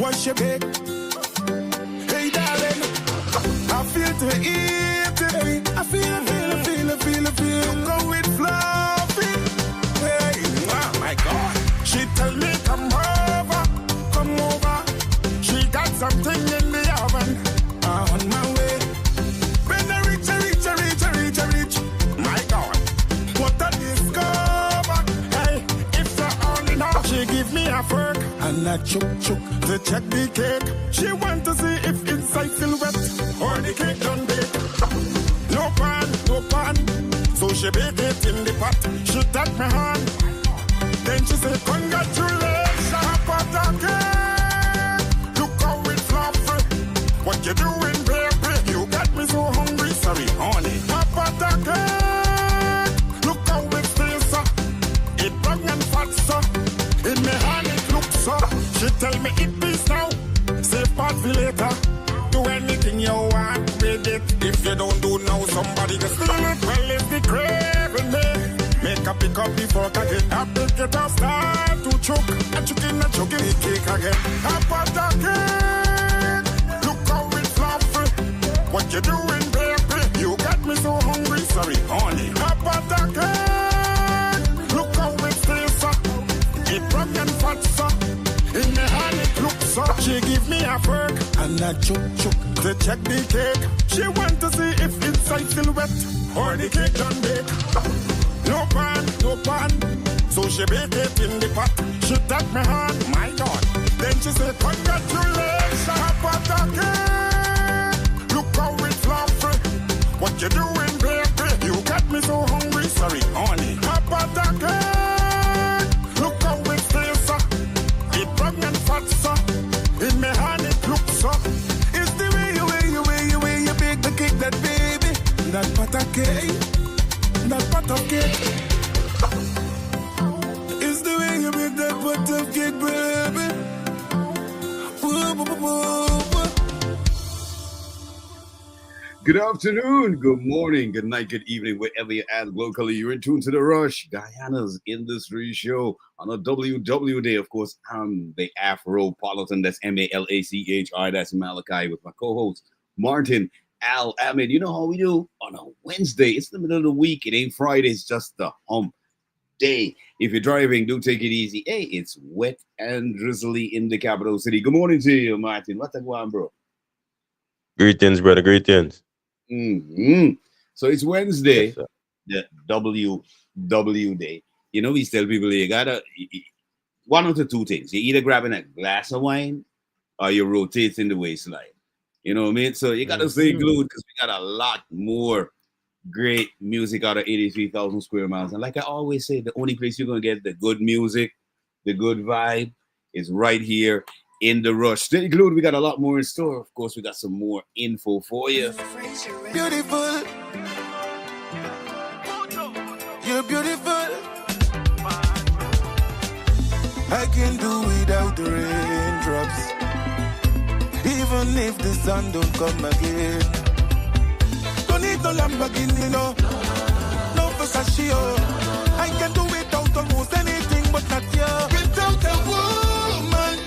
Wash your bed. Hey darling, I feel to eat it. I feel. Look how it fluffy. Hey, oh my God. She tell me come over. She got something in the oven. On my way. When I reach. My God, what a discover. Hey, if you only know. She give me a fork and a chook to check the cake. She want to see if inside still wet or the cake done bake. No pan. So she bake it in the pot. She take my hand. Then she say, congratulations, Patake. Look how it fluffy. What you doing, baby? You got me so hungry. Sorry, honey. Patake. Look how it feels, it bang and fat, so. In my hand it looks so. She tell me it is now. Save part for later. Do anything you want with it. If you don't do now, somebody can steal it. Well, it's the craving me. Make a pick up before I get a pick it up, start to choke. A choking, the cake again. Up at the cake. Look how it fluffy. What you doing, baby? You got me so hungry. Sorry, honey. Up at the cake. Look how it feels, it broke and fat, so. In my hand it looks so. She give me a fork and a chook to check the cake. She want to see if inside still wet or the cake done bake. No pan. So she bake it in the pot. She take my hand, my God. Then she say, congratulations, Patake. Look how it fluffy. What you doing, baby? You got me so hungry. Sorry, honey. Patake. Look how it feels, it bang and fat, so. In my hand it looks so. It's the way you bake the cake, that baby. That Patake. That pot of cake. It's the way you make that pot of cake, baby. Good afternoon, good morning, good night, good evening, wherever you're at locally. You're in tune to The Rush, Guyana's Industry Show on a WW Day. Of course, I'm the Afro-Politan. That's Malachy. That's Malachi with my co-host, Martain. Al-Ameen. You know how we do on a Wednesday. It's the middle of the week. It ain't Friday. It's just the hump day. If you're driving, do take it easy. Hey, it's wet and drizzly in the capital city. Good morning to you, Martin. What's going on, bro? Greetings, brother. Greetings. Mm-hmm. So it's Wednesday, Yes, the WW Day. You know, we tell people you gotta one of the two things. You're either grabbing a glass of wine or you're rotating the waistline. You know what I mean? So you got to stay glued because we got a lot more great music out of 83,000 square miles. And like I always say, the only place you're going to get the good music, the good vibe is right here in The Rush. Stay glued. We got a lot more in store. Of course, we got some more info for you. Beautiful. You're beautiful. I can do without the raindrops. Even if the sun don't come again. Don't need no Lamborghini, no Versace, I can do without almost anything, but not you. Without a woman,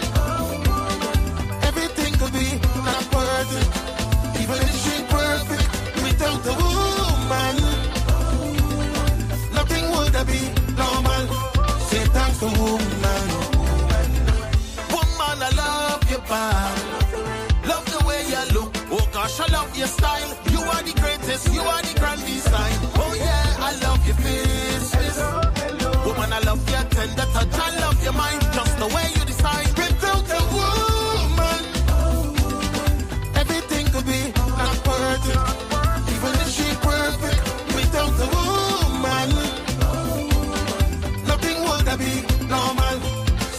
everything could be not perfect. Even if she's perfect, without a woman, nothing would be normal. Say thanks to woman. Woman, I love you, back. I love your style. You are the greatest. You are the grand design. Oh yeah, I love your face. Woman, I love your tender touch. I love your mind. Just the way you design. Without a woman, everything could be not perfect. Even if she's perfect. Without a woman, nothing would be normal.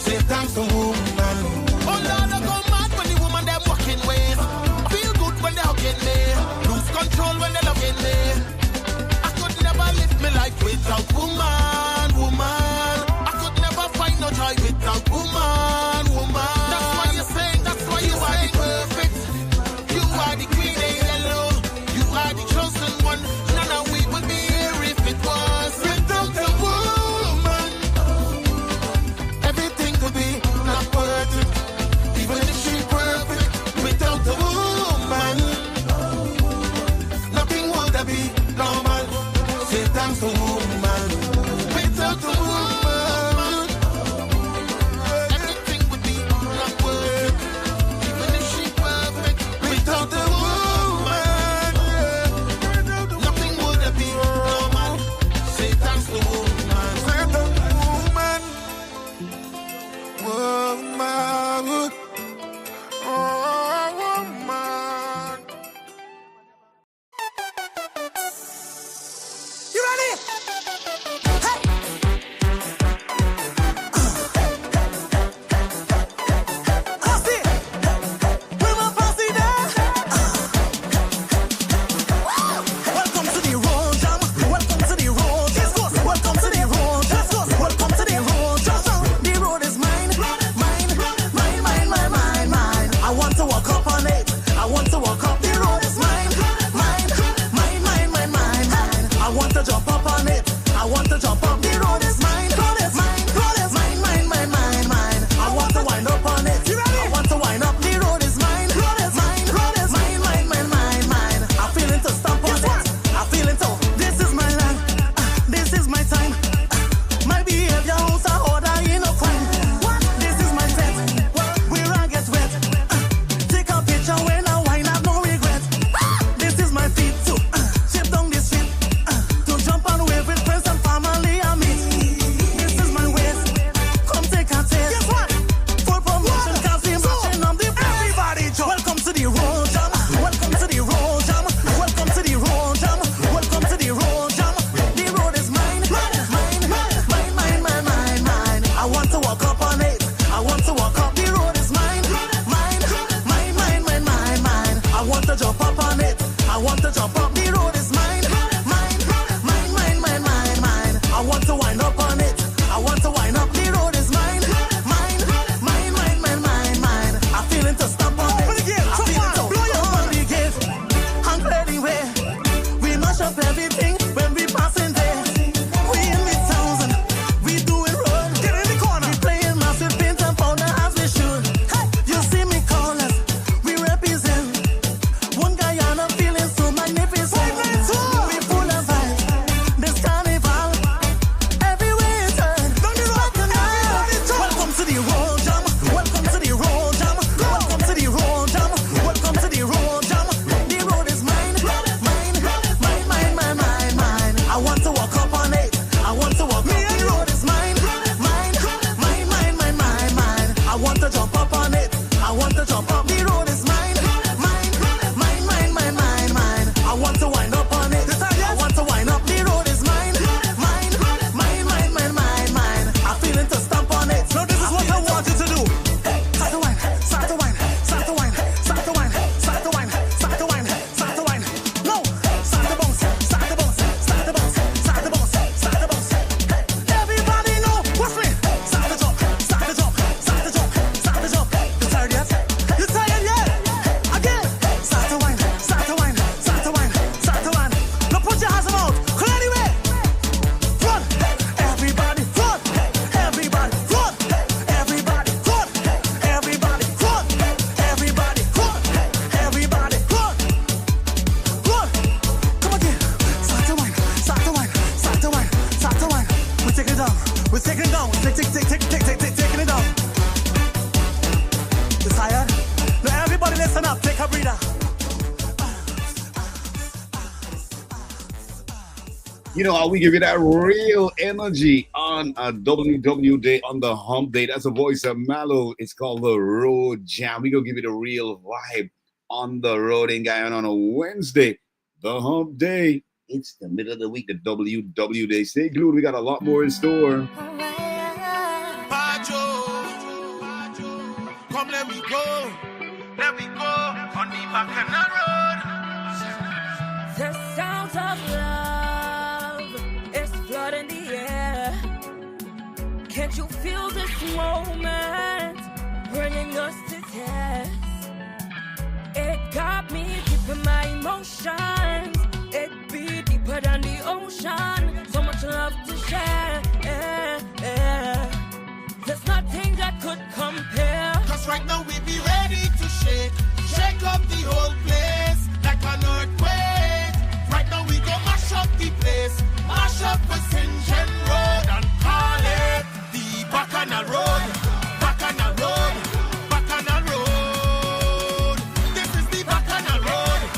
Say thanks to woman. Oh Lord, I go mad when the woman them walking ways. When they hugging me, lose control when they loving me. I could never live my life without woman. I could never find no joy without woman. jump up on it. I want to jump up. The road is mine. Mine. I want to wind up on it. I want to wind up. The road is mine. Mine. I'm feeling to stop on it. I'm feeling to blow your on the gate. I'm clearing way. We mash up everything when we passing there. We in the thousand. We doing road. Get in the corner. We playing massive paint and powder as we should. Hey, you see me call us. We represent one Guyana feeling so magnificent. We full of vibes. This carnival. Everywhere you turn. Welcome to the road jam. Welcome to the road jam. Welcome to the road jam. Welcome to the road jam. The road is mine. Mine. I want to walk up on it. I want to walk up. The road is mine. Mine. I want to jump up on it. I want to jump up. The road is mine. Mine. I want to wind up on it. I want to wind up. The road is mine. Mine. I'm feeling to stamp on it. No, this is what I want you to do. Start to wine. No, start to bounce. Everybody know what's me. Start to jump. You tired yet? Again. Start to wine. Now put your hands out. Clear the way. Run. Everybody run. Everybody run. Come again. Start to wine. We're taking it down. Taking it down. You tired? Now everybody listen up. Take a breather. You know how we give you that real energy on a WW Day, on the hump day. That's the voice of Mallow. It's called the Road Jam. We gonna give you the real vibe on the road in Guyana on a Wednesday, the hump day. It's the middle of the week, the WW Day. Stay glued. We got a lot more in store. Come, let me go on the Bacchanal Road. The sound of love is flooding the air. Can't you feel this moment bringing us to test? It got me deep in my emotions. It be deeper than the ocean. So much love to share. There's nothing that could compare. Cause right now we be ready to shake up the whole place like an earthquake. Right now we go mash up the place, mash up the St. Road and call it the Bacchanal Road. This is the Bacchanal Road.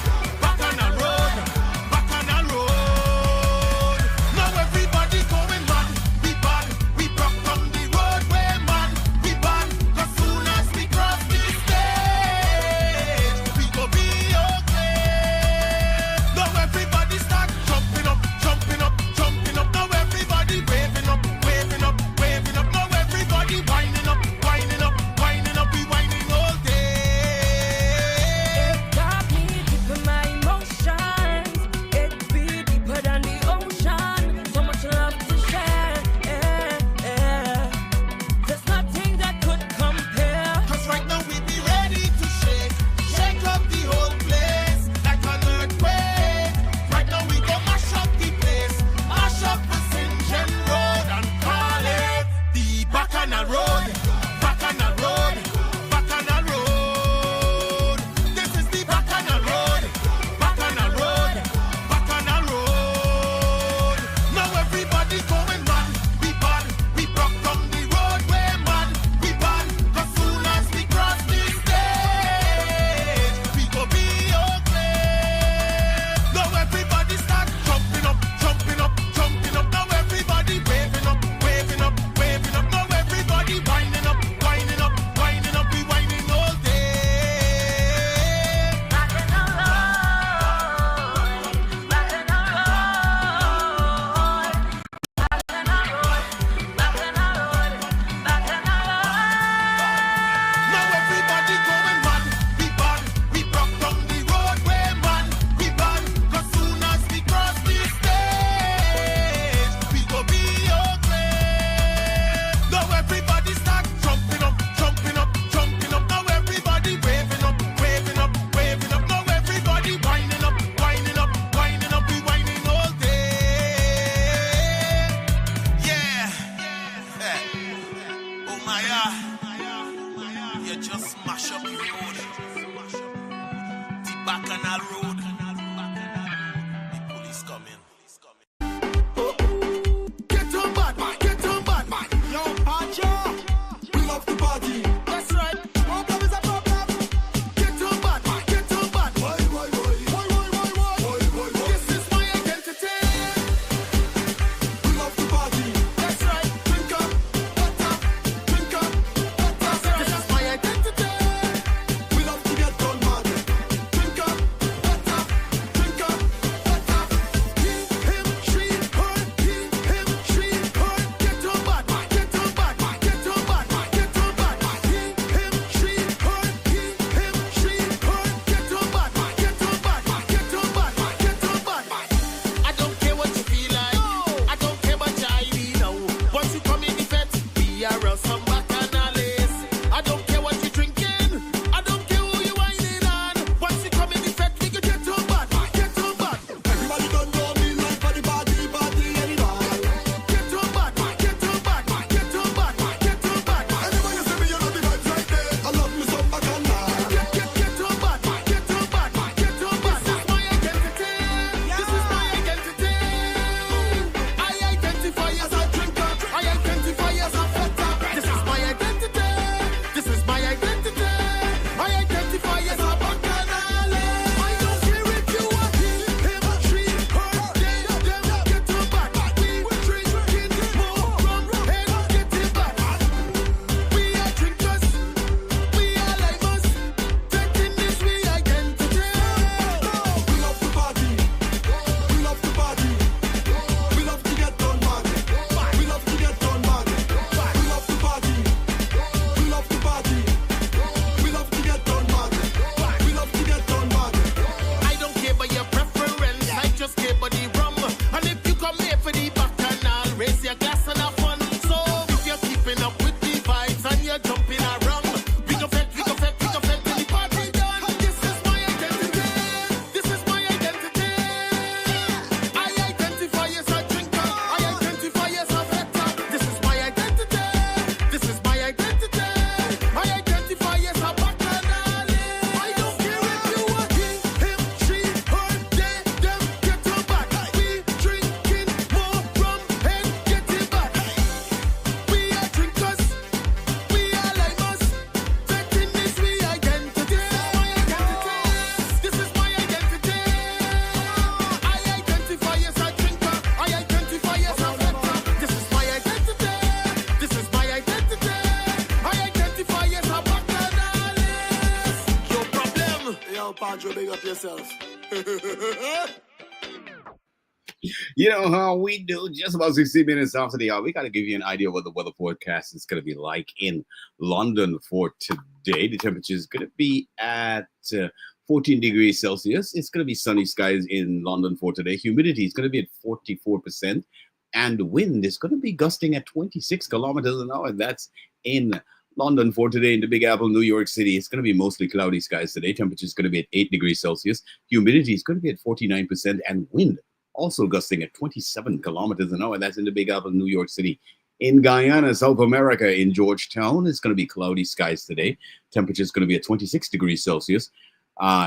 Now everybody going mad. We bad, we broke from the roadway, man. We bad, cause soon as we cross the stage, we go be Pedro, big up yourself. You know how we do, just about 60 minutes after the hour. We got to give you an idea of what the weather forecast is going to be like in London for today. The temperature is going to be at 14 degrees Celsius. It's going to be sunny skies in London for today. Humidity is going to be at 44%. And the wind is going to be gusting at 26 kilometers an hour. That's in London for today. In the Big Apple, New York City, it's going to be mostly cloudy skies today. Temperature is going to be at 8 degrees Celsius. Humidity is going to be at 49%. And wind also gusting at 27 kilometers an hour. That's in the Big Apple, New York City. In Guyana, South America, in Georgetown, it's going to be cloudy skies today. Temperature is going to be at 26 degrees Celsius.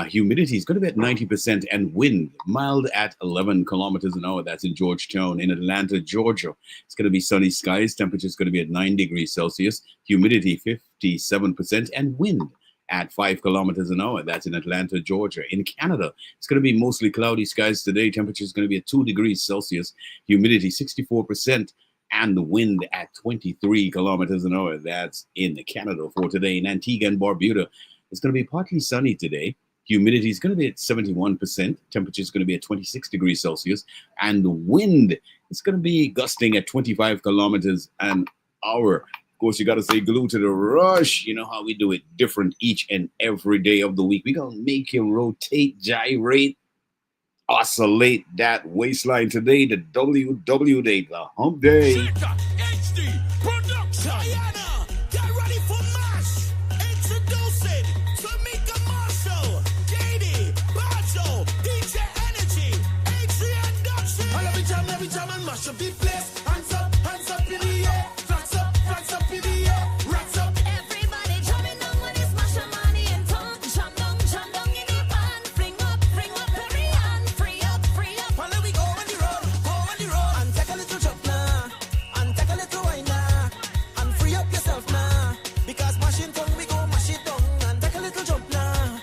Humidity is going to be at 90% and wind mild at 11 kilometers an hour. That's in Georgetown. In Atlanta, Georgia, it's going to be sunny skies. Temperature is going to be at 9 degrees Celsius. Humidity 57% and wind at 5 kilometers an hour. That's in Atlanta, Georgia. In Canada, it's going to be mostly cloudy skies today. Temperature is going to be at 2 degrees Celsius. Humidity 64% and the wind at 23 kilometers an hour. That's in Canada for today. In Antigua and Barbuda, it's going to be partly sunny today. Humidity is going to be at 71%. Temperature is going to be at 26 degrees Celsius. And the wind is going to be gusting at 25 kilometers an hour. Of course, you got to stay glued to the rush. You know how we do it different each and every day of the week. We're going to make you rotate, gyrate, oscillate that waistline today. The WW day, the hump day. HD Production. Guyana, get ready for MASH. Introducing Tamika Marshall, JD, Bajo, DJ Energy, Adrian Dutchie. Every time I mash up the place. Hands up in the air. Flags up in the air. Rats up. Everybody jumping down when it's mash your money and tongue. Jump down in the pan. Fling up, every hand. Free up. And then we go on the road, and take a little jump now, and take a little wine now, and free up yourself now, because mashing tongue we go mash it down, and take a little jump now,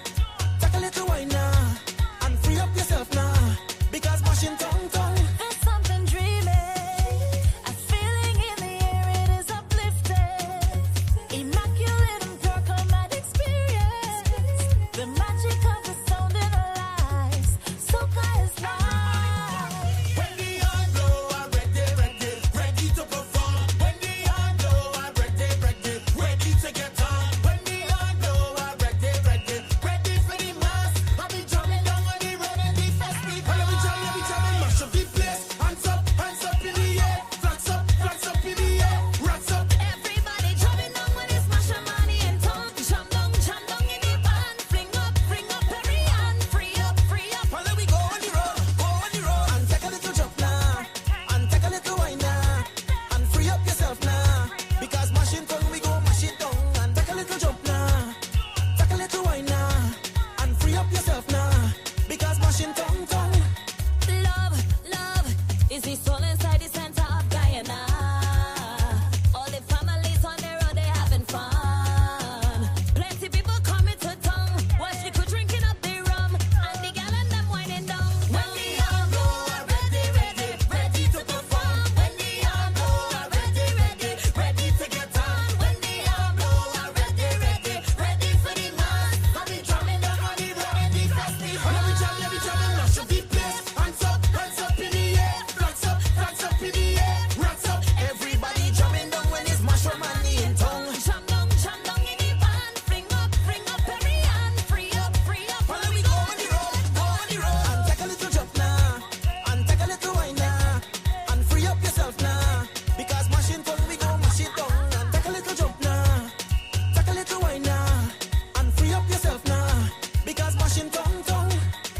take a little wine now, and free up yourself now, because mashing tongue. There's something dreamy, a feeling in the air, it is uplifted, immaculate and pure combat experience, the magic of the sound in our lives, soca is life. When the horn blow, I'm ready to perform. When the horn blow, I'm ready to get on. When the horn blow, I'm ready for the mass. I'll be jumping down on the road and the festival. Every time I mash up the place. Hands up in the air. Flags up in the air. Rats up. Everybody jumping down when it's mash your money and tongue. Jump down in the pan. Fling up, every hand. Free up. And then we go on the road, and take a little jump now, and take a little wine now, and free up yourself now, because mashing tongue we go mash it down, and take a little jump now, take a little wine now, and free up yourself now, because mashing tongue. Love is the soul inside the center of Guyana. All the families on the road, they having fun. Plenty people coming to town. Watch the crew drinking up the rum, and the gal and them winding down. When the horn blow, I'm ready to perform. When the horn blow, I'm ready to get on. When the horn blow, I'm ready for the mass. I'll be drumming down on the road and the festival. And every time I mash up the place. Hands up in the air. Flags up in the air. Rats up. Everybody jumping down when it's mash your money in tongue. Jump down in the pan. Fling up, every hand. Free up. And then we go on the road, and take a little jump now, and take a little wine now, and free up yourself now, because mashing tongue we go mash it down, and take a little jump now, take a little wine now, and free up yourself now, because mashing tongue.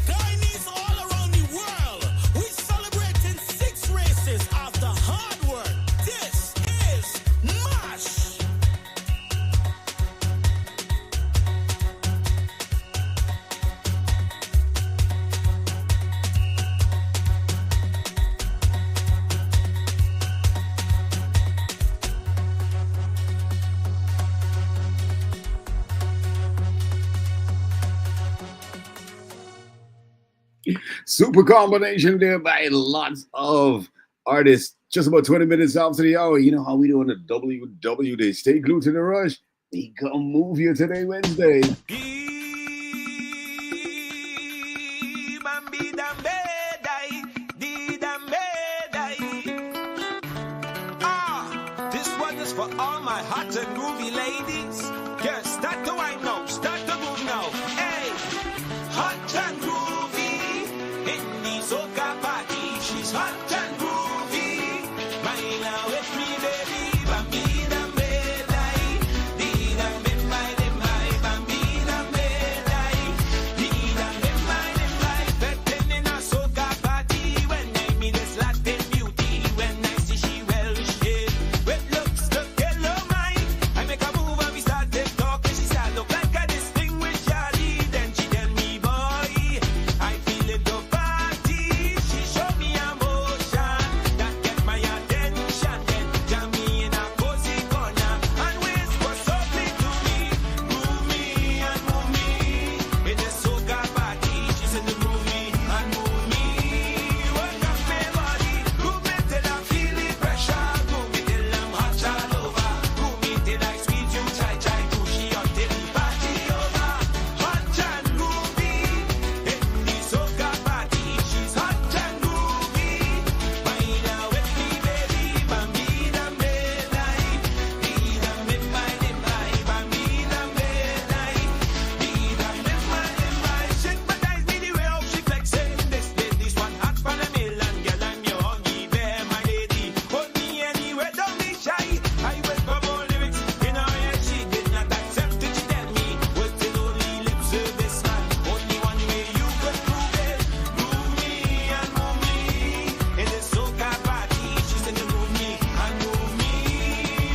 Guyanese all around the world, we celebrating 6 races after hard work. This is MASH. Super combination there by lots of artists. Just about 20 minutes after the hour. You know how we do on the WW Day. Stay glued to the rush. We gonna move you today, Wednesday. Give in the soca party. She's hot and groovy. Maila with me, baby. Bambina medai. Dida memai demai. Bambina medai. Dida memai demai. Betting in a soca party. When I meet this Latin beauty. When I see she well shaped. With looks to kill her mind. I make a move and we start to talk. And she said, look like a distinguished Charlie. Then she tell me, boy, I feel it the party. She showed me emotion that get my attention. Then jam me in a cozy corner and whisper softly to me, move me and move me. In the soca party, she said to move me and move me. Work up my body, move me till I feel the pressure. Move me till I'm hot all over. Move me till I squeeze you tight, tight, pushy until the party over. Hot and groovy in the soca party. She's hot and groovy. Baila with me, baby. Bambina medai. Dida memai demai. Bambina medai. Dida memai demai. Sympathize me the way how she flexing. This one hot for the million. Girl, I'm your huggy bear, my lady. Hold me anywhere, don't be shy. I whisper more lyrics in her head. She did not accept it. She tell me, what's in only lip service, man? Only one way you could prove it. Move me and move me. In the soca party, she said to move me and move me.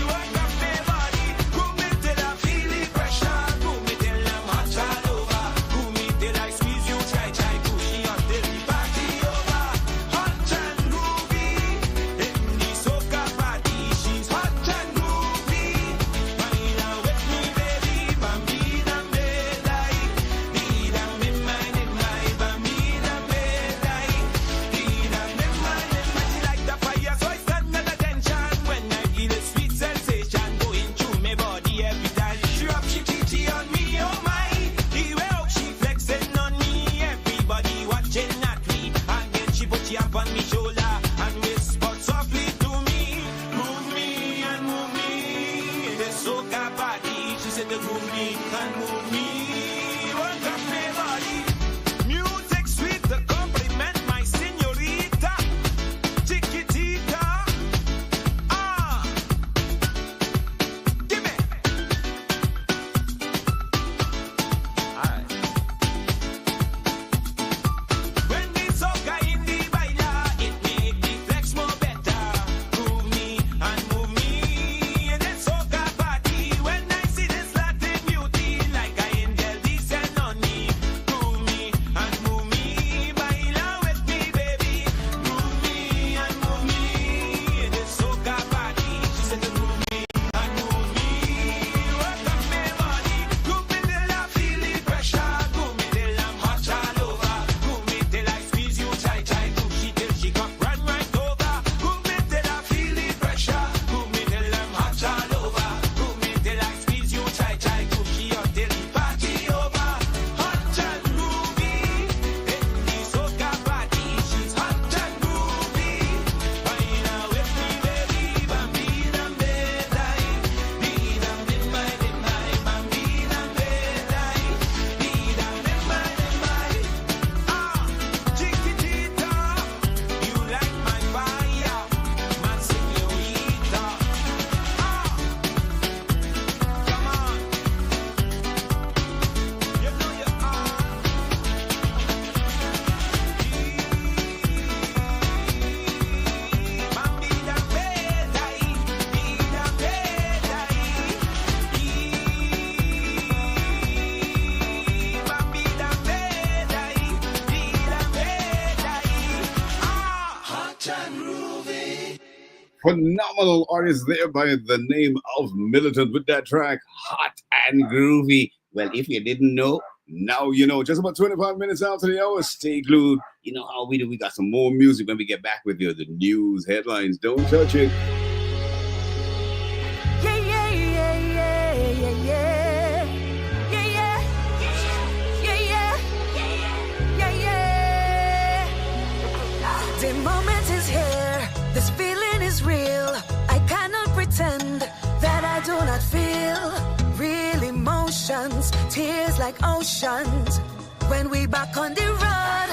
Work up my body. Groove me till I feel the pressure. Groove me till I'm hot all over. Groove me till I squeeze you tight, tight, pushy until the party over. Hot and groovy in the soca party. She's hot and groovy. Baila with me, baby. Bambina medai. Dida memai demai. Bambina medai. Dida memai demai. She like the fire, so I stand at attention when I feel a sweet sensation going through my body every time. She rub she chichi on me, oh my. The way how she flexing on me, everybody watching at me. And then she put she up on me shoulder and whisper softly to me, move me and move me. In the soca party, she said to move me and move me. Work up my body. Music sweet to compliment my señorita. Chiquitita. Ah, give me. Alright. When the soca in the baila, it make the flex more better. Move me and move me. In the soca party, when I see this Latin beauty, like I angel descend on me. Move me and move me. Baila with me, baby. Move me and move me. In the soca party, she said to move me and move me. Work up my body. Groove me till I feel the pressure. Groove me till I'm hot all over. Groove me till I squeeze you tight, tight, pushy till she come run right over. Groove me till I feel the pressure. Groove me till I'm hot all over. Groove me till I squeeze you tight, tight, pushy until the party over. Hot and groovy in the soca party. She's hot and groovy. Baila with me, baby. Bambina medai. Dida memai demai. Bambina medai. Dida memai demai. Ah, chiquitita, you like my fire, my señorita. Ah, come on, you know you are. Bambina medai, dida medai. Bambina medai, dida medai. Ah, hot and groovy. Phenomenal artist there by the name of Militant with that track, Hot and Groovy. Well, if you didn't know, now you know. Just about 25 minutes after the hour, stay glued. You know how we do. We got some more music when we get back with you. The news headlines. Don't touch it. Yeah, yeah, yeah, yeah, yeah, yeah. Yeah, yeah. Yeah, yeah. Yeah, yeah. The moment is here. This feeling is real. I cannot pretend that I do not feel real emotions, tears like oceans. When we back on the road,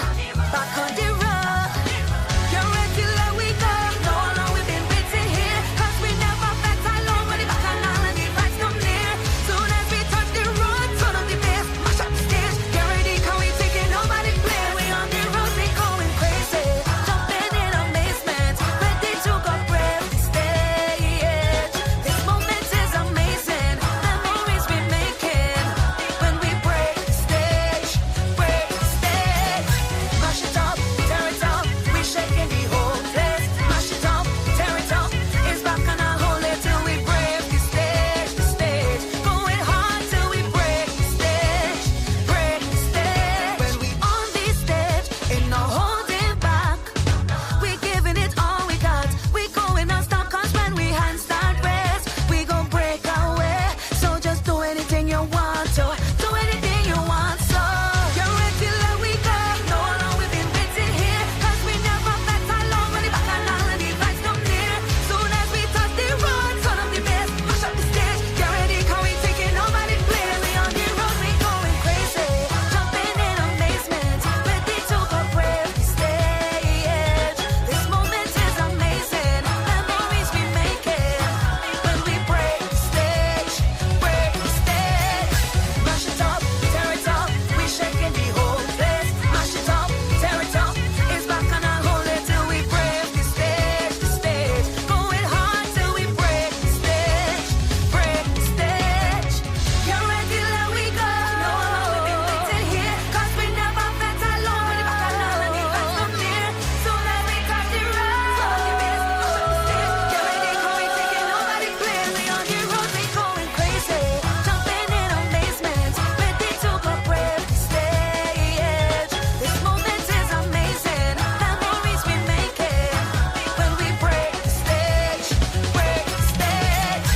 back on the road. You're regular, we go. No, no, we've been waiting here. Cause we never bet alone when the back and all and the vibes come near. Soon as we touch the road, turn up the bass, mash up the stage. Get ready, can we take it? Nobody play. We on the road, we going crazy. Jumping in amazement, ready to go brave the stage. This moment is amazing. Memories we making when we break the stage, break the stage. Mash it up, tear it up, we shaking the whole place. Mash it up, tear it up, it's back and I'll hold it till we break the stage, the stage. Going hard till we break the stage, break the stage. When we on the stage, ain't no holding back. We giving it all we got. We going non-stop cause when we hands start raise, we gon' break our way. So just do anything you want to, do anything you want. So you're regular, we go. No, no, we've been waiting here. Cause we never bet alone when the back and all and the vibes come near. Soon as we touch the road, turn up the bass, mash up the stage. Get ready, can we take it? Nobody play. We on the road, we going crazy. Jumping in amazement, ready to go brave the stage. This moment is amazing. Memories we making when we break the stage, break the stage. Mash it up, tear it up, we shaking the whole place. Mash it up, tear it up, it's back and I'll hold it till we break the stage, the stage. Going hard till we break the stage, break the stage. You're regular, we go. No, we've been waiting here, cause we never bet alone when the back and all and the vibes come near. Soon as we touch the road, turn up the bass, mash up the stage. Get ready, can we take it? Nobody play. We on the road, we going crazy. Jumping in amazement, ready to go brave the stage. This moment is amazing. Memories we making when we break the stage, break the stage.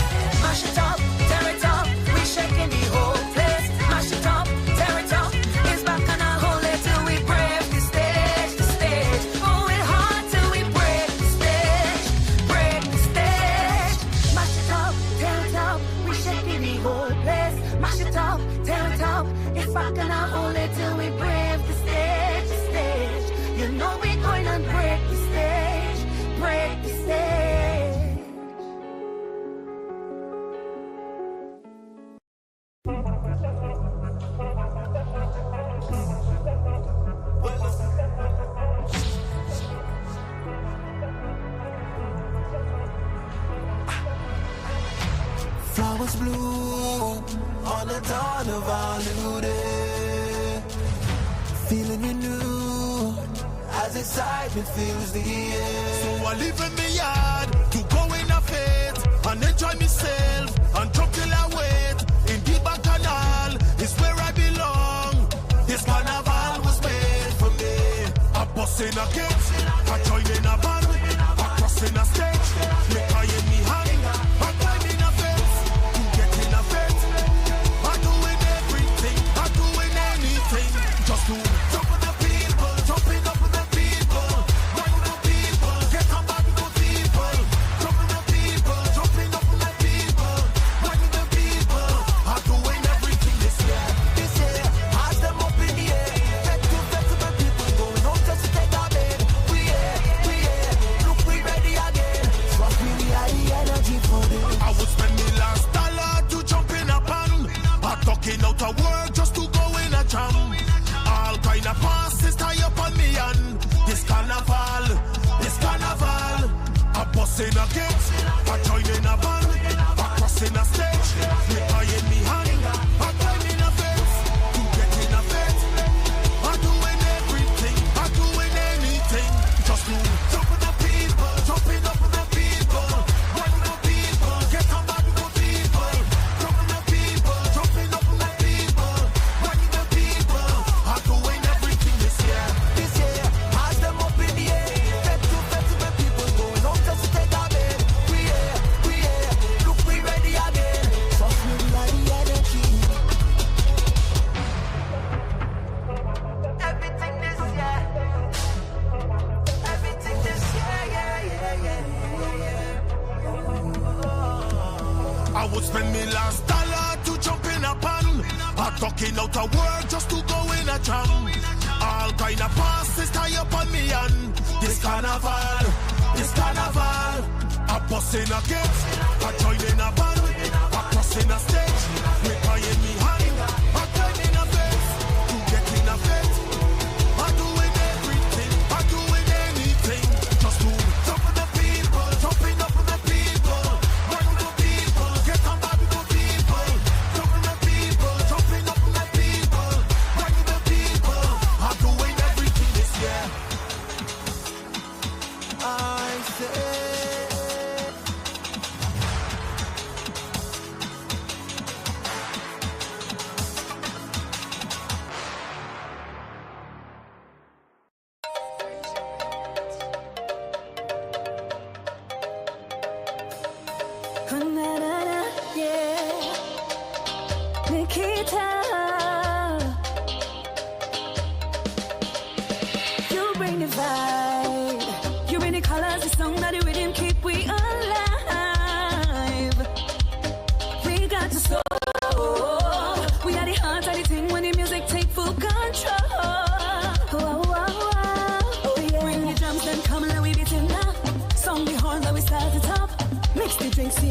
Mash it up, tear it up, we shaking the whole place. Mash it up, tear it up, it's back and I'll hold it till we break the stage, the stage. Going hard till we break the stage, break the stage. Mash it up, tear it up, we shaking the whole place. Mash it up, tear it up, it's back and I'll hold it till we break the stage, the stage. You know we going and break the stage, break the stage. Flowers bloom on the dawn of our new day. Feeling renewed as excitement fills the air. So I live in the yard to go in a faith and enjoy myself and jump till I wait. In the bacchanal is where I belong. This carnival was made for me. I bust in a gate, I join in a band, I cross in a stage, make I in me hand, I climb in a fence, to get in a fence. I'm doing everything, I'm doing anything, just to jump with the people, jumping up with the people, ride with the people, get on back with the people, jump with the people, jumping up with the people, ride with the people. I'm doing everything this year. This year, eyes them up in the air. Festival people going home just to take our bed. We here, look we ready again. Trust me, we are the energy for this. I would spend the last dollar to jump in a pan. I'm talking out of work just to go in a jam. All kind of passes tie up on me and this carnival. I bust in a gate, I join in a band, I cross in a stage, make I in me hand, I climb in a fence, to get in a fence. I'm doing everything, I'm doing anything, just to jump with the people, jumping up with the people, ride with the people, get on back with the people, jump with the people, jumping up with the people, ride with the people. I'm doing everything this year. This year, eyes them up in the air. Festival people going home just to take our bed. We here, look we ready again. Trust me, we are the energy. Everything this year, I would spend me last dollar to jump in a pan. I'm talking out of work just to go in a jam. All kind of passes tie up on me and this carnival, a bus in a gate, a join in a band, a cross in a stage, we in me hand, a turn in a face, to get in a face, I doing everything, I doing anything, just to jump with the people, jumping up with the people, run with the people, get on back with the people, jump with the people, jumping up with the people, run with the people, I'm doing everything this year. I say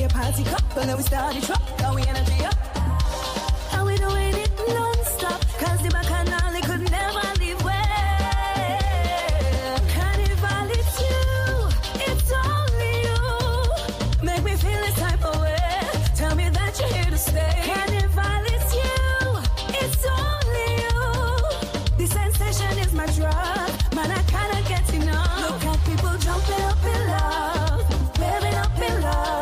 party cup and then we started drop, now we energy up. And we doing it non-stop, cause the bacchanal they could never leave way. Carnival, it's you, it's only you. Make me feel this type of way, tell me that you're here to stay. Carnival, it's you, it's only you. The sensation is my drug, man I cannot get enough. Look at people jumping up in love, waving up in love.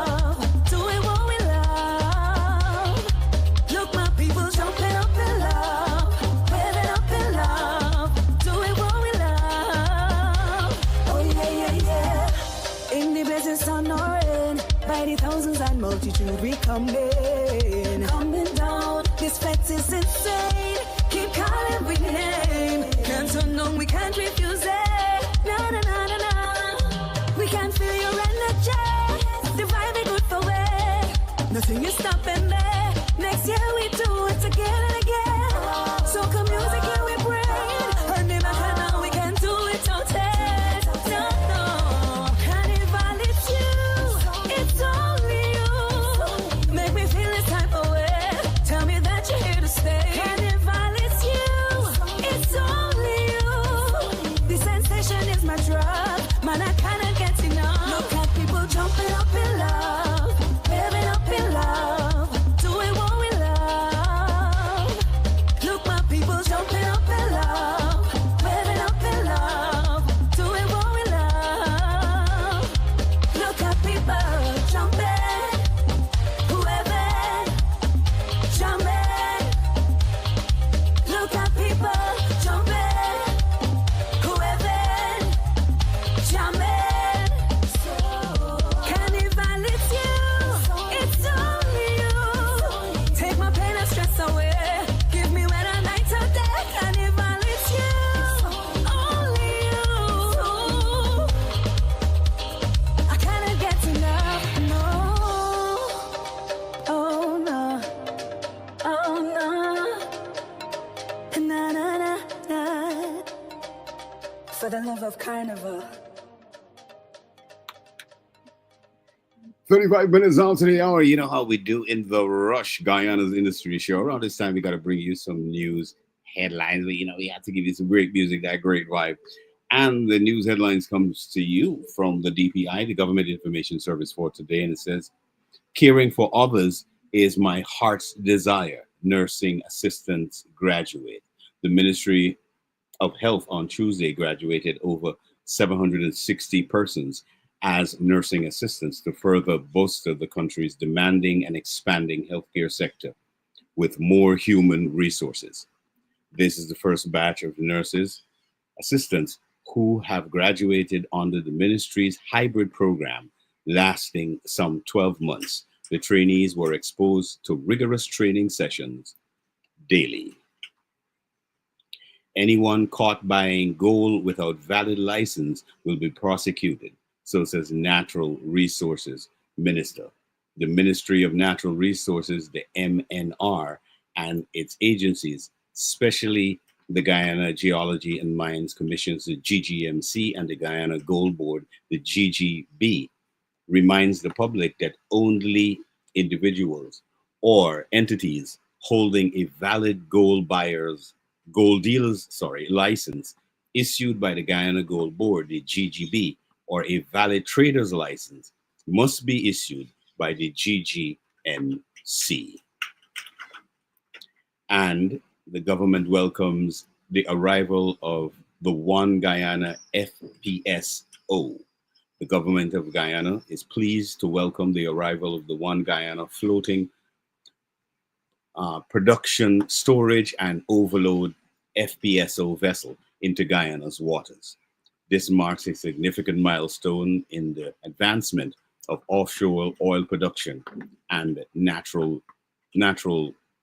Thousands and multitude we coming down. This fete is insane. Keep calling we name. Can't turn on, we can't refuse it. No, no, no, no, no. We can feel your energy. The vibe is good for it. Nothing is stopping there. Next year we do it again and again. Soca music here we bring. And the bacchanal we can do it all day. Man, I cannot get enough. Look at people jumping up in love, waving up in love, doing what we love. Look, my people jumping up in love, waving up in love, doing what we love. Look at people jumping, whoever, jumping. Look at people jumping. For the love of carnival. 35 minutes after the hour. You know how we do in the Rush, Guyana's industry show. Around this time, we got to bring you some news headlines. But, we have to give you some great music, that great vibe. And the news headlines comes to you from the DPI, the Government Information Service, for today. And it says, caring for others is my heart's desire. Nursing assistant graduate. The Ministry of Health on Tuesday graduated over 760 persons as nursing assistants to further bolster the country's demanding and expanding healthcare sector with more human resources. This is the first batch of nurses assistants who have graduated under the ministry's hybrid program lasting some 12 months. The trainees were exposed to rigorous training sessions daily. Anyone caught buying gold without valid license will be prosecuted, so says Natural Resources Minister. The Ministry of Natural Resources, the MNR, and its agencies specially The Guyana Geology and Mines Commissions, the GGMC, and the Guyana Gold Board, the GGB, reminds the public that only individuals or entities holding a valid gold dealers license issued by the Guyana Gold Board, the GGB, or a valid trader's license must be issued by the GGMC. And the government welcomes the arrival of the One Guyana FPSO. The government of Guyana is pleased to welcome the arrival of the One Guyana floating production, storage, and overload FPSO vessel into Guyana's waters. This marks a significant milestone in the advancement of offshore oil production and natural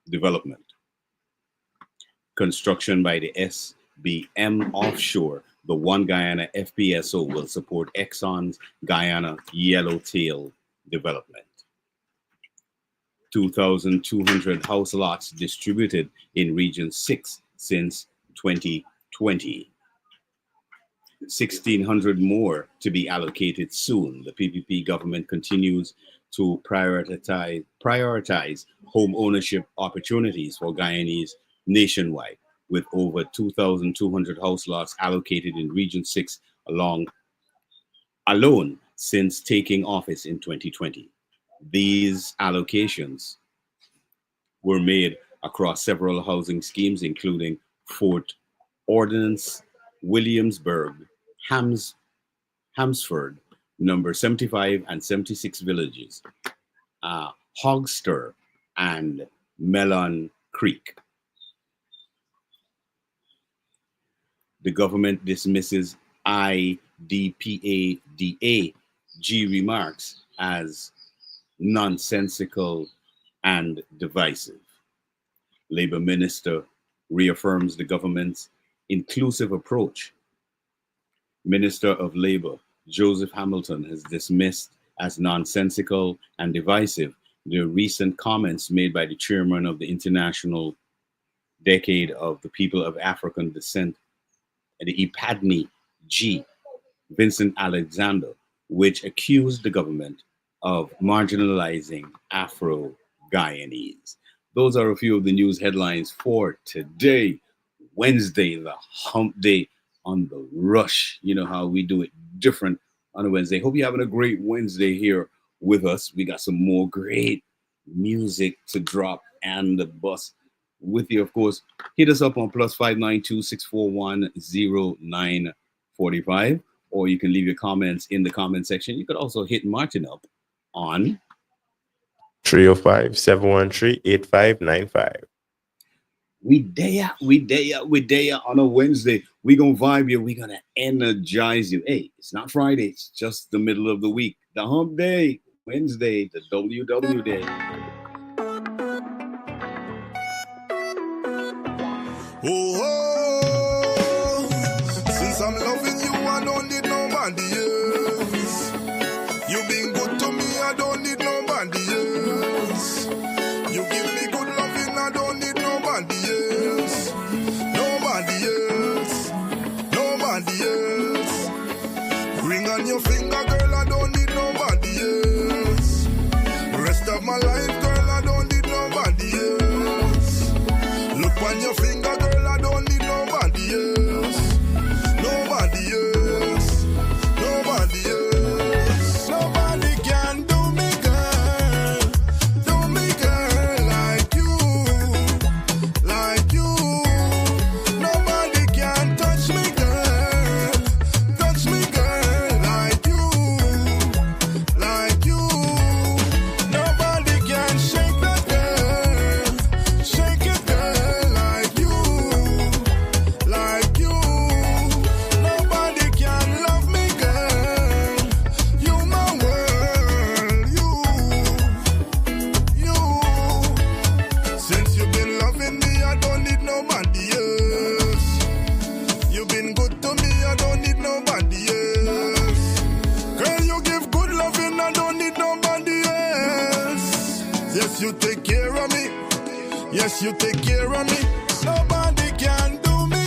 development. Construction by the SBM Offshore, the One Guyana FPSO will support Exxon's Guyana Yellowtail development. 2,200 house lots distributed in Region 6 since 2020. 1,600 more to be allocated soon. The PPP government continues to prioritize home ownership opportunities for Guyanese nationwide, with over 2,200 house lots allocated in Region 6 alone since taking office in 2020. These allocations were made across several housing schemes, including Fort Ordnance, Williamsburg, Hamsford, number 75 and 76 villages, Hogster, and Melon Creek. The government dismisses IDPADAG remarks as nonsensical and divisive. Labor Minister reaffirms the government's inclusive approach. Minister of Labor Joseph Hamilton has dismissed as nonsensical and divisive the recent comments made by the chairman of the International Decade of the People of African Descent, the IPADNI G, Vincent Alexander, which accused the government of marginalizing Afro-Guyanese. Those are a few of the news headlines for today, Wednesday, the hump day on the rush. You know how we do it different on a Wednesday. Hope you're having a great Wednesday here with us. We got some more great music to drop and the bus with you, of course. Hit us up on +592-641-0945, or you can leave your comments in the comment section. You could also hit Martin up on 305-713-8595. We there on a Wednesday. We gonna vibe you. We gonna energize you. Hey, it's not Friday. It's just the middle of the week. The hump day, Wednesday, the WW day. Oh, since I'm loving you, I don't need nobody else. You been good to me, I don't need nobody else. You give me good loving, I don't need nobody else. Nobody else. Nobody else. Ring on your finger, girl, I don't need nobody else. Rest of my life, girl, I don't need nobody else. Look on your finger, girl, I don't need nobody else. Nobody else. Nobody else. Nobody can do me, girl. Do me, girl, like you. Like you. Nobody can touch me, girl. Touch me, girl, like you. Like you. Nobody can shake that girl. Shake it, girl, like you. Like you. Nobody can love me, girl. You my world. You. Since you've been loving me, I don't need nobody else. You've been good to me, I don't need nobody else. Girl, you give good loving, I don't need nobody else. Yes, you take care of me. Yes, you take care of me. Nobody can do me,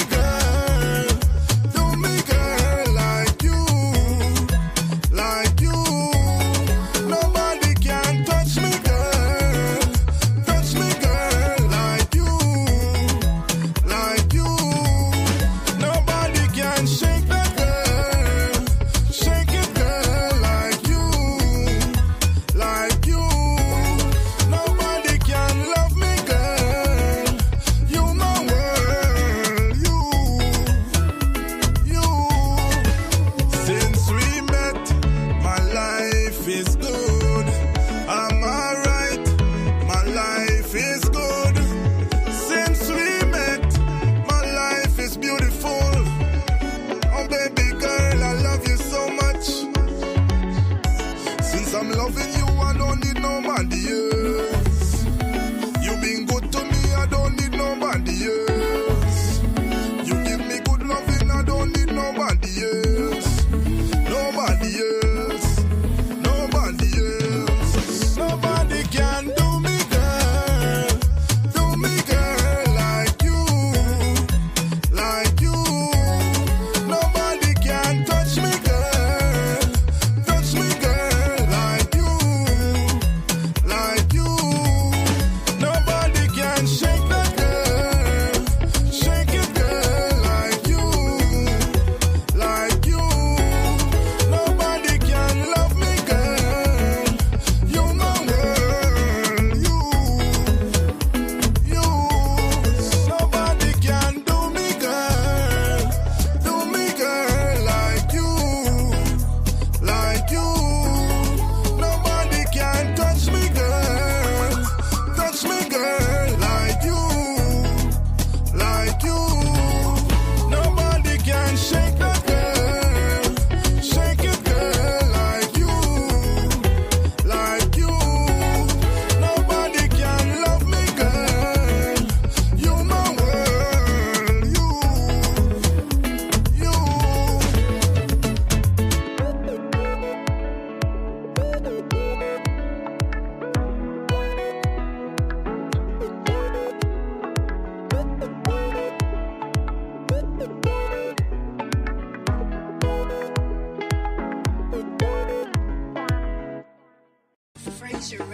Throw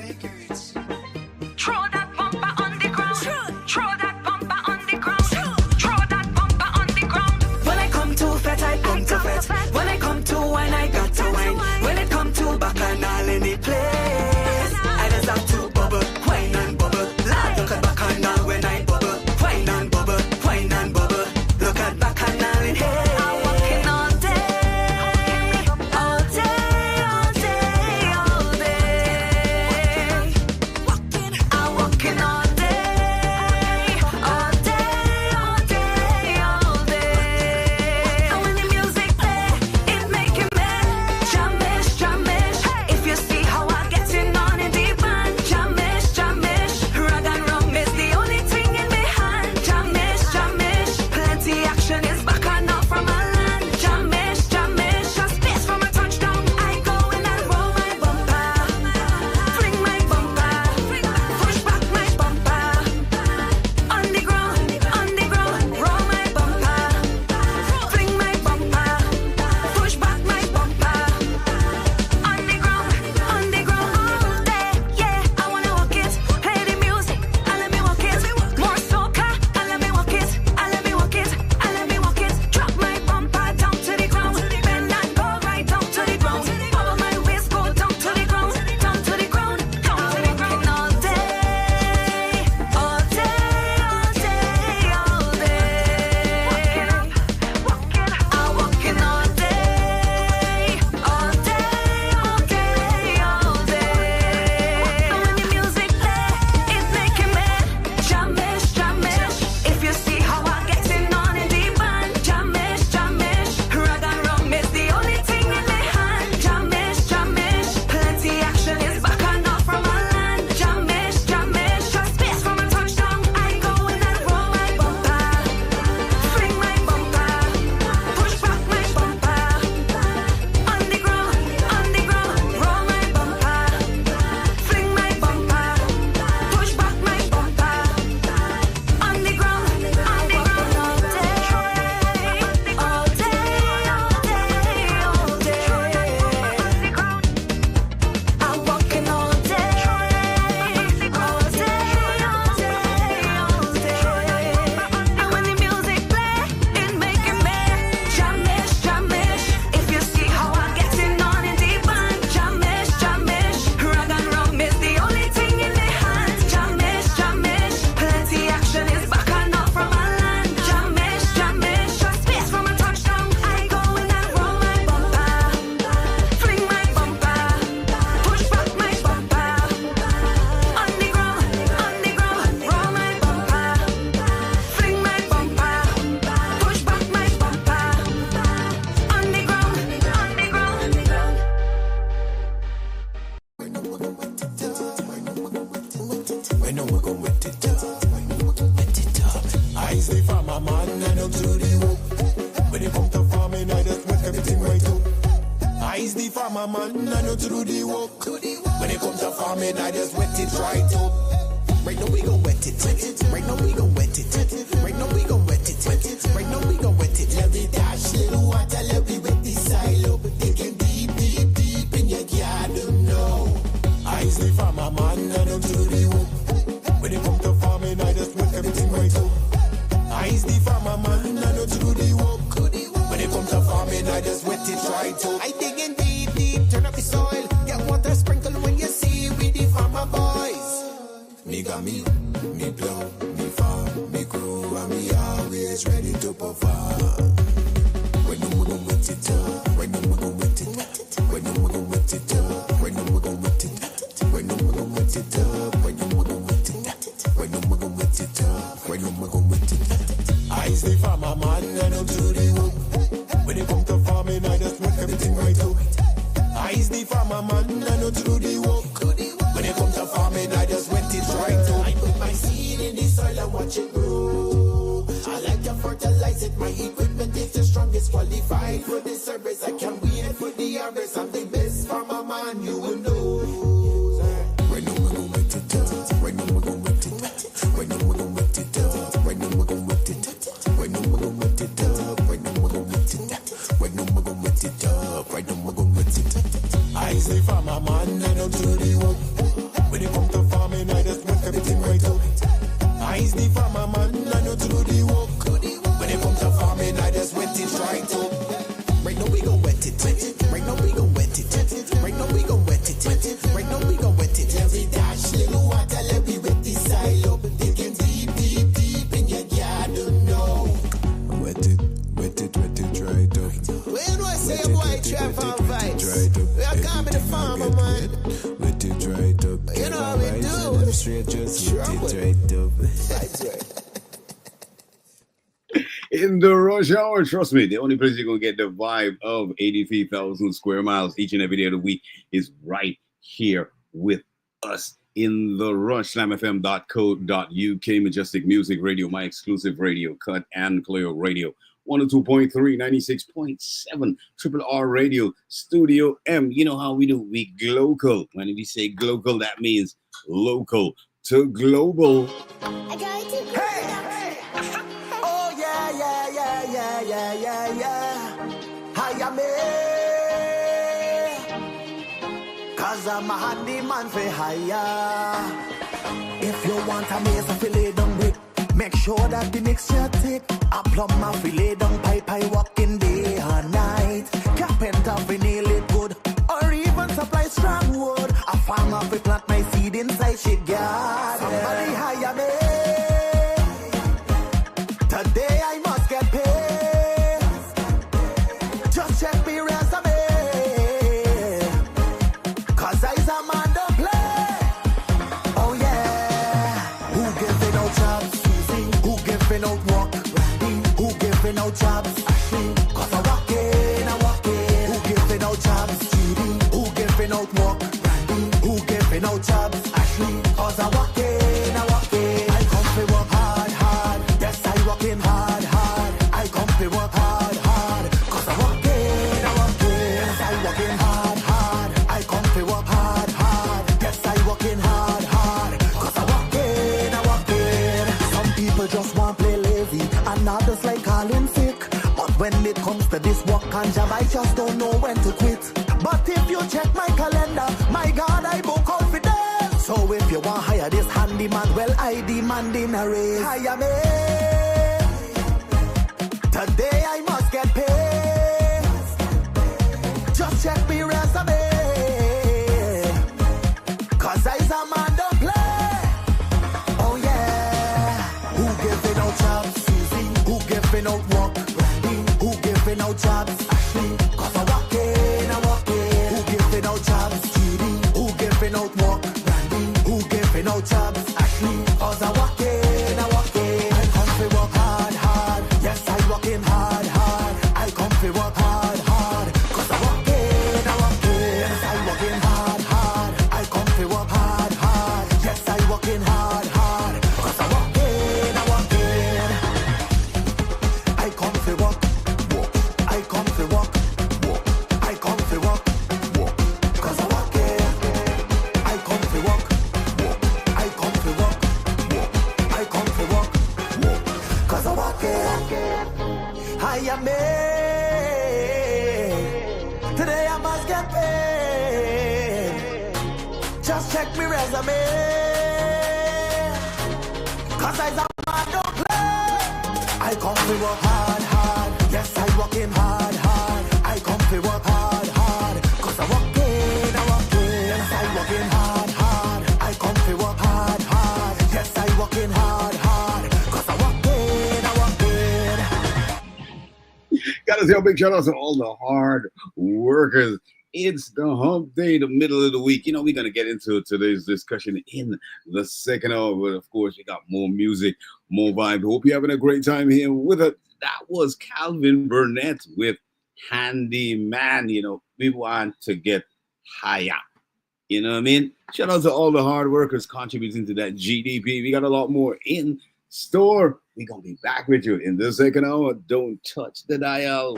that bumper on the ground. Throw that bumper on the ground. Throw that bumper on the ground. When I come to fat, I come to fat. When I come to wine, I got to wine. When it come to bacchanal in the place, I just have to bubble, wine and bubble. Look at bacchanal when I bubble, wine and bubble, wine and bubble. Look at bacchanal in here. I'm walking all day, all day, all day, all day. I'm walking all day, all day, all day, all day. And when the music play, it make you mad. Jamish, jamish. If you see how I getting on in the band, jamish, jamish. Rag and rum is the only thing in my hand. Jamish, jamish. Plenty action is back and off from my land. Jamish, jamish. A space from a touchdown. I go and I roll my bumper, fling my bumper, push back my bumper. On the ground, roll my bumper, fling my bumper, push back my bumper. On the ground, all day, yeah. I wanna walk it, play the music, and let me walk it. More soca, and let me walk it, and let me walk it, and let me walk it. Drop my bumper down to the ground, bend and go right down to the ground. Follow my waist, go down to the ground, down to the ground, down to the ground. All day, all day, all day, all day. I'm walking all day, all day, all day, all day. And when the music play, it make you mad. Jamish, jamish. If you see how I getting on in the band, jamish, jamish. Rag and rum is the only thing in my hand. Jamish, jamish. Plenty action is back and off from my land. Jamish, jamish. A space from a touchdown. I go and I roll my bumper, fling my bumper, push back my bumper. On the ground, roll my bumper, fling my bumper, push back my bumper. On the ground, all day, all day, all day, all day. I'm walking all day, all day, all day, all day. And when the music play, it make you mad. Jamish, jamish. If you see how I getting on in the band, jamish, jamish. Rag and rum is the only thing in my hand. Jamish, jamish. Plenty action is back and off from my land. Jamish, jamish. A space from a touchdown. I go and I roll my bumper, fling my bumper, push back my bumper. On the ground, roll my bumper, fling my bumper, push back my bumper. On the ground, When we go wet it up, I stay from my man and up to the hook. When it come to farming, I just make everything right up. I stay from my man and up to the hook. When it come to farming, I just wet it right up. Right now we gon' wet it. Right now we gon' wet it. Right now we gon' wet it. Right now we gon' wet it. Let me dash little water, let me wet this silo. Digging deep, deep, deep in your garden now. I stay from my man and up to the hook. When it come to farming, I just make everything right up. I stay from my man and up to the hook. When it come to farming, I just wet it right up. I digging deep, deep, turn up the soil. Get water sprinkle when you see with the farmer boys. Me got me plow, me farm, me grow, and me always ready to perform. When we gon' wet it up, when we gon' wet it, when we gon' wet it up, when we gon' wet it, when we gon' wet it up, when we gon' wet it, when we gon' wet it up, when we gon' wet it. I stay from my man and up to the hook. When it come to farming, I just make everything right up. I stay from my man and up to the hook. When it come to farming, I just wet it right up. I put my seed in the soil and watch it grow. I like to fertilize it. My equipment is the strongest, qualified for the service. I can't wait for the harvest. I'm the best farmer man, you will know. Right now we gon' wet it up. Right now we gon' wet it. Right now we gon' wet it up. Right now we gon' wet it. Right now we gon' wet it up. Right now we gon' wet it. Right now we gon' wet it up. Right now we gon' wet it. I say farmer man and up to the hook. life on vibes. We are coming the farmer, man. Wet it right up. You know how we do. Straight just wet it right up. Vibes right. In the rush hour, trust me, the only place you're going to get the vibe of 83,000 square miles each and every day of the week is right here with us in the rush. SlamFM.co.uk, Majestic Music Radio, my exclusive radio, Cut and Clear Radio. 102.3, 96.7, Triple R Radio, Studio M. You know how we do, we global. When we say global, that means local to global. Cause I'm a handyman for hire. If you want a mess, I lay down brick. Make sure that the mixture thick. I plumb my fillet down pipe, I walk in day and night. Carpenter fi nail it good, or even supply strong wood. A farmer fi plant my seed inside she garden. Somebody hire me. Today I must get paid. Just check me resume. Cause I's a man don't play. Oh yeah. Who giving out jobs? Who giving out work? Who giving out jobs? Cause I walk in. Who giving out jobs? Who giving out work? Who giving out jobs? Cause I walk in. I come to work hard. Yes, I walk in hard. I come to work hard. Cause I walk in. Yes, I walk in hard. I come to work hard. Yes, I walk in hard. Cause I walk in. Some people just want play lazy, and others like calling sick. But when it comes to this work and job, I just don't know when to quit. But if you check my calendar, my God, I book confidence. So if you want hire this handyman, well, I demand in a raise. Hire me. Today I must get paid. Just check me resume. Cause I's a man don't play. Oh yeah. Who giving out jobs? Who giving out work? Who giving out jobs? Cause I walk in. Who giving out jobs? Who giving out work? Who giving out jobs? Cause I walk in. I come to work hard. Yes, I walk in hard. I come to work hard. Cause I walk in. Yes, I walk in hard. I come to work hard. Yes, I walk in hard. Cause I walk in. I come to work. I come to work. I come to work. Cause I walk in. I come to work. I come to work. I come to work. Cause I walk in. I am made. Today I must get paid. Just check me resume. Cause I's a man don't play. I come to work hard. Yes, I walk in hard. I come to work hard. Cause I walk in. Yes, I walk in hard. I come to work hard. Yes, I walk in hard. Cause I walk in. Gotta say a big shout out to all the hard workers. It's the hump day, the middle of the week. You know, we're going to get into today's discussion in the second hour. But of course, we got more music, more vibe. Hope you're having a great time here with us. That was Calvin Burnett with Handyman. You know, we want to get higher. You know what I mean? Shout out to all the hard workers contributing to that GDP. We got a lot more in store. We're going to be back with you in the second hour. Don't touch the dial.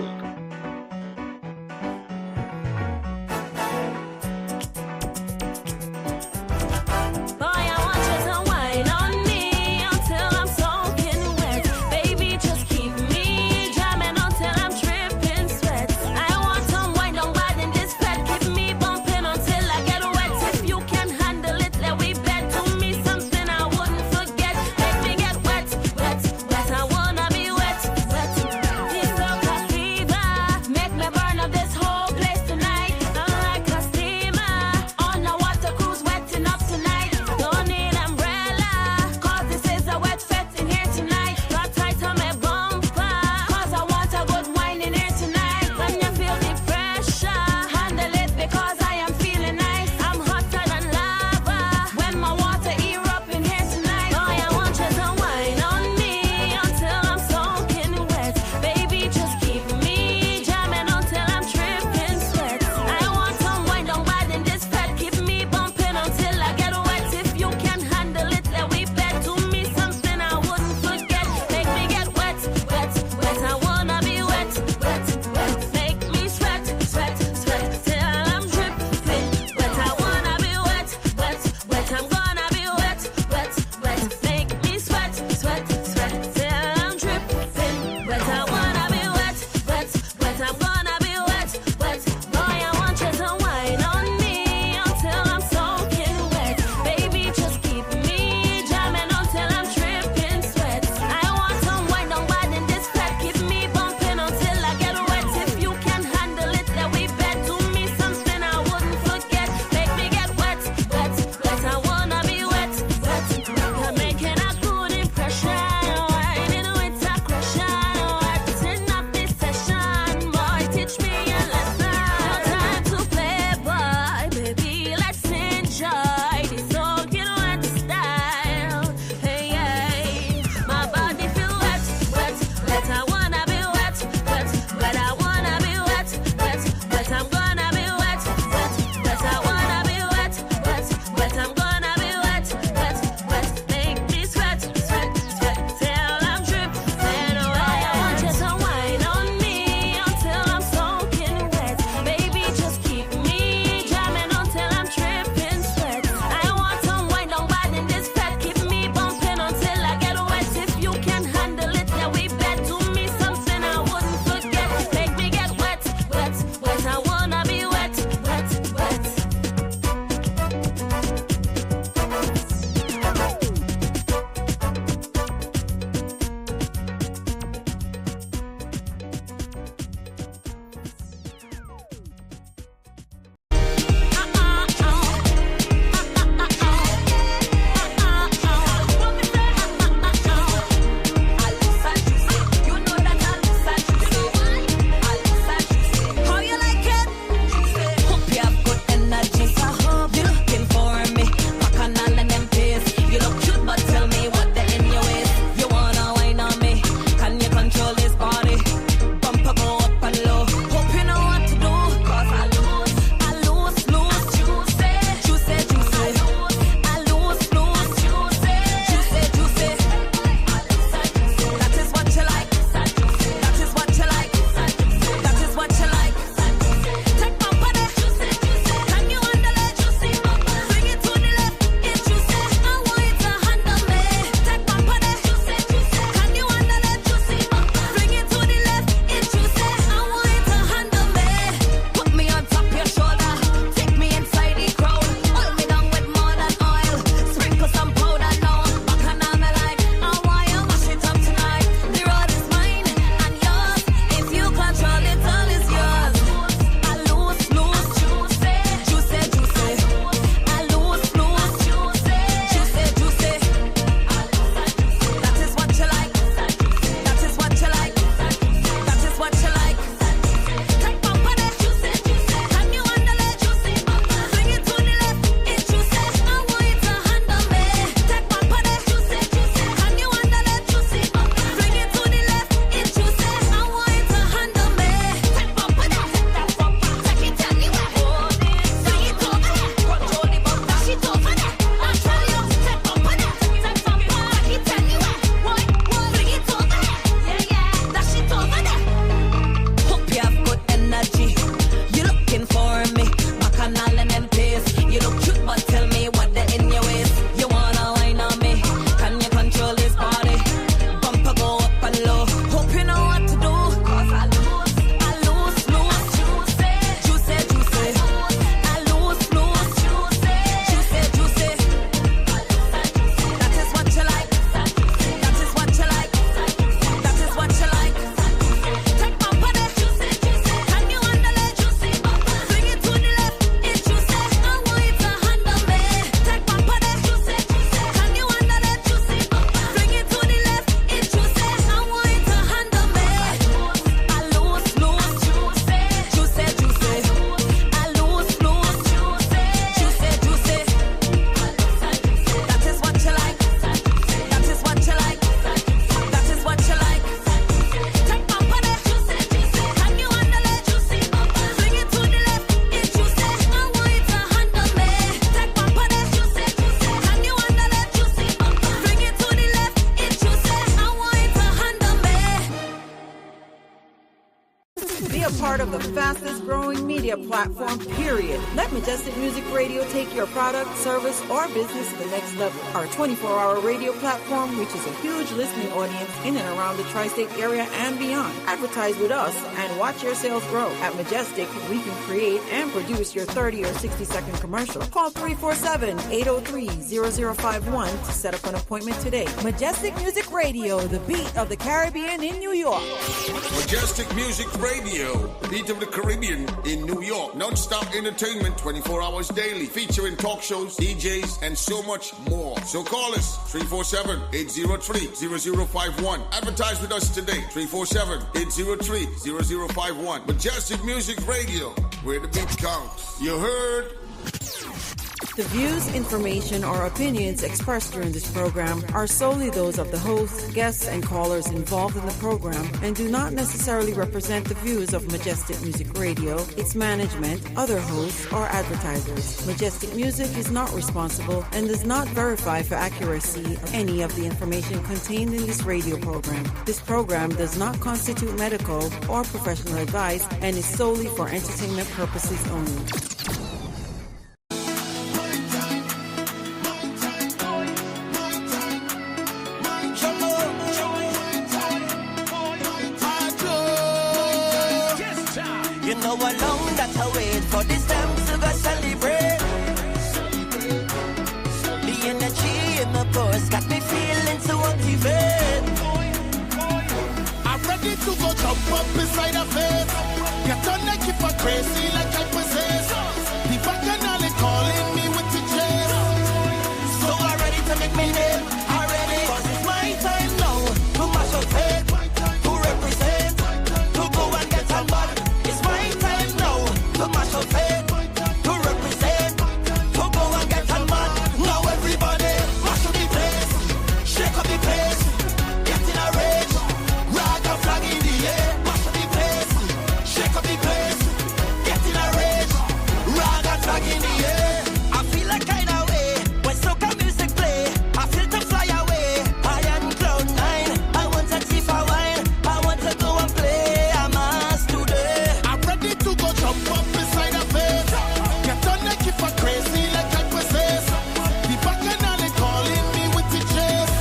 Fever. part of the fastest growing media platform, period. Let Majestic Music Radio take your product, service, or business to the next level. Our 24-hour radio platform reaches a huge listening audience in and around the tri-state area and beyond. Advertise with us and watch your sales grow. At Majestic, we can create and produce your 30 or 60-second commercial. Call 347-803-0051 to set up an appointment today. Majestic Music Radio, the beat of the Caribbean in New York. Majestic Music Radio, the beat of the Caribbean in New York. Non-stop entertainment 24 hours daily, featuring talk shows, DJs, and so much more. So call us 347-803-0051. Advertise with us today, 347-803-0051. Majestic Music Radio, where the beat counts. You heard? The views, information, or opinions expressed during this program are solely those of the host, guests, and callers involved in the program and do not necessarily represent the views of Majestic Music Radio, its management, other hosts, or advertisers. Majestic Music is not responsible and does not verify for accuracy of any of the information contained in this radio program. This program does not constitute medical or professional advice and is solely for entertainment purposes only. For this time to go celebrate. The energy in my voice got me feeling so motivated. I'm ready to go jump up beside a face. Get on like if I'm crazy like I possess. The bacchanal calling me with the chase. So I'm ready to make me name. I'm ready. Cause it's my time now to mash up head, to represent, to go and get some body. It's my time now to mash up head, to represent, to go and get some man. Now everybody mash up the place, shake up the place, get in a rage, rag a flag in the air. Mash up the place, shake up the place, get in a rage, rag a flag in the air. I feel like kind of way when soca music play. I feel to fly away. I am cloud nine. I want to see for wine. I want to go and play a mass today. I'm ready to go jump up beside a face. Get on like if I'm crazy like I possess. The bacchanal calling me with the chase.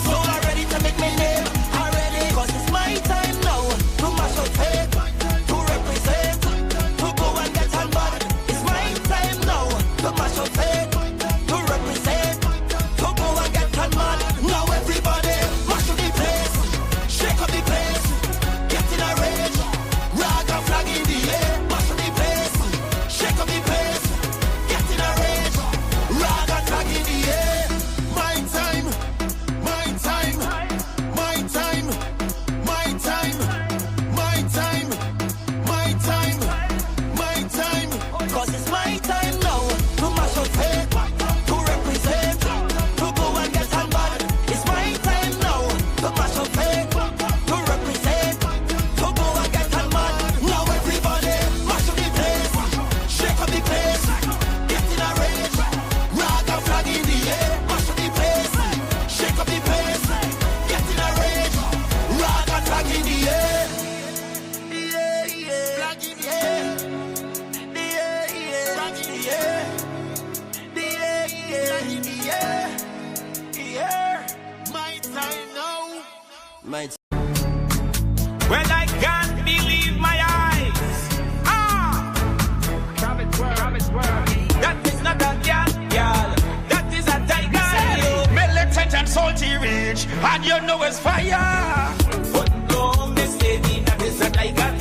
So I'm ready to make my name. I'm ready, cause it's my time now to mash up head, to represent, to go and get some body. It's my time now to mash up head, to represent, to go and get some body. Now everybody mash up the place, shake up the place, get in a rage, rag a flag in the air. Mash up the place, shake up the place, get in a rage, rag a flag in the air. My time, my time, my time, my time, my time, my time, my time. Cause it's my time now to mash up head, to represent, to go and get some body. It's my time now to mash up head, to represent, to go and get some body. Now everybody mash up the place, shake up the place, get in a rage, rag a flag in the air. Mash up the place, shake up the place, get in a rage, rag a flag in the air. Yeah, yeah, flag in the air. My time now. Well, I can't believe my eyes. That is not a girl. That is a tiger. Militant and salty rage, and you know it's fire. But no, Miss Lady, that is a tiger,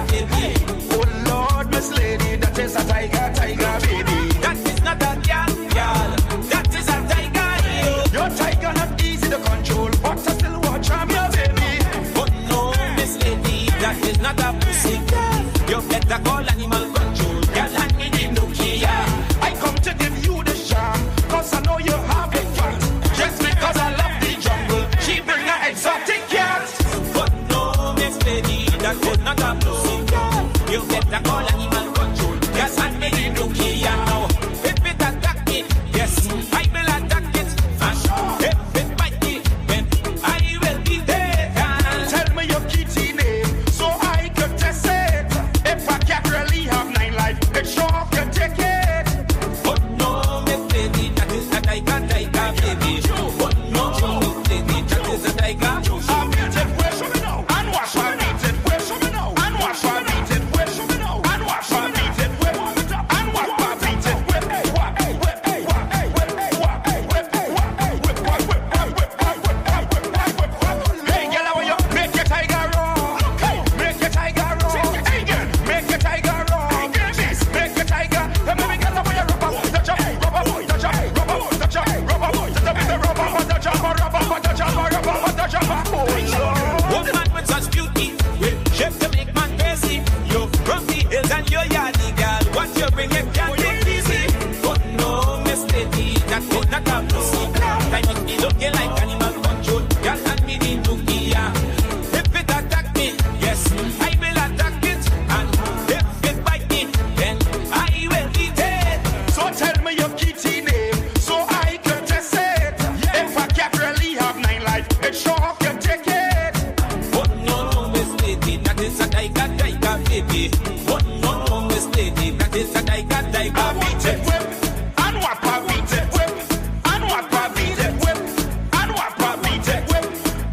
baby. Oh Lord, Miss Lady, that is a tiger, baby. That is not a girl. That is a tiger. Your tiger not easy to control, but I still watch on your baby. But no, Miss Lady, that is not a pussy girl. You better call animal control. Girl, I need the Nokia. I come to give you the charm, cause I know you have it fun. Just because I love the jungle, she bring her exotic cat. But no, Miss Lady, that is not a pussy girl. You better call animal control. Yes, I need the Nokia now. If it attack it, yes, I will attack it. For sure. If it bite me, then I will be there. Tell me your kitty name, so I could test it. your yardy, girl. What you bring, you can't take easy. But no, Miss Lady, that could not have pussy. Like it be looking like animal control. Girl, and me the nookie, yeah. If it attack me, yes, I will attack it. And if it bite me, then I will eat it. So tell me your kitty name, so I can test it. If a cat really have 9 life, it sure can take it. But no, Miss Lady, that is a tiger, baby. But no, Miss Lady, that is a tiger, I beat it whip, and what I beat it whip, and what I beat it whip, and what I beat it whip,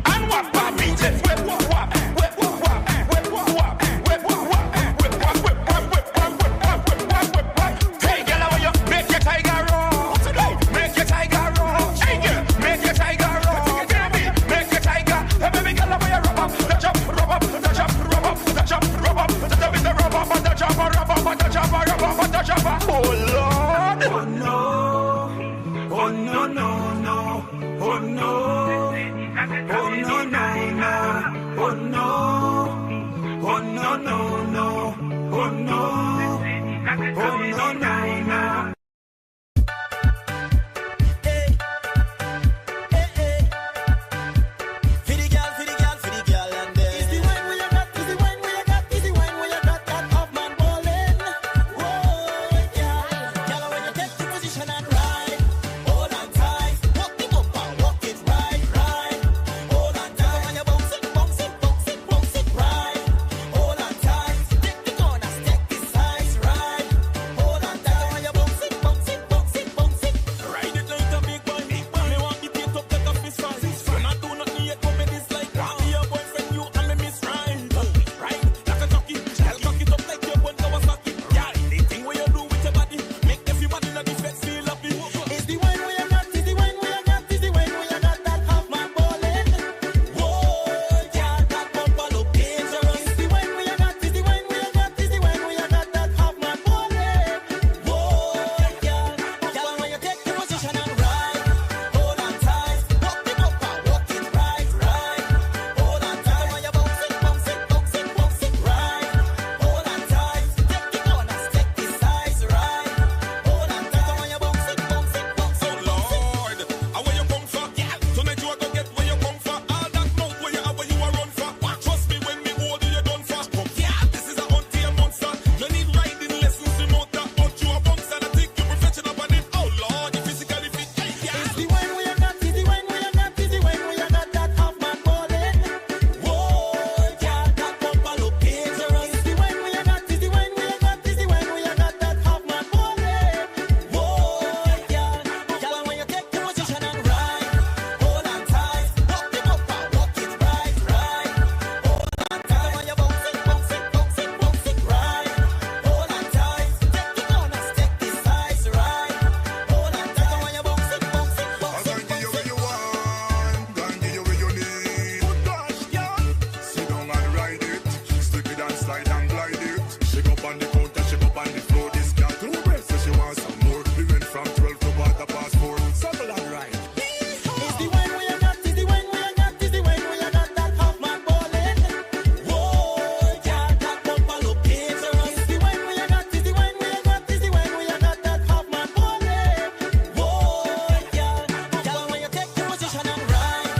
and what I beat it whip, whip, whip, whip, whip, whip, whip, whip, whip. Hey, girl, how you make your tiger roll? Make your tiger roll. Hey, girl, make your tiger roll. Make your tiger. Hey, baby, girl, how you rub up, touch up, rub up, touch up, rub up, touch up, rub up, touch up, with the rub up, touch up, rub up, touch up, rub up, touch up. Oh Lord. Oh no, oh no, no, no, oh no, oh no, no, no, oh no, oh no, no, no, oh no, oh no, no, no. For the girl, and then is the wine where you got, is the wine where you got, is the wine where you got that of man ballin'. Whoa, yeah, girl, when you take the position and ride, hold on tight, walk the bumper, walk it right, hold on tight, when you bounce it, bounce it, bounce it, bounce it right, hold on tight, take the corners, take the sides right, hold on tight, when you bounce it, bounce it, bounce it, bounce it, ride it like a big boy, me want the beat up like a fist fight, when I do nothing yet, come in this like that, me your boyfriend, you and me miss right, right, like a jockey, girl, cock it up like your one Kawasaki, yeah, the thing where you do with your body, make everybody in the fence feel happy. Is the wine where you got, is the wine where you got, is the wine where you got that half man ballin'. Whoa, yeah, that bumper look dangerous. Is the wine where you got, is the wine where you got, is the wine where you got that half man ballin'. Whoa, yeah, girl, when you take the position and ride, hold on tight, walk the bumper, walk it right, hold on tight, when you bounce it, bounce it, bounce it, bounce it right, hold on tight, take the corners, take the sides right, hold on tight, when you bounce it, bounce it, bounce it, bounce it. Lord, how where you come from? Yeah. Tonight you are gonna get where you come from. All that mouth where you are, where you are run for. Trust me when me hold you, you done for. Yeah, this is a hunty monster. You need riding lessons to know that. But you are bunks and I think you're professional on it. Oh Lord, you physically fit. Hey, yeah. Is the wine where you got, is the wine where you got, is the wine where you got that half man ballin'. Whoa, yeah, that bumper look dangerous. Is the wine where you got, is the wine where you got, is the wine where you got that half man ballin'. Whoa, yeah, girl, when you take the position and ride, hold on tight, walk the bumper, walk it right, hold on tight, when you bounce it, bounce it, bounce it, bounce it right, hold on tight, take the corners, take the sides right, hold on tight, when you bounce it, bounce it, bounce I it, can give you bounce what it. you want, can give you what you need. Good gosh, yeah. Sit down and ride it, slip it and slide and glide it. Shake up on the counter, shake up on the floor. This girl too breast, so she wants some more. We went from 12 to 4:04. Circle and ride. Is the wine where you got, is the wine where you got, is the wine where you got that half man ballin'. Whoa, yeah, that bumper look dangerous. Is the wine where you got, is the wine where you got, is the wine where you got that half man ballin'. Whoa, yeah, girl, when you take the position and ride,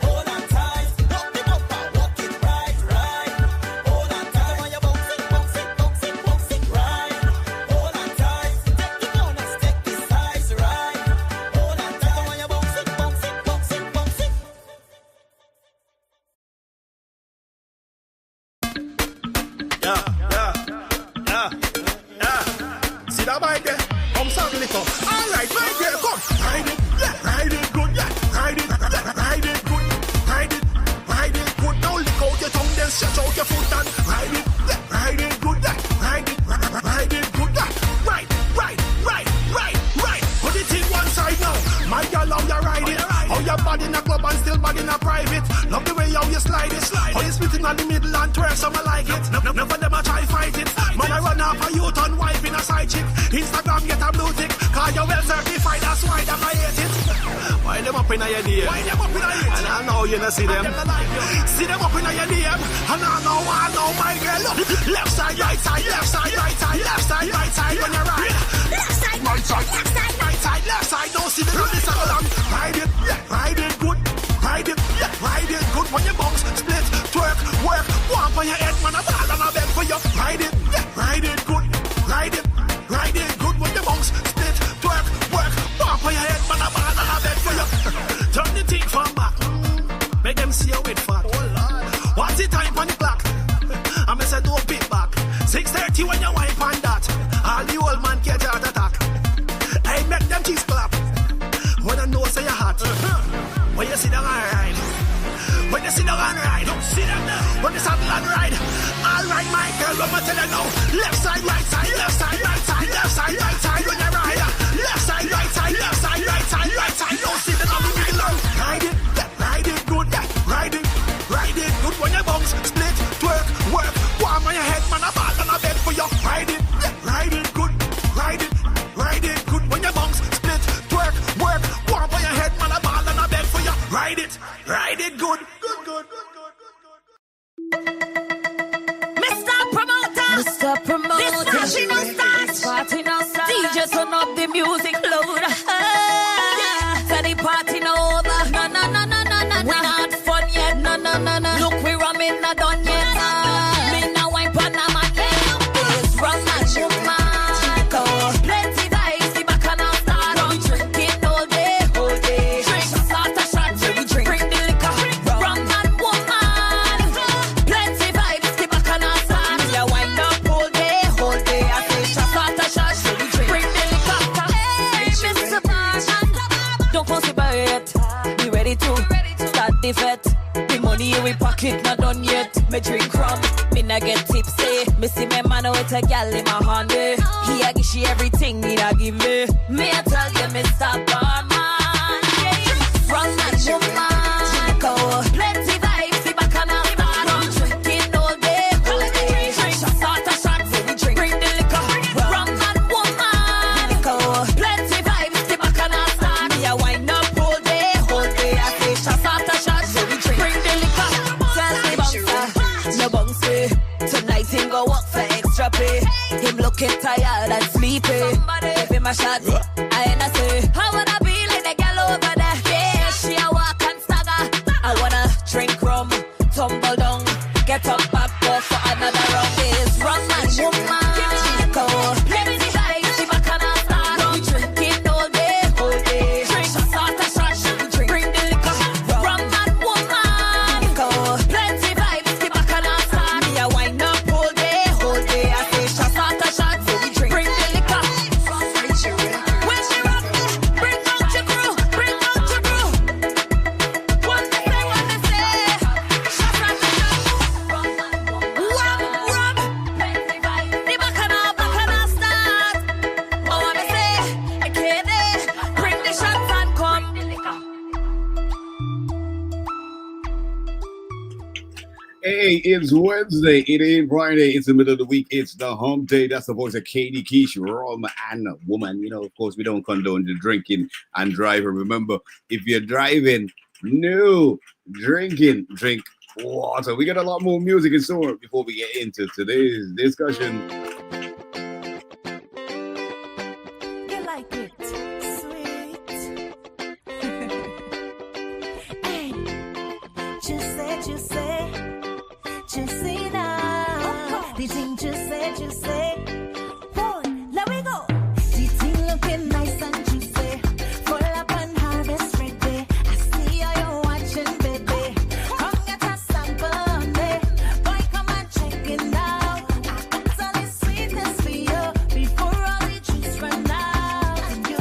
hold on tight, walk the bumper, walk it right, hold on tight, when you bounce it, bounce it, bounce it, bounce it right, hold on tight, take the corners, take the sides right, hold on tight, when you bounce it, bounce it, bounce it, bounce it. See that bike there? Come circle it up. All right, right there, come. Ride it, yeah, ride it good, yeah. Ride it, yeah, ride it good. Ride it good. Now lick out your tongue, then stretch out your foot and ride it, yeah, ride it good, yeah. Ride it good, yeah. Right. Put it in one side now. My girl, how you ride it? How you bad in a club and still bad in a private? Love the way how you slide it. How you split it on the middle and twerk, some like it. None of them a try fight it. Man, I run off a youth and wife in a side chick. Instagram get a blue tick. Cause you well certified, that's why them I hate it. Why While them up in your name. And I know you don't see them. See them up in your name. And I know my girl. Look. Left side, right side, left side, right side, left side, right side when you ride. Left side, right side, left side, right side, left side. Don't see the road this along. Ride it good. Ride it good when you bounce, split, twerk, work. Walk on your head, man, a ball and a bed for you. Ride it good. Ride it good when you bounce, split, twerk, work. Walk on your head, man, a ball and a bed for you. Turn the thing from back, make them see you with fat. What's the time on the clock? I'm say don't beat back. 6:30 when you wipe on that. All the old man get heart attack. I make them cheeks clap. When I know say you're hot. When you sit down and ride. When you sit down and ride. Don't sit down now. When you saddle and ride. All right, my girl, let me tell you now. Left side, right side, left side, right side, left side, right side when you ride. Left side, right side, left side, right side, right side. Don't sit down and wiggle out. Ride it good, ride it good when you bounce, split, twerk, work. Warm on your head, man, a ball and a bed for you. Ride it good, ride it good when you bounce, split, twerk, work. Warm on your head, man, a ball and a bed for you. Ride it good. Mr. Promoter, this party no start. DJ turn up the music louder. Say the party no over. No. We not fun yet. No. Look, we ramming not done yet. Me now wine pan a man yet. It's rum and Jamaica. Plenty guys, the back and start. We drinking all day. Drink start a shot. We drink. Bring the liquor. Rum and woman. Plenty vibes, the back and start. We wind up all day. I say start a shot. We drink. Bring the liquor. Hey, Mr. Martain, don't consider it. We ready to start the fete. The money in we pocket not done yet. Me drink rum, me not get tipsy. Me see me man with a gal in my hand. He a give she everything he a give me. Me a tell you, Mr. Barman. Rum and Jamaica. Plenty vibes, the back and start. Drinking all day. Drink start a shot, so we drink. Bring the liquor. Rum and woman. Plenty vibes, the back and start. Me a wind up all day. I say start a shot, so we drink. Bring the liquor. Tell the bouncer, no bounce me. Tonight him go work for extra pay. Him looking tired and sleepy. Give him a shot. I say, how would I be like the girl over there? Yeah, she a walk and stagger. I wanna drink rum, tumble down, get up back off for another round. It's rum and woman. Plenty guys, the back and start. We drinking all day. Drink start a shot, we drink. Bring the liquor. Rum and woman. Plenty vibes, the back and start. Me a wind up all day. I say start a shot, so we drink. Bring the liquor. When she rock, bring out your crew. What they say. Shot at the shot. Rum. Plenty vibes, the back and start. Oh, what they say, I can't bring the shots and come. Hey, it's Wednesday. It ain't Friday. It's the middle of the week. It's the hump day. That's the voice of Katie Keish, rum and woman. You know, of course, we don't condone the drinking and driving. Remember, if you're driving, no drinking, drink water. We got a lot more music in store before we get into today's discussion. You like it sweet? Hey, just say now. The thing just say. Boy, let me go. The thing looking nice and juicy. Full up and harvest ready. I see how you're watching, baby. Come get a sample of me. Boy, come and check it out. I got all the sweetness for you before all the juice run out. And you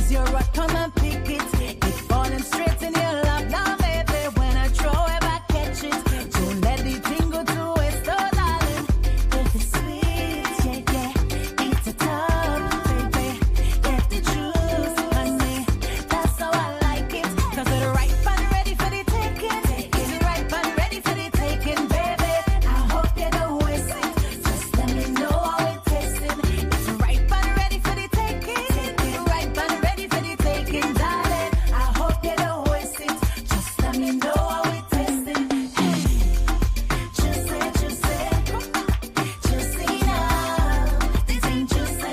is your rock, come and pick it. It's falling straight in your lap now, baby. When I throw it back, catch it. Don't let the thing go to waste, oh darling. If it's sweet, yeah, yeah, eat it up, baby. Get the juice, honey. That's how I like it. 'Cause it's ripe and ready for the taking. It's ripe and ready for the taking, baby. I hope you don't waste it. Just let me know how it tasting. It's ripe and ready for the taking. It's ripe and ready for the taking, darling. I hope you don't waste it. Just let me know how it tasting. Hey, juicy now. This ain't juicy.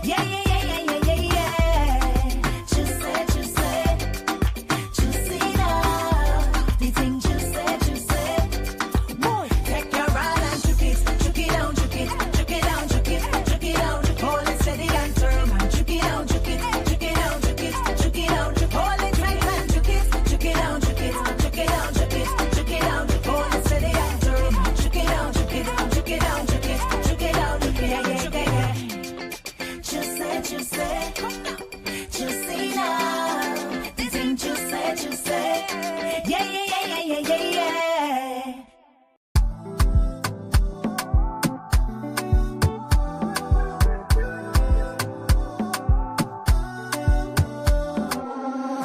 Yeah, yeah, yeah, yeah, yeah, yeah, yeah. Juicy now. This ain't juicy. Boy, take your rod and juke it down, juke it down. Hold it steady and turn and juke it down. Hold it tight and juke it down. Hold it steady and turn and juke it down. Yeah. Juicy now. This ain't juicy. Yeah.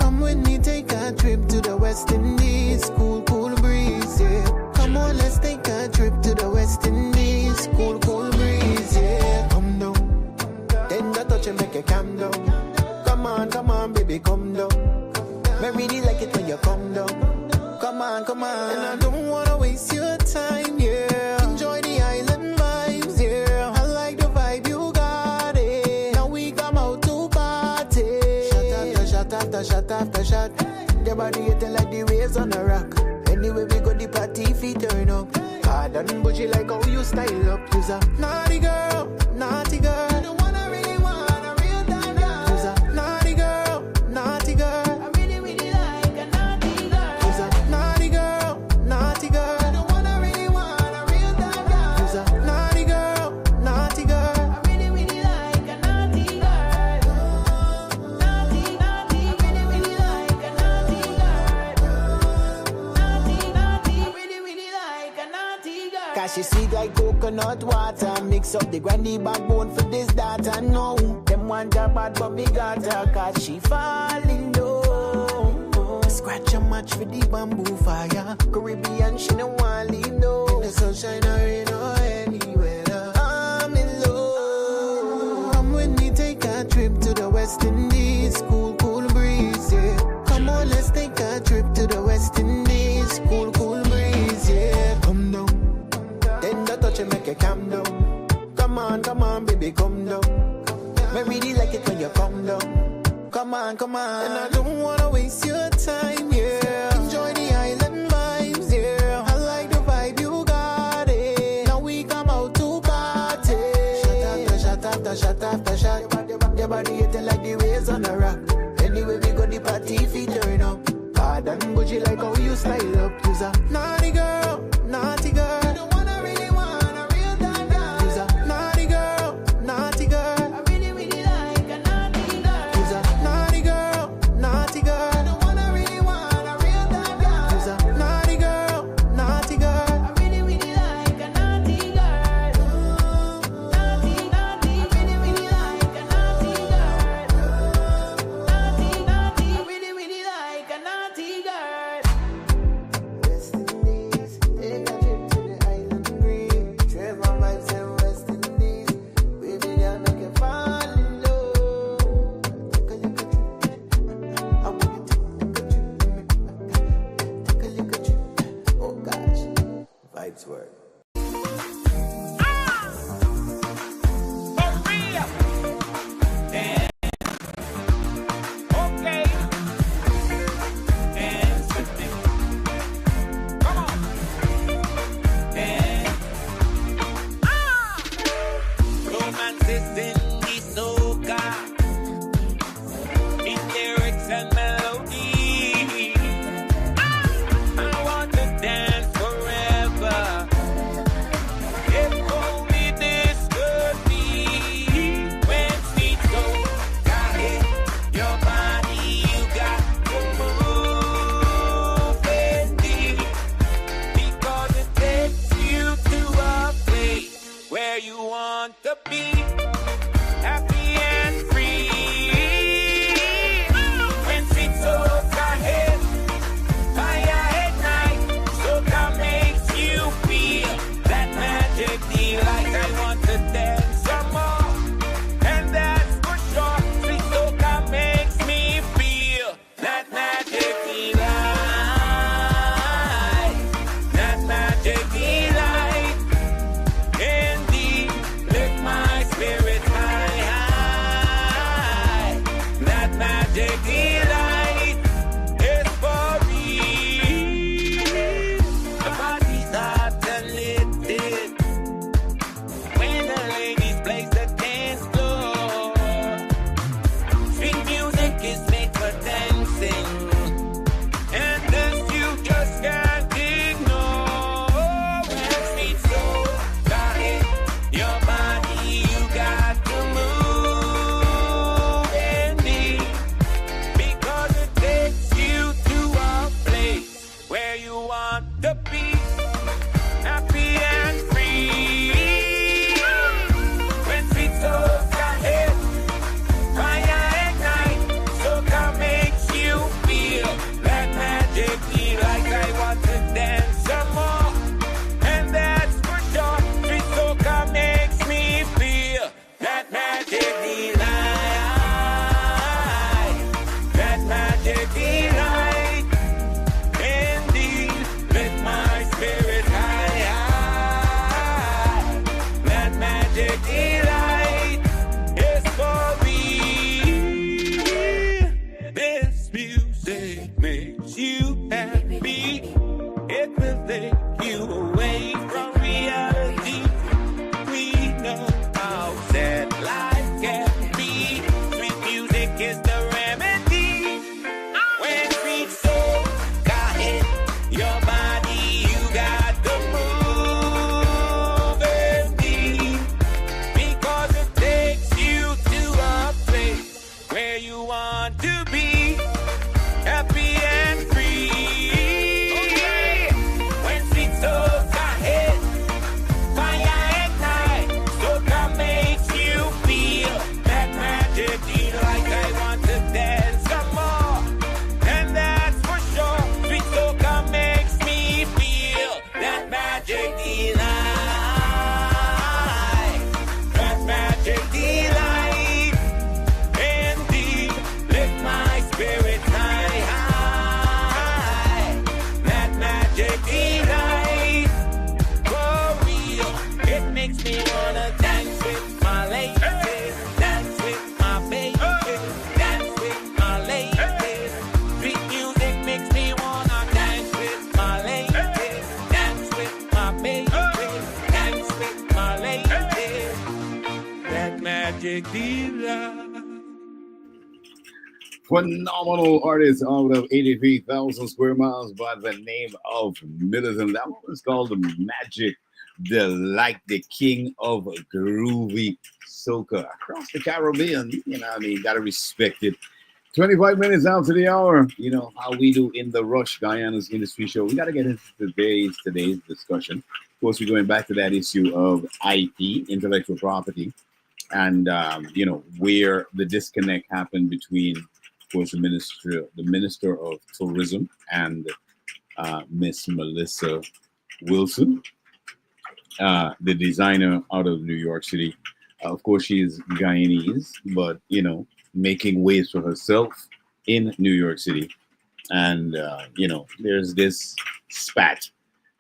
Come with me, take a trip to the West Indies, cool breeze, yeah. Come on, let's take a trip to the West Indies, cool breeze, yeah. Come down, then the touch and make you calm down. Come on, baby, come down. I really like it when you come down. Come on, and I don't wanna waste your time, yeah. Enjoy the island vibes, yeah. I like the vibe you got it. Now we come out to party. Shot after shot. Your body hitting like the waves on a rock. Anyway, we go the party feet turn up. Hard and bougie like how you style up. You's a naughty girl. You don't wanna really want a real time girl. You's a naughty girl. I really like a naughty girl. You's a naughty girl. You don't wanna really want a real time girl. You's a naughty girl. I really like a naughty girl. Naughty, really like a naughty girl. Really like a naughty girl. Cause she sweet like coconut water. Mix up the granny backbone for this data. No, them want her bad but me got her. Cause she falling low. Scratch a match for the bamboo fire. Caribbean, she no want leave no. In the sunshine or rain or any weather, I'm in love. Come with me, take a trip to the West Indies, cool breeze, yeah. Come on, let's take a trip to the West Indies, cool breeze, yeah. Come down, then the touch and make you calm down. Come on, baby, come down. I really like it when you come down. Come on, and I don't wanna waste your time, yeah. Enjoy the island vibes, yeah. I like the vibe you got it. Now we come out to party. Shot after shot. Your body hitting like the waves on a rock. Anyway, we go the party feet turn up. Hard and bougie like how you style up. You's a naughty girl. You don't wanna really want a real time girl. You's a naughty girl. I really like a naughty girl. You's a naughty girl. You don't wanna really want a real time girl. You's a naughty girl. I really like a naughty girl. Naughty, really like a naughty girl. Naughty, really like a naughty girl. West Indies, take a trip to the island breeze. Trevor vibes and West Indies. Baby, girl, make you fall in love. Take a look at you. I want you to take a look at you. Oh gosh, vibes work. Okay. Dance with me. Come on. Dance. Romance is in the soca. In lyrics and melody. I want to dance forever. If only this could be when sweet soca hits. you want to be. Happy and free. When sweet soca hit, fire at night. Soca makes you feel that magic delight. I want to dance some more, and that's for sure. Sweet soca makes me feel that magic delight. That magic delight. Indeed, lift my spirit high, high. That magic delight is for real. The party's hot and lit when the ladies place the dance floor. Sweet music is made for dancing, and this you just can't ignore. When sweet soca hit your body, you got to move indeed, because it takes you to a place where you want to be. Happy and free. When sweet soca hit, fire at night. Soca makes you feel that magic delight. I want to dance some more, and that's for sure. Sweet soca makes me feel that magic delight. That magic delight. Indeed, lift my spirit high, high. That magic delight is for me. This music makes you happy. It will take you away from reality. We know how sad life can be. Sweet music is the remedy. When sweet soca hit your body, you got to move indeed, because it takes you to a place where you want to be. Happy and free. When sweet soca hit, fire at night. Soca makes you feel that magic delight. I want to dance some more, and that's for sure. Sweet soca makes me feel that magic delight. That magic delight. Indeed, lift my spirit high, high. That magic delight. For real, it makes me wanna dance with my ladies, dance with my baby, dance with my ladies. Sweet music makes me wanna dance with my ladies, dance with my baby, dance with my ladies. That magic delight. Phenomenal artist out of 83,000 square miles by the name of Militant. That one was called the Magic Delight, the king of groovy soca across the Caribbean. You know what I mean? Gotta respect it. 25 minutes after the hour, you know how we do in the Rush Guyana's Industry Show. We got to get into today's discussion. Of course, we're going back to that issue of IP, intellectual property, and you know where the disconnect happened between, of course, the minister of tourism and Miss Melissa Wilson, the designer out of New York City. Of course, she is Guyanese, but you know, making waves for herself in New York City. And you know, there's this spat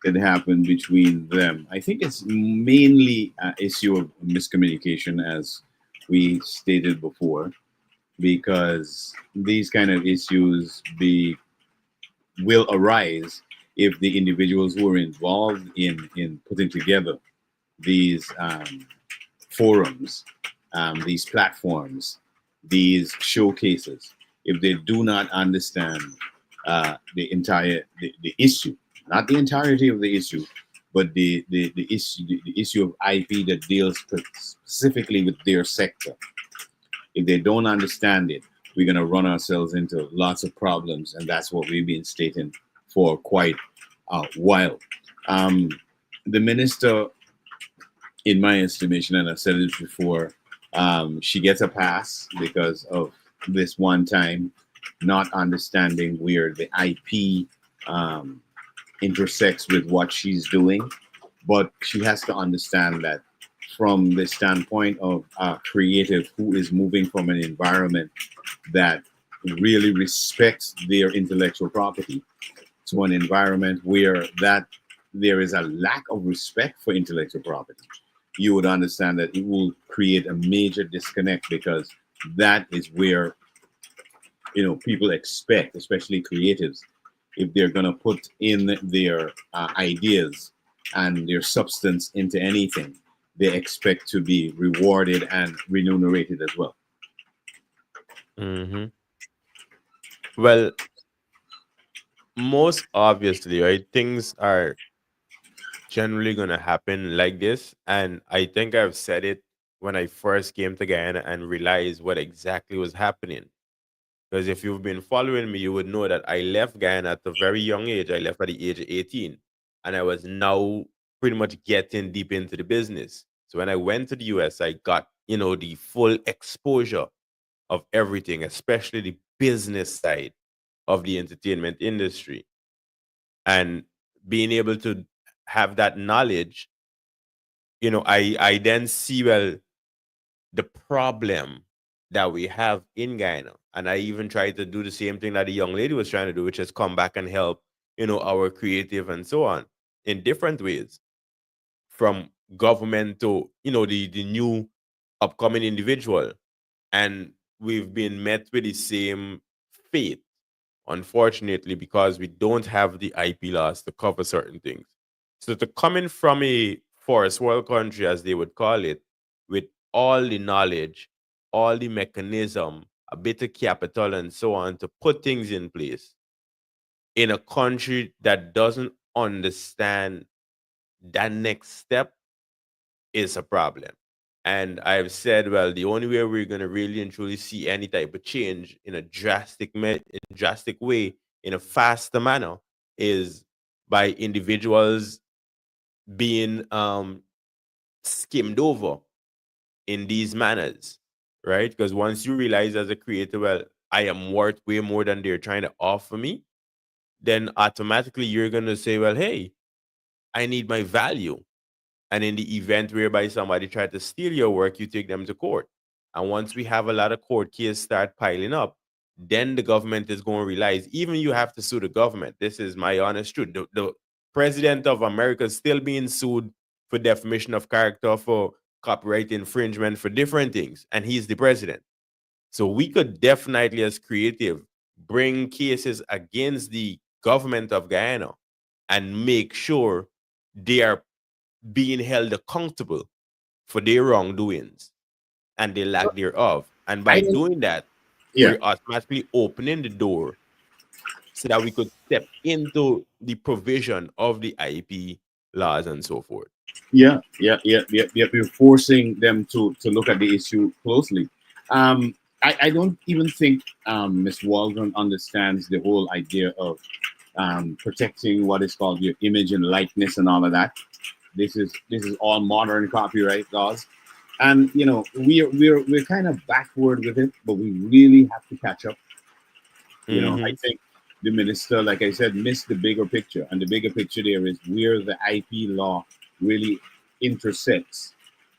that happened between them. I think it's mainly an issue of miscommunication, as we stated before, because these kind of issues will arise if the individuals who are involved in putting together these forums, these platforms, these showcases, if they do not understand the issue, not the entirety of the issue, but the issue of IP that deals specifically with their sector. If they don't understand it, we're going to run ourselves into lots of problems, and that's what we've been stating for quite a while. The minister in my estimation, and I've said it before, she gets a pass because of this one time not understanding where the IP intersects with what she's doing. But she has to understand that from the standpoint of a creative who is moving from an environment that really respects their intellectual property to an environment where that there is a lack of respect for intellectual property, you would understand that it will create a major disconnect, because that is where people expect, especially creatives, if they're going to put in their ideas and their substance into anything, they expect to be rewarded and remunerated as well. Hmm. Well, most obviously, right? Things are generally going to happen like this. And I think I've said it when I first came to Guyana and realized what exactly was happening. Because if you've been following me, you would know that I left Guyana at a very young age. I left at the age of 18. And I was now pretty much getting deep into the business. So when I went to the US, I got, the full exposure of everything, especially the business side of the entertainment industry. And being able to have that knowledge, I then see, well, the problem that we have in Guyana. And I even tried to do the same thing that the young lady was trying to do, which is come back and help, our creative and so on in different ways, from government to, the new upcoming individual. And we've been met with the same fate, unfortunately, because we don't have the IP laws to cover certain things. So to come in from a forest world country, as they would call it, with all the knowledge, all the mechanism, a bit of capital and so on to put things in place in a country that doesn't understand that next step is a problem. And I've said, well, the only way we're going to really and truly see any type of change in a drastic way, in a faster manner, is by individuals being skimmed over in these manners, right? Because once you realize as a creator, well, I am worth way more than they're trying to offer me, then automatically you're going to say, well, hey, I need my value. And in the event whereby somebody tried to steal your work, you take them to court. And once we have a lot of court cases start piling up, then the government is going to realize even you have to sue the government. This is my honest truth. The president of America is still being sued for defamation of character, for copyright infringement, for different things. And he's the president. So we could definitely, as creative, bring cases against the government of Guyana and make sure they are being held accountable for their wrongdoings and the lack thereof. And by doing that, Yeah. we're automatically opening the door so that we could step into the provision of the IP laws and so forth. Yeah. We're forcing them to look at the issue closely. I don't even think Miss Waldron understands the whole idea of protecting what is called your image and likeness and all of that. This is all modern copyright laws, and we're kind of backward with it, but we really have to catch up. I think the minister, like I said, missed the bigger picture, and the bigger picture there is where the IP law really intersects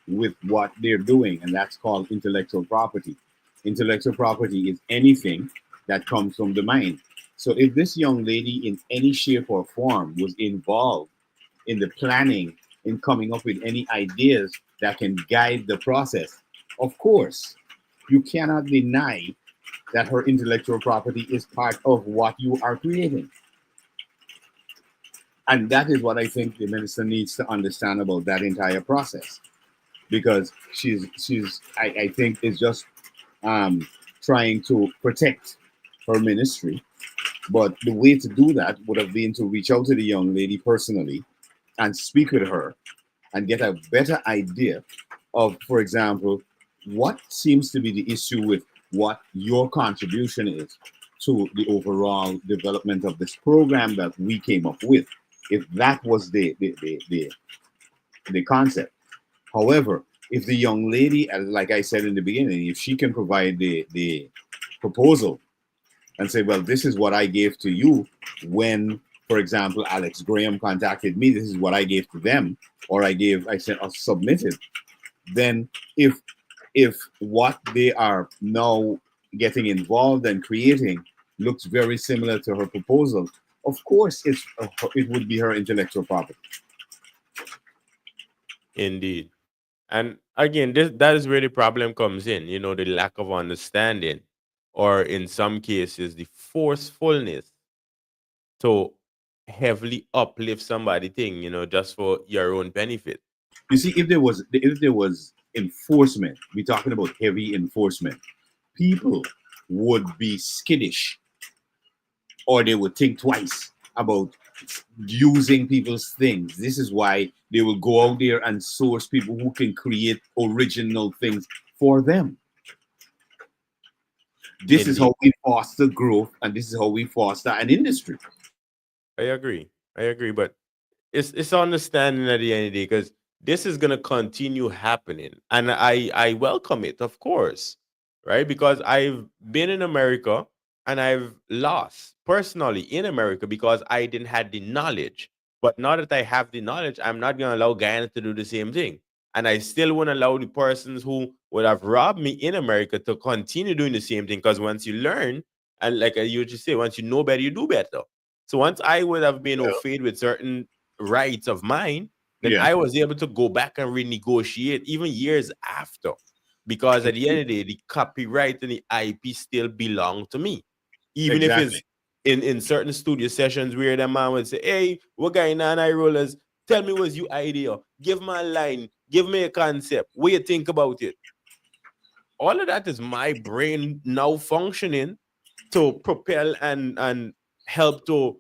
with what they're doing, and that's called intellectual property. Intellectual property is anything that comes from the mind. So if this young lady in any shape or form was involved in the planning, in coming up with any ideas that can guide the process, of course, you cannot deny that her intellectual property is part of what you are creating. And that is what I think the minister needs to understand about that entire process, because I think is just trying to protect her ministry. But the way to do that would have been to reach out to the young lady personally and speak with her and get a better idea of, for example, what seems to be the issue with what your contribution is to the overall development of this program that we came up with. If that was the concept, However, if the young lady, like I said in the beginning, if she can provide the proposal and say, well, this is what I gave to you when, for example, Alex Graham contacted me, this is what I gave to them, or I sent or submitted, then if what they are now getting involved and creating looks very similar to her proposal, of course it would be her intellectual property. Indeed. And again, that is where the problem comes in, the lack of understanding, or in some cases, the forcefulness to heavily uplift somebody thing, just for your own benefit. You see, if there was enforcement, we're talking about heavy enforcement, people would be skittish, or they would think twice about using people's things. This is why they will go out there and source people who can create original things for them. This is Indeed. how we foster growth, and this is how we foster an industry. I agree. But it's understanding at the end of the day, because this is gonna continue happening, and I welcome it, of course, right? Because I've been in America and I've lost personally in America because I didn't have the knowledge. But now that I have the knowledge, I'm not gonna allow Guyana to do the same thing, and I still won't allow the persons who would have robbed me in America to continue doing the same thing. Because once you learn, and like you just say, once you know better, you do better. So once I would have been au fait with certain rights of mine, then Yeah, I was able to go back and renegotiate even years after. Because at the end of the day, the copyright and the IP still belong to me. Even if exactly. it's in certain studio sessions where the man would say, hey, what guy nine eye rollers, tell me what's your idea. Give me a line, give me a concept. What you think about it? All of that is my brain now functioning to propel and help to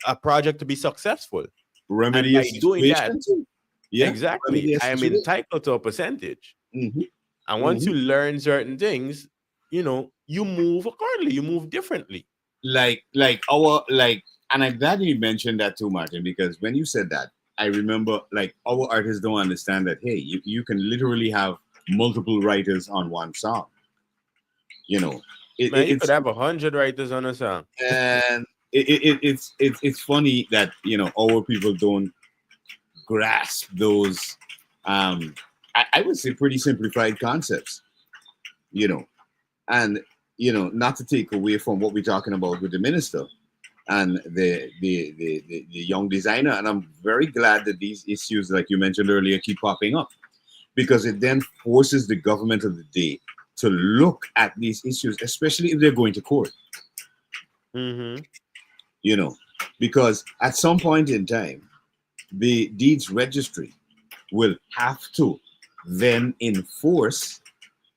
a project to be successful. And Remedy a by doing that, situation too. Yeah, exactly, remedy a I am situation. entitled to a percentage. Hmm. And once Hmm. you learn certain things, you move accordingly, you move differently. Like and I'm glad you mentioned that too, Martin, because when you said that, I remember like our artists don't understand that, hey, you can literally have multiple writers on one song. You know, Man, you could it's have 100 writers on a song. and it's funny that our people don't grasp those I would say pretty simplified concepts, you know, and not to take away from what we're talking about with the minister and the young designer. And I'm very glad that these issues, like you mentioned earlier, keep popping up, because it then forces the government of the day to look at these issues, especially if they're going to court, Mm-hmm. you know, because at some point in time, the deeds registry will have to then enforce,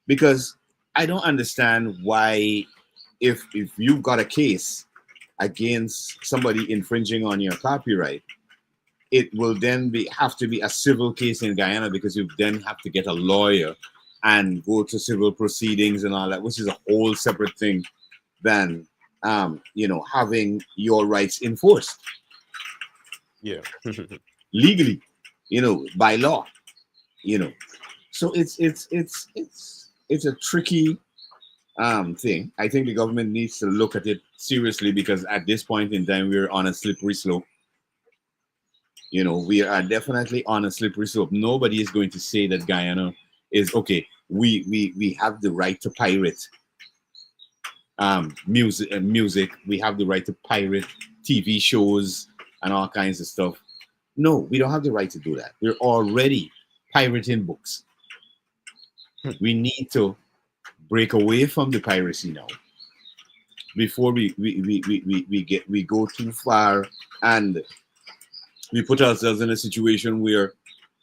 because I don't understand why, if you've got a case against somebody infringing on your copyright, it will then have to be a civil case in Guyana, because you then have to get a lawyer and go to civil proceedings and all that, which is a whole separate thing than having your rights enforced Yeah. legally, by law. you know so it's a tricky thing. I think the government needs to look at it seriously, because at this point in time we're on a slippery slope. We are definitely on a slippery slope. Nobody is going to say that Guyana is okay. We have the right to pirate music. We have the right to pirate TV shows and all kinds of stuff. No, we don't have the right to do that. We're already pirating books. We need to break away from the piracy now, before we go too far, and we put ourselves in a situation where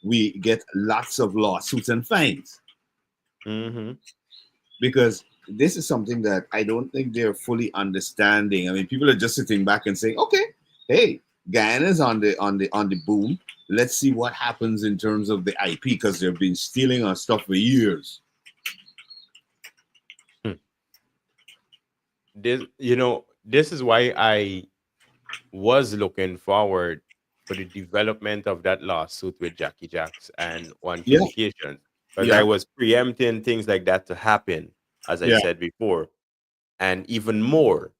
we get lots of lawsuits and fines. Mm-hmm. Because this is something that I don't think they're fully understanding. I mean, people are just sitting back and saying, okay, hey, Guyana's on the boom. Let's see what happens in terms of the IP, because they've been stealing our stuff for years. This is why I was looking forward for the development of that lawsuit with Jackie Jacks and One Yeah, Communications, because I yeah, was preempting things like that to happen, as I yeah, said before, and even more,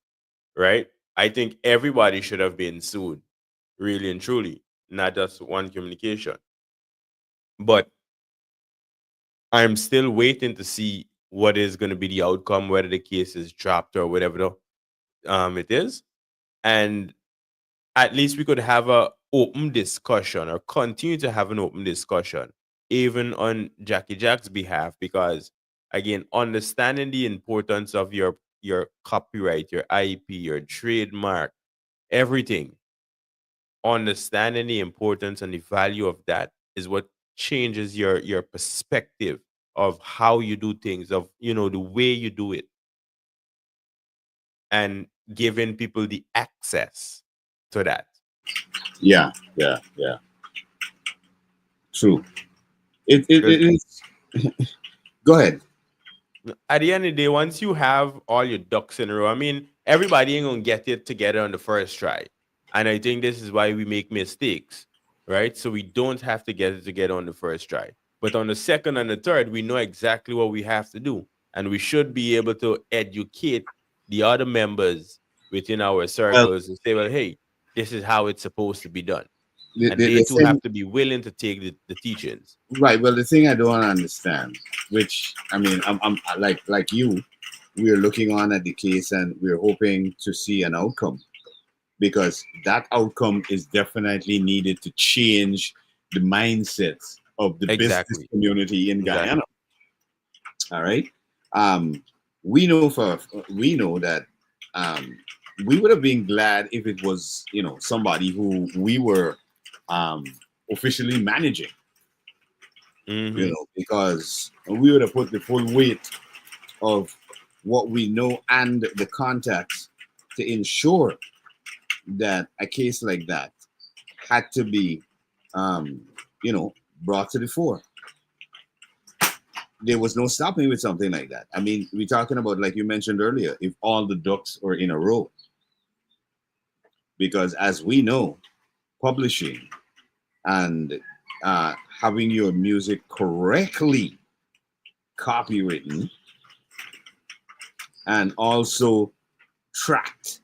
right? I think everybody should have been sued, really and truly, not just One Communication. But I'm still waiting to see what is going to be the outcome, whether the case is dropped or whatever it is, and at least we could have a open discussion or continue to have an open discussion, even on Jackie Jack's behalf, because again, understanding the importance of your copyright, your IP, your trademark, everything, understanding the importance and the value of that is what changes your perspective of how you do things, of the way you do it, and giving people the access to that. yeah, yeah, yeah. True. It is. Go ahead. At the end of the day, once you have all your ducks in a row, I mean, everybody ain't gonna get it together on the first try. And I think this is why we make mistakes, right? So we don't have to get it together on the first try. But on the second and the third, we know exactly what we have to do. And we should be able to educate the other members within our Well, circles and say, well, hey, this is how it's supposed to be done. the, And the, they the too have thing, to be willing to take the teachings. right? Well, the thing I don't understand, which I mean, I'm like you, we're looking on at the case and we're hoping to see an outcome, because that outcome is definitely needed to change the mindsets of the business Exactly. community in Guyana. Exactly. All right. Um, we know that um, we would have been glad if it was somebody who we were um, officially managing, Mm-hmm. because we would have put the full weight of what we know and the contacts to ensure that a case like that had to be, um, brought to the fore. There was no stopping with something like that. I mean, we're talking about, like you mentioned earlier, if all the ducks are in a row, because as we know, publishing and having your music correctly copywritten and also tracked,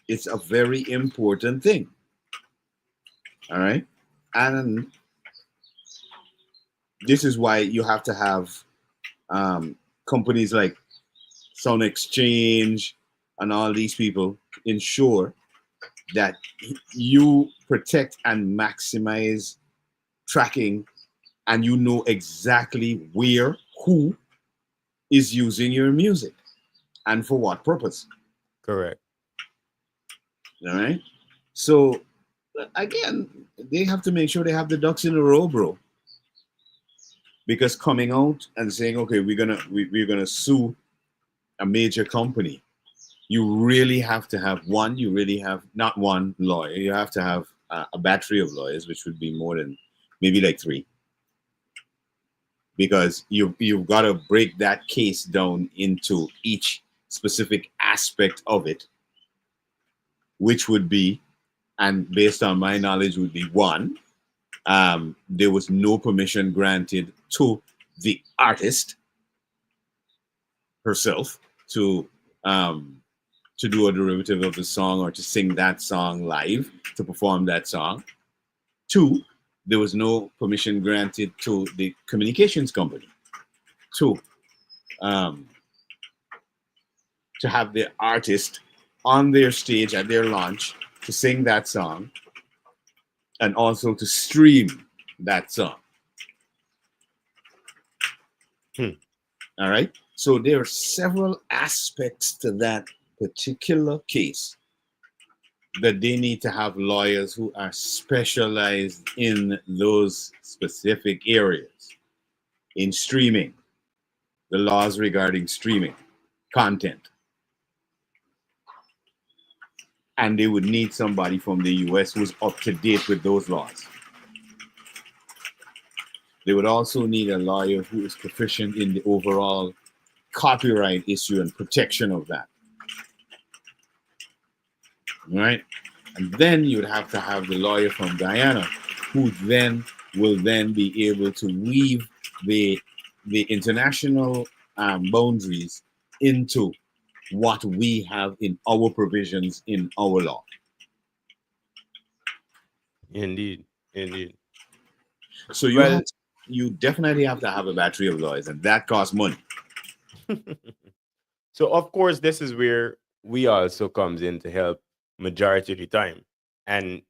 it's a very important thing. All right. And this is why you have to have companies like Sound Exchange and all these people ensure that you protect and maximize tracking, and you know exactly where, who is using your music and for what purpose. Correct. All right. So again, they have to make sure they have the ducks in a row, bro. Because coming out and saying, okay, we're gonna sue a major company, you really have to have one. You really have not one lawyer. You have to have a battery of lawyers, which would be more than maybe like three, because you've got to break that case down into each specific aspect of it, which would be, and based on my knowledge, would be one. There was no permission granted to the artist herself to do a derivative of the song or to sing that song live, to perform that song. Two, there was no permission granted to the communications company to have the artist on their stage at their launch to sing that song and also to stream that song. All right. So there are several aspects to that particular case that they need to have lawyers who are specialized in those specific areas. In streaming, the laws regarding streaming content. And they would need somebody from the US who's up to date with those laws. They would also need a lawyer who is proficient in the overall copyright issue and protection of that. Right? And then you'd have to have the lawyer from Guyana, who then will then be able to weave the international boundaries into what we have in our provisions in our law. Indeed. So Well, you definitely have to have a battery of lawyers, and that costs money. so of course this is where we also comes in to help majority of the time. And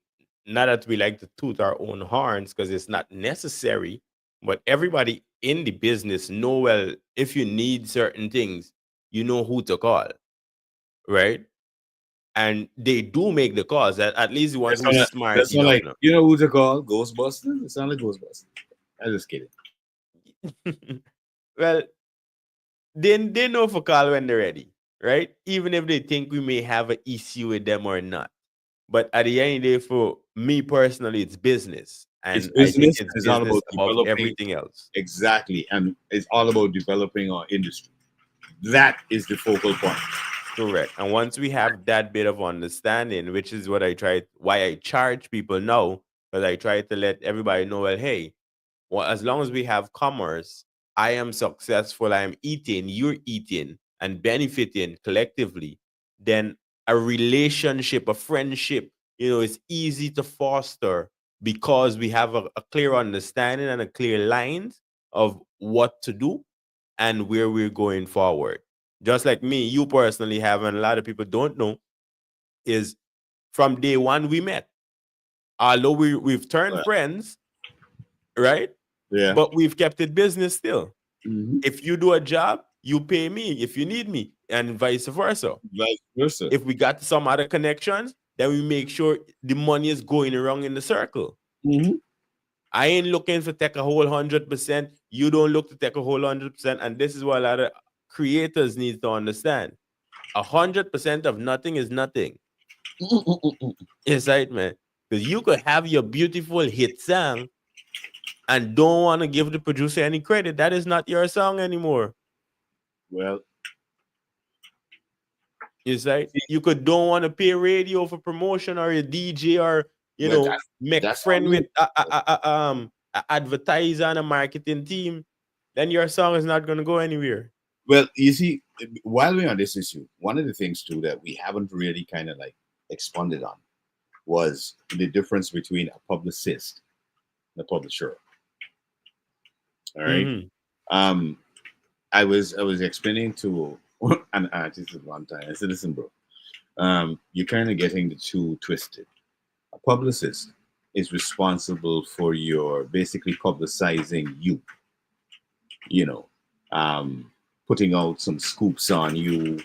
not that we like to toot our own horns because it's not necessary, but everybody in the business know, well, if you need certain things, you know who to call, right? And they do make the calls. At least the one That's who's not, smart that's not enough like, now. you know who to call? Ghostbusters? It's not like Ghostbusters. I'm just kidding. Well, they know for call when they're ready, right? Even if they think we may have an issue with them or not. But at the end of the day, for me personally, it's business. It's And I think business, and it's it's all business about above developing. everything else. Exactly. And it's all about developing our industry. That is the focal point. Correct. And once we have that bit of understanding, which is why I charge people now, because I try to let everybody know, well, hey, well, as long as we have commerce, I am successful, I am eating, you're eating and benefiting collectively, then a relationship, a friendship, is easy to foster because we have a clear understanding and a clear lines of what to do and where we're going forward. Just like me, you personally have, and a lot of people don't know, is from day one we met. Although we've turned Right. friends, right? Yeah. But we've kept it business still. Mhm. If you do a job, you pay me if you need me, and vice versa. Vice versa. If we got some other connections, then we make sure the money is going around in the circle. Mhm. I ain't looking to take a whole 100%. You don't look to take a whole 100%. And this is what a lot of creators need to understand. 100% of nothing is nothing. It's right, man. Because you could have your beautiful hit song and don't want to give the producer any credit. That is not your song anymore. Well, It's like you could don't want to pay radio for promotion or a DJ or well, make that's friend on with you. a advertiser and a marketing team. Then your song is not going to go anywhere. Well, you see, while we're on this issue, one of the things too that we haven't really kind of like expanded on was the difference between a publicist and a publisher. All right. Mhm. I was explaining to an artist at one time. I said, listen, bro, you're kind of getting the two twisted. A publicist is responsible for your basically publicizing you, you know, putting out some scoops on you,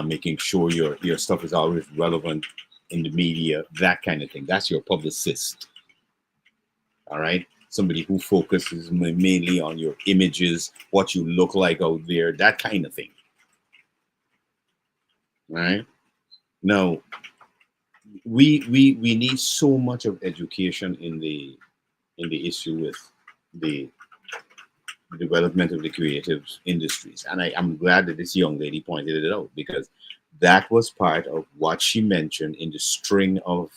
making sure your stuff is always relevant in the media, that kind of thing. That's your publicist. All right. Somebody who focuses mainly on your images, what you look like out there, that kind of thing. All right. Now, we need so much of education in the issue with the development of the creative industries, and I'm glad that this young lady pointed it out, because that was part of what she mentioned in the string of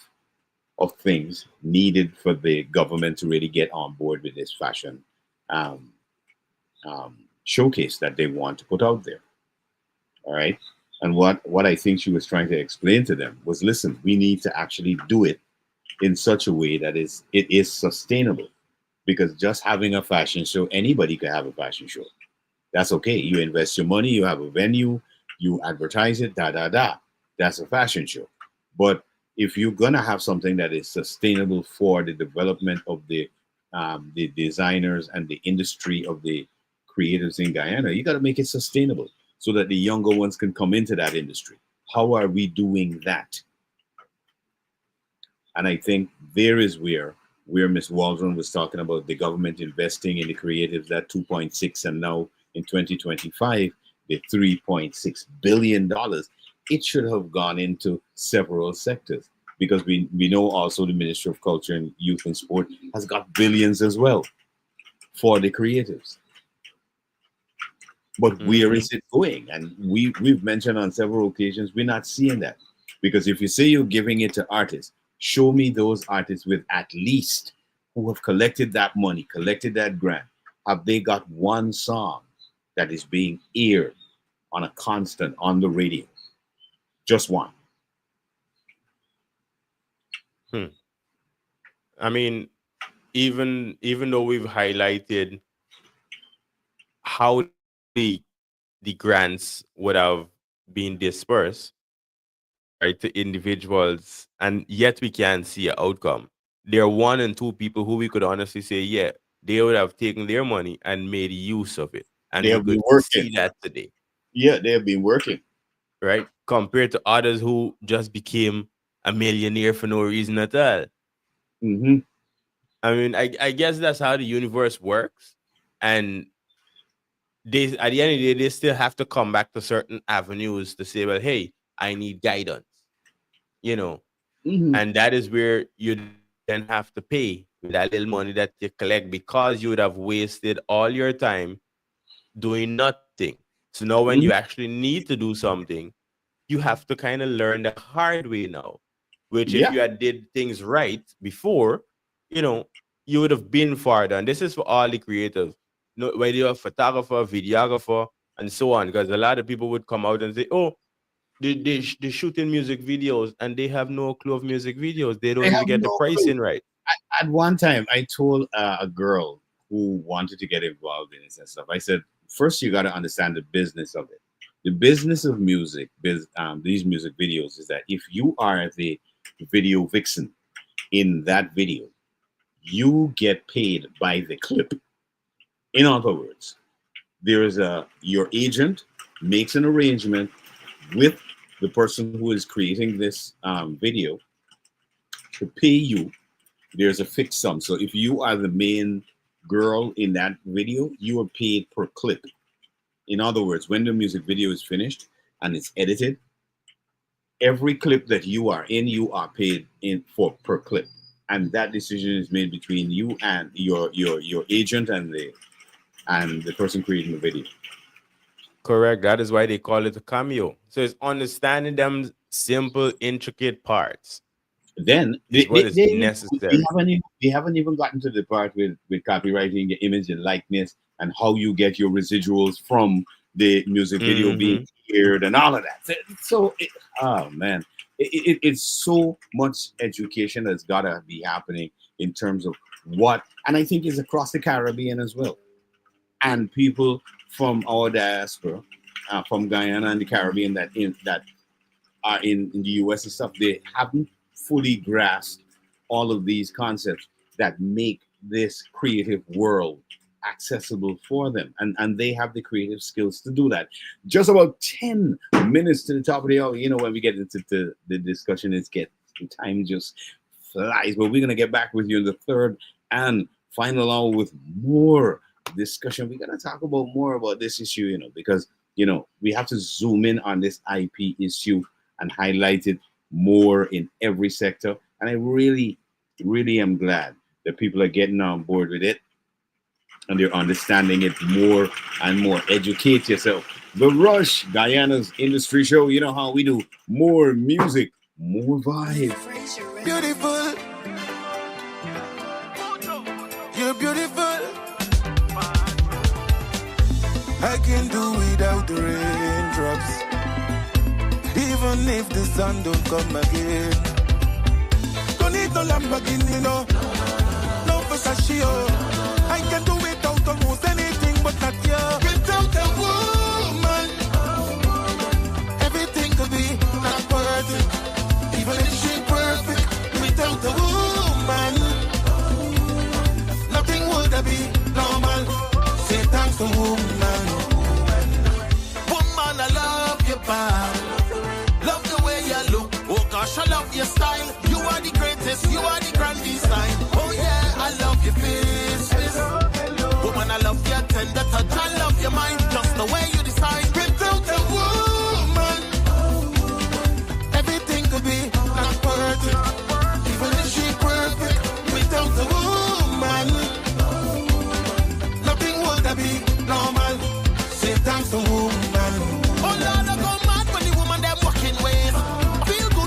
things needed for the government to really get on board with this fashion um, showcase that they want to put out there. All right. And what I think she was trying to explain to them was, listen, we need to actually do it in such a way that it is sustainable. Because just having a fashion show, anybody could have a fashion show. That's okay. You invest your money, you have a venue, you advertise it, da da da. That's a fashion show. But if you're gonna have something that is sustainable for the development of the designers and the industry of the creatives in Guyana, you got to make it sustainable so that the younger ones can come into that industry. How are we doing that? And I think there is where Miss Waldron was talking about the government investing in the creatives, that 2.6, and now in 2025, the $3.6 billion. It should have gone into several sectors, because we know also the Ministry of Culture and Youth and Sport has got billions as well for the creatives. But where is it going? And we've mentioned on several occasions, we're not seeing that. Because if you say you're giving it to artists, show me those artists with at least who have collected that money, collected that grant. Have they got one song that is being aired on a constant on the radio? Just one. I mean, even though we've highlighted how the grants would have been dispersed, right, to individuals, and yet we can't see an outcome. There are 1 and 2 people who we could honestly say, yeah, they would have taken their money and made use of it. And They we have been could see working. that today, Yeah, they have been working. right? Compared to others who just became a millionaire for no reason at all. Mm-hmm. I mean, I guess that's how the universe works. And they, at the end of the day, they still have to come back to certain avenues to say, well, hey, I need guidance, you know. Mm-hmm. And that is where you then have to pay with that little money that you collect, because you would have wasted all your time doing nothing. So now when you actually need to do something, you have to kind of learn the hard way now, which if Yeah. you had did things right before, you know, you would have been farther. And this is for all the creators, whether you're a photographer, videographer, and so on, because a lot of people would come out and say, oh, they're shooting music videos and they have no clue of music videos. They don't They even have get the no pricing clue. right. At one time, I told a girl who wanted to get involved in this and stuff, I said, first, you got to understand the business of it. The business of music, these music videos, is that if you are the video vixen in that video, you get paid by the clip. In other words, there is your agent makes an arrangement with the person who is creating this video to pay you. There's a fixed sum. So if you are the main girl in that video, you are paid per clip. In other words, when the music video is finished and it's edited, every clip that you are in, you are paid in for per clip. And that decision is made between you and your agent and the person creating the video. Correct. That is why they call it a cameo. So it's understanding them simple, intricate parts. Then they necessary. We haven't even gotten to the part with copywriting your image and likeness and how you get your residuals from the music video being aired and all of that. So, it's so much education that's gotta be happening in terms of what, and I think it's across the Caribbean as well. And people from our diaspora, from Guyana and the Caribbean that are in the US and stuff, they haven't fully grasped all of these concepts that make this creative world accessible for them, and they have the creative skills to do that. Just about 10 minutes to the top of the hour. You know, when we get into the discussion, time just flies. But we're gonna get back with you in the third and final hour with more discussion. We're gonna talk about more about this issue, you know, because we have to zoom in on this IP issue and highlight it more in every sector. And I really, really am glad that people are getting on board with it and they're understanding it more and more. Educate yourself. The Rush, Guyana's industry show. You know how we do. More music, more vibe. Beautiful. You're beautiful. I can do without the raindrops. Even if the sun don't come again. Don't need no Lamborghini, no. No Versace, oh. I can do without almost anything but not you. Without a woman, everything could be not perfect. Even if she's perfect, without a woman, nothing would be normal. Say thanks to woman. Woman, I love you, babe. Love the way you look. Oh gosh, I love your style. You are the greatest, you are the grandest line. Oh yeah, I love your face. Woman, I love your tender touch. I love your mind, just the way you decide. Without a woman, everything could be not perfect. Even if she's perfect, without a woman, nothing would be normal. Say thanks to woman. Oh Lord, I go mad when the woman them walking ways. Feel good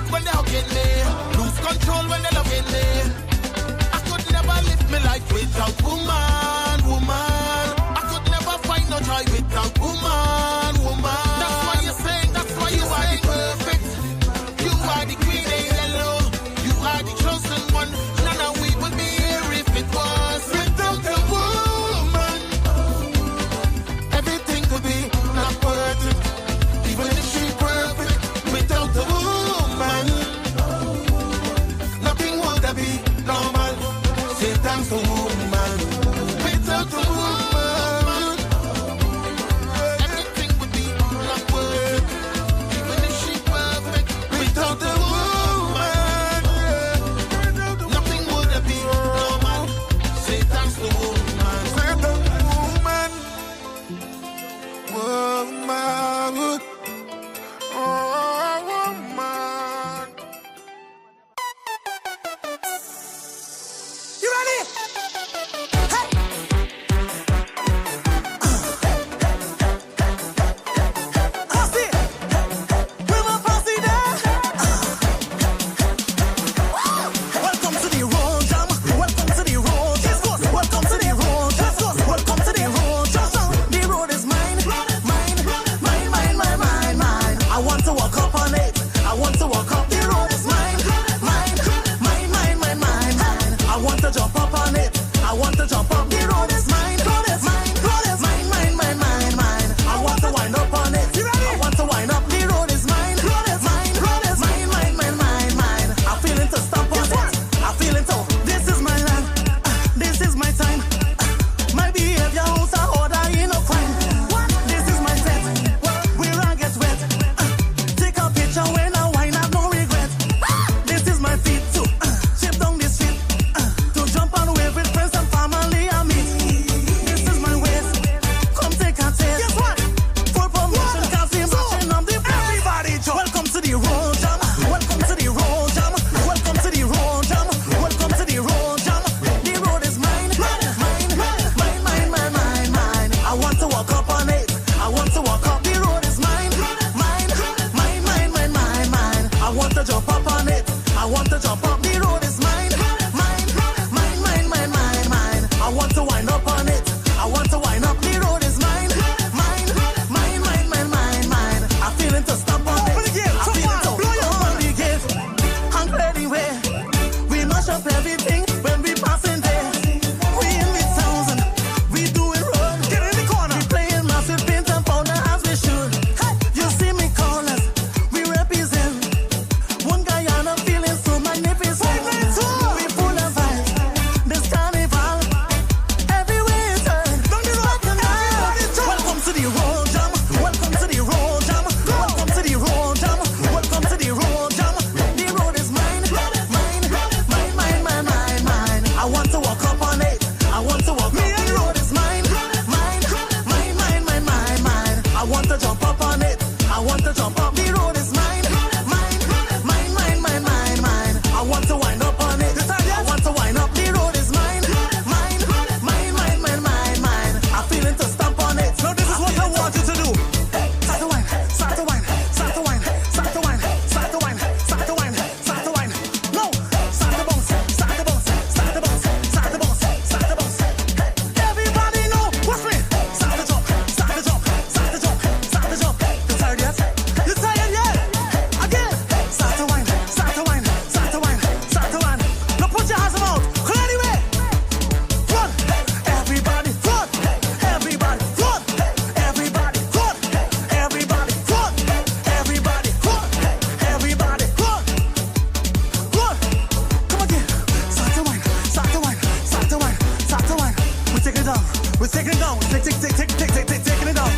Taking it down.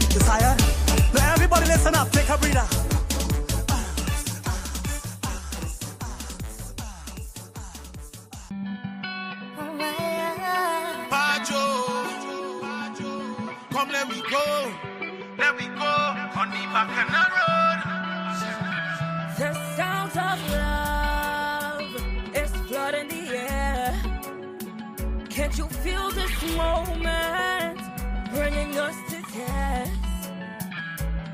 Desire. Now everybody listen up. Take a breather. Come, let me go. Let me go on the Bacchanal Road. The sound of love is flooding the air. Can't you feel this moment bringing us to test?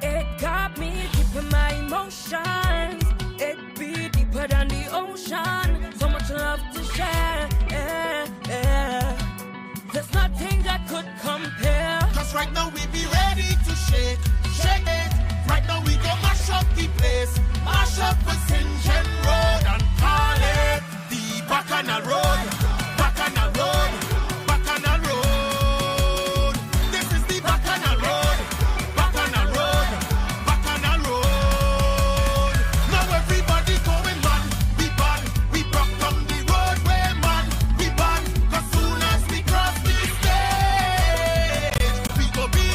It got me deep in my emotions. It be deeper than the ocean. So much love to share. There's nothing that could compare. Cause right now we be ready to shake it. Right now we go mash up the place. Mash up with St. Road and call it the Bacchanal Road. Bacchanal Road. Bacchanal Road. This is the Bacchanal Road. Bacchanal Road. Bacchanal Road. Now everybody going man. We broke down the roadway man. We ban. Cause soon as we cross the stage, we go be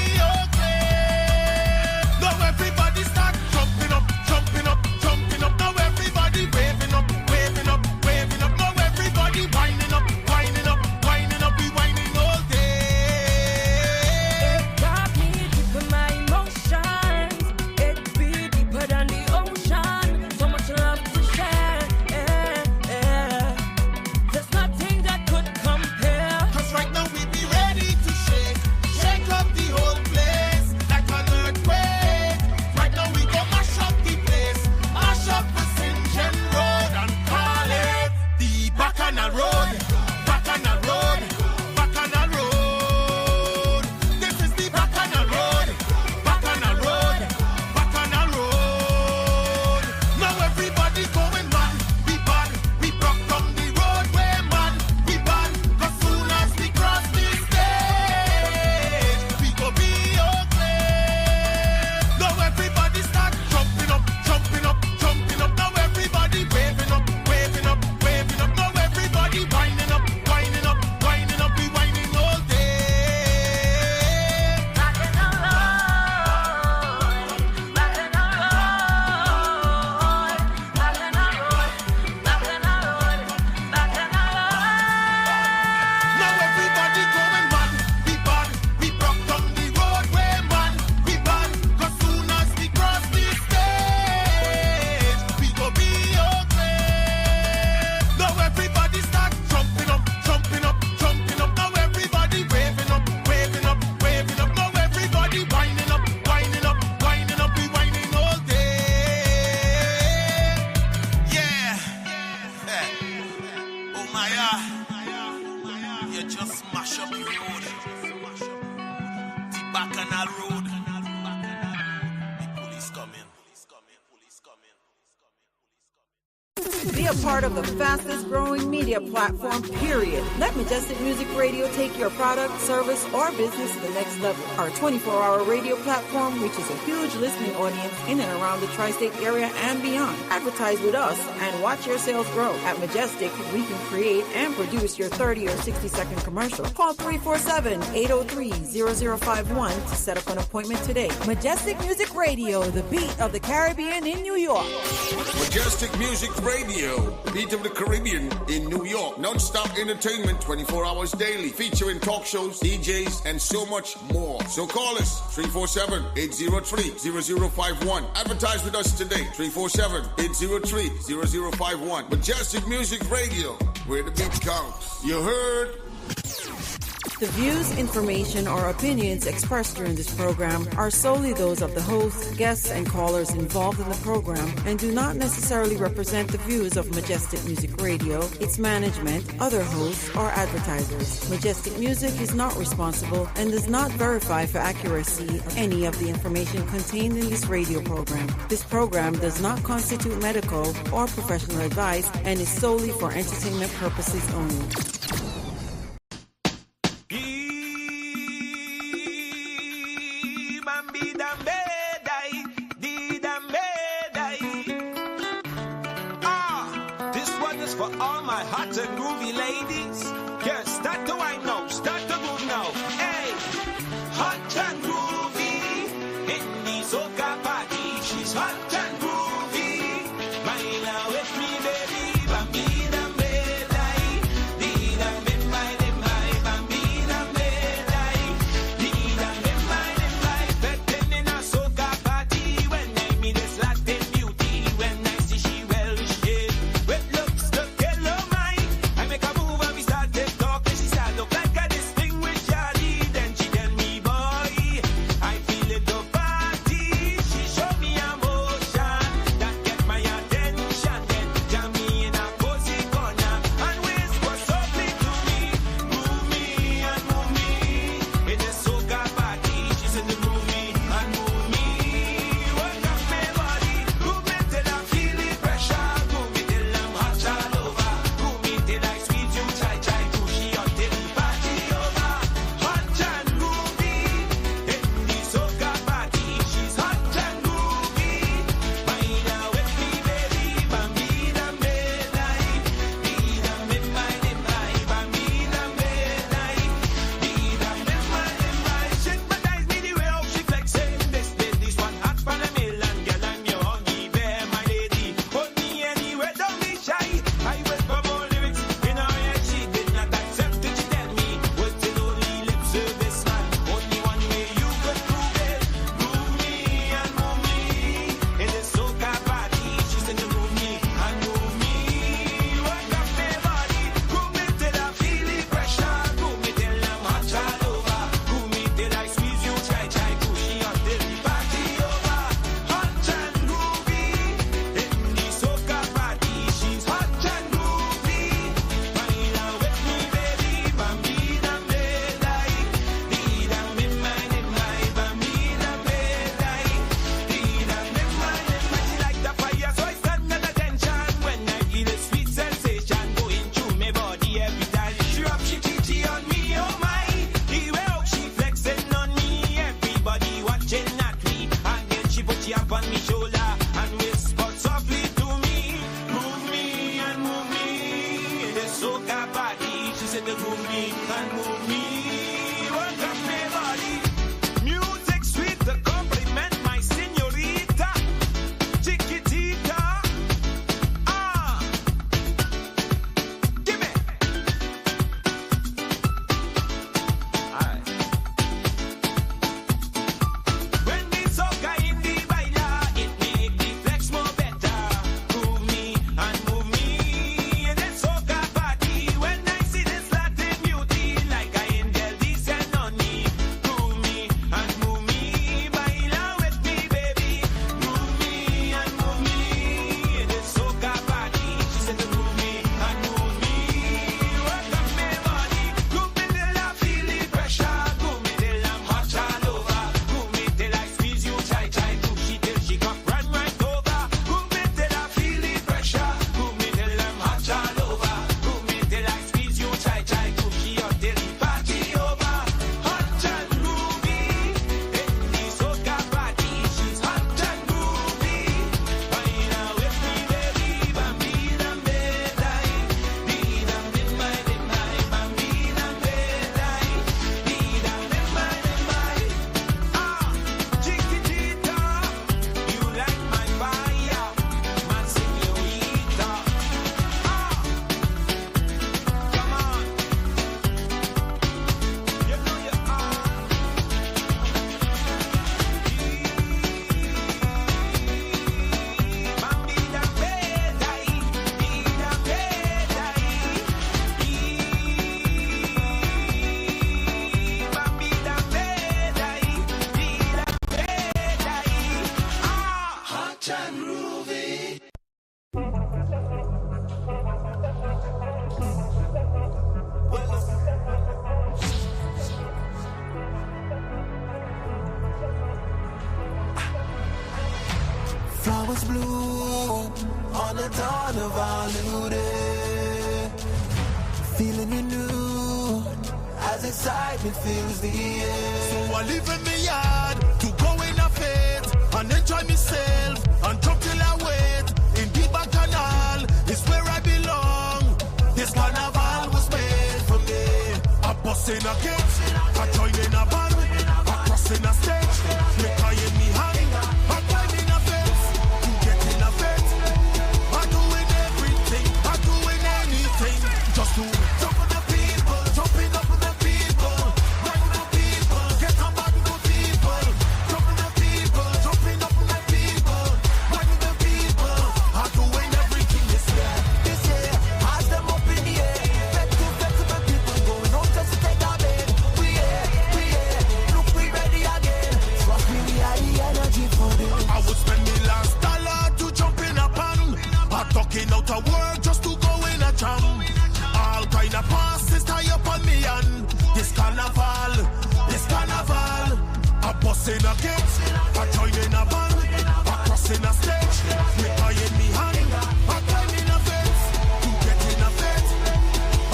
okay. Now everybody start jumping up, jumping up, jumping up. Now everybody waving up, waving up, waving up. Now everybody winding up, winding up, winding up. We winding all day. It got me deep in my emotions. It be deeper than the ocean. So much love to share. There's nothing that could compare. Cause right now we be ready to shake up the whole place like an earthquake. Right now we go mash up the place, mash up the St. Road and call it the Bacchanal Road. Bacchanal Road. Bacchanal Road. This is the Bacchanal Road. Bacchanal Road. Bacchanal Road. Now everybody going man. We ban. We broke down the roadway man. We ban. Cause soon as we cross the stage, we go be okay. Now everybody start jumping up, jumping up, jumping up. Now everybody waving up, waving up, waving up. Now everybody winding up, winding up, winding up. We winding all day. Now everybody going man. We ban. We broke down the roadway man. We ban. Cause soon as we cross the stage, we go be okay. Now everybody start jumping up, jumping up, jumping up. Now everybody waving up, waving up, waving up. Now everybody winding up, winding up, winding up. We winding all day. Yeah. Oh my God. You just mash up the road. The Bacchanal Road. The police coming. Police coming. Be a part of the fastest growing media platform, period. Let Majestic Music Radio take your product, service, or business to the next level. Our 24-hour radio platform reaches a huge listening audience in and around the tri-state area and beyond. Advertise with us and watch your sales grow. At Majestic, we can create and produce your 30 or 60-second commercial. Call 347-803-0051 to set up an appointment today. Majestic Music Radio, the beat of the Caribbean in New York. Majestic Music Radio, beat of the Caribbean in New York. Non-stop entertainment 24 hours daily, featuring talk shows, DJs, and so much more. So call us 347-803-0051. Advertise with us today, 347-803-0051. Majestic Music Radio, where the beat counts. You heard? The views, information, or opinions expressed during this program are solely those of the host, guests, and callers involved in the program and do not necessarily represent the views of Majestic Music Radio, its management, other hosts, or advertisers. Majestic Music is not responsible and does not verify for accuracy of any of the information contained in this radio program. This program does not constitute medical or professional advice and is solely for entertainment purposes only. For all my hot and groovy ladies, yes, start to wind now, start to move me and move me. Work up my body. Music sweet to compliment my señorita. Chiquitita. Ah. Give me. Alright. When we soca in the baila, it make the flex more better. Move me and move me in that soca party. When I see this Latin beauty, like I angel descend on me. Move me and move me, baila with me, baby. Move me and move me in this soca party. She said to move me and move me. Work up my body, move me till I feel the pressure. Move me till I'm hot all over. Move me till I squeeze you tight, tight. Move she till she come run right over. Move me till I feel the pressure. Move me till I'm hot all over. Move me till I squeeze you tight, tight. Move she up till the party over. Hot and groovy in the soca party. She's hot and groovy. Baila with me, baby. Bambina bedai. Dida midmai, bambina bedai. Dida midmai. Ah, chiquitita, you like my fire, my señorita. Ah, come on, you know you are. Bambina bedai, dida bedai. Bambina bedai, dida bedai. Ah, hot and groovy. Flowers bloom on the dawn of our new day. Feeling renewed as excitement fills the air. So I live in the yard to go in a faith and enjoy myself and drop till I wait. In the bacchanal is where I belong. This carnival was made for me. I bust in a gate, I join in a band, I cross in a stage, make I in me hand, I climb in a fence, you get in a fence. I'm doing everything, I'm doing anything, just to jump on the people, jumping up on the people, run with the people, get on back with the people, jump on the people, jumping up on the people, run with the people. I'm doing everything this year. This year, eyes them up in the air. Flexible people going on just to take our bed. We here, look we ready again. Trust me, we are the energy for this. I would spend me last dollar to jump in a pan. I'm talking out of work just to go in a jam. All kind of passes tie up on me and this carnival. I bust in a gate, I join in a band, I cross in a stage, make I in me hand, I climb in a fence, you get in a fence.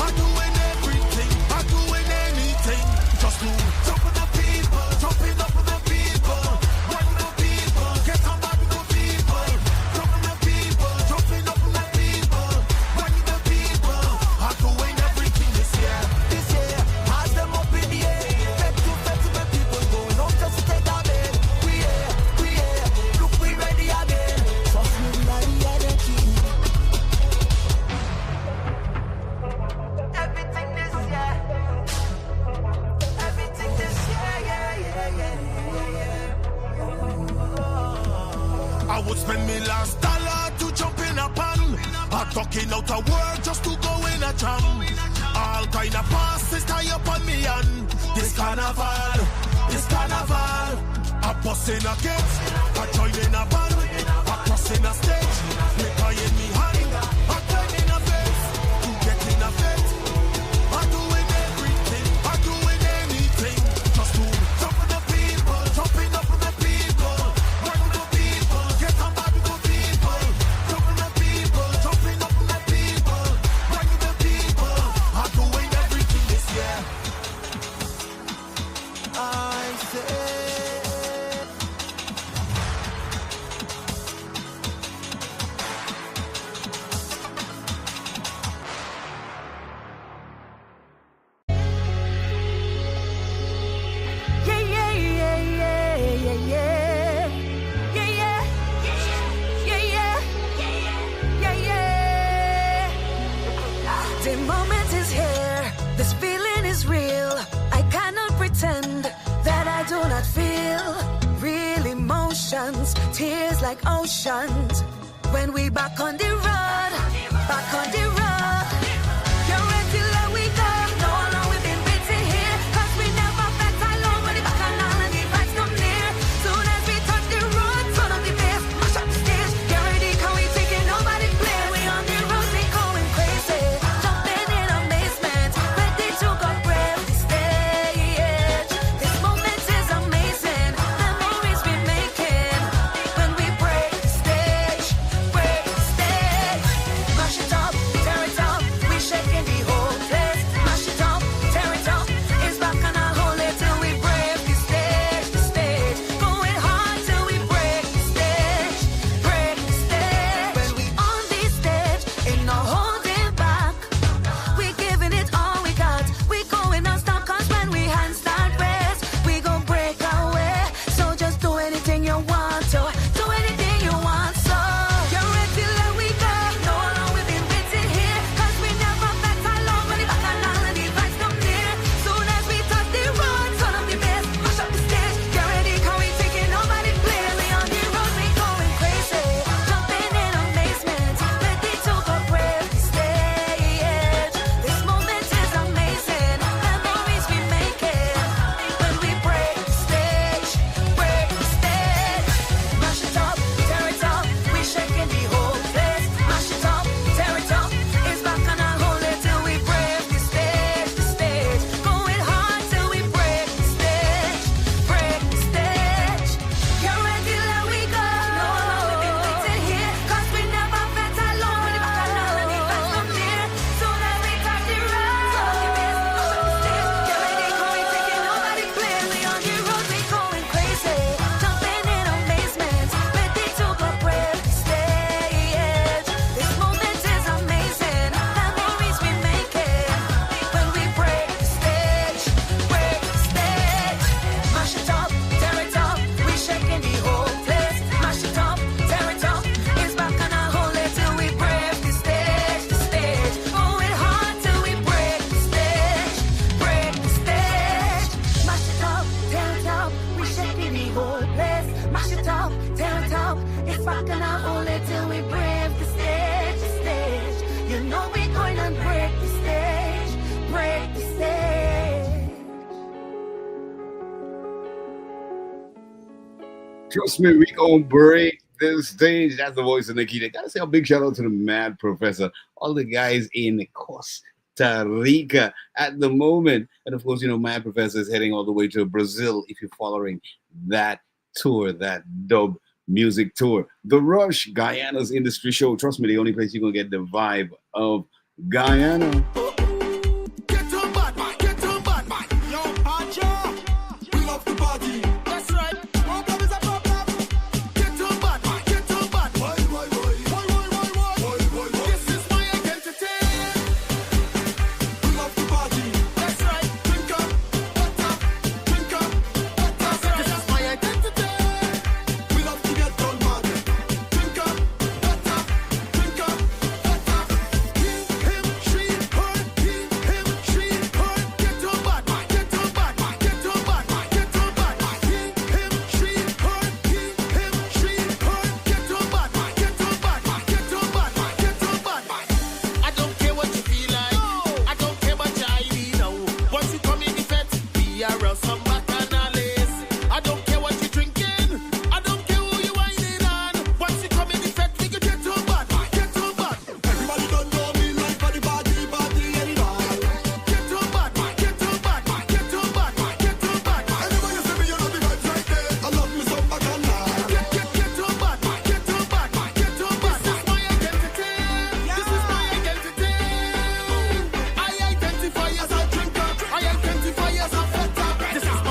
I'm doing everything, I'm doing anything, just to jump on the people, jumping up on the people, run with the people, get on back with the people, jump on the people, jumping up on the people, run with the people. I'm doing everything this year. This year, eyes them up in the air. Flexible people going on just to take our bed. We here, look we ready again. Trust me, we are the energy. Everything this year. Everything this year, yeah. I would spend me last dollar to jump in a pan. I'm talking out of work just to go in a jam. All kind of passes tie up on me and this carnival. I bust in a gate, I join in a band, I cross in a stage, make I in me hand, I climb in a fence, you get in a fence. I'm doing everything, I'm doing anything, just to jump on the people, jumping up on the people, run with the people, get on back with the people, jump on the people, jumping up on the people, run with the people. I'm doing everything this year. I say tears like oceans. When we back on the road, back on the road. You're ready, let we go. No longer we've been waiting here. Cause we never felt alone when the back and all and the vibes come near. Soon as we touch the road, turn up the bass, mash up the stage. Get ready, can we take it? Nobody play. We on the road, we going crazy. Jumping in amazement, ready to go brave the stage. This moment is amazing. Memories we making when we break the stage, break the stage. Mash it up, tear it up, we shaking the whole place. Mash it up, tear it up, it's back and I'll hold it till we break the stage, the stage. Going hard till we break the stage, break the stage. When we on this stage, ain't no holding back. We giving it all we got. We going non-stop cause when we hands start raise, we gon' break our way. So just do anything you want to, do anything you want. So you're ready, let we go. No longer we've been waiting here. Cause we never felt alone when the back and all and the vibes come near. Soon as we touch the road, turn up the bass, mash up the stage. Get ready, can we take it? Nobody play. We on the road, we going crazy. Jumping in amazement, ready to go brave the stage. This moment is amazing. Memories we making when we break the stage, break the stage. Mash it up, tear it up, we shaking the whole place. Mash it up, tear it up, it's back and I'll hold it till we break the stage, the stage. Going hard till we break the stage, break the stage. Get ready, let we go. No longer we've been waiting here. Cause we never felt alone when the back and all and the vibes come near. Soon as we touch the road, turn up the bass, mash up the stage. Get ready, can we take it? Nobody play. We on the road, we going crazy. Jumping in amazement, ready to go brave the stage. This moment is amazing. Memories we making when we break the stage, break the stage. Mash it up, tear it up, we shaking the whole place. Mash it up, tear it up, it's back and I'll hold it till we break the stage, the stage. Going hard till we break the stage, break the stage. Mash it up, tear it up, we shaking the whole place. Mash it up, tear it up, it's back and I'll hold it till we break the stage, the stage. You know we going and break the stage, break the stage. Trust me, we gonna break this stage. That's the voice of Nikita. Gotta say a big shout out to the Mad Professor, all the guys in Costa Rica at the moment. And of course, you know, Mad Professor is heading all the way to Brazil if you're following that tour, that dub music tour. The Rush, Guyana's industry show. Trust me, the only place you're gonna get the vibe of Guyana. Get on bad man, get on bad man. Yo, Archer, we love the party. That's right. Problem is a problem. Get on bad man, get on bad man. Why? This is my identity. We love the party. That's right. Drink up, butter, drink up, butter. This is my identity. We love to get on bad. Drink up, butter, drink up, butter. Him, she, her, he, him, she, her. Get on bad man, get on bad man, get on bad man, get on bad man. Him, she, her, he, him, she, her. Get on bad man, get on bad man, get on bad man, get on bad man. I don't care what you feel like. I don't care what your ID now. Once you come in the fete, we are around some bacchanales. I don't care what you're drinking. I don't care who you whining on. Once you come in the fete, we can get on bad man, get on bad. Everybody don't know me like for the party anyhow. Get on bad man, get on bad man, get on bad man, get on bad man. Anybody you see me, you know the vibes right there. I love me some bacchanal. Get on bad man, get on bad man, get on bad man. This is my identity. This is my identity. I identify as a drinker. I identify as a fetter. This is my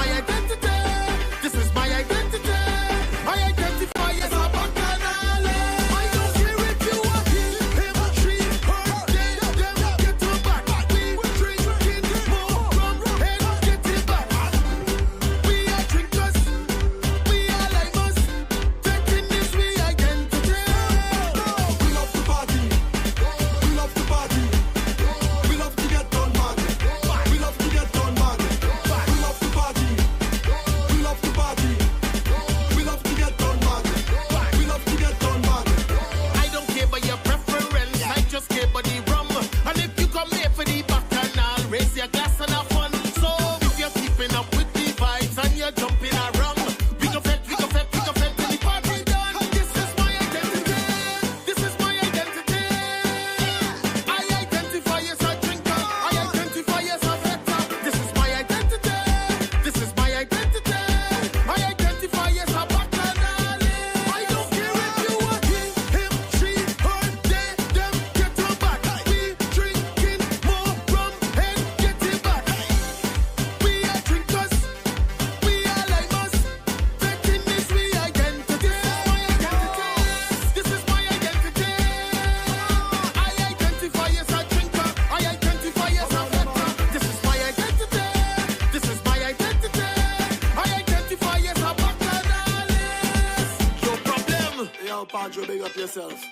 Pancho, big up yourself.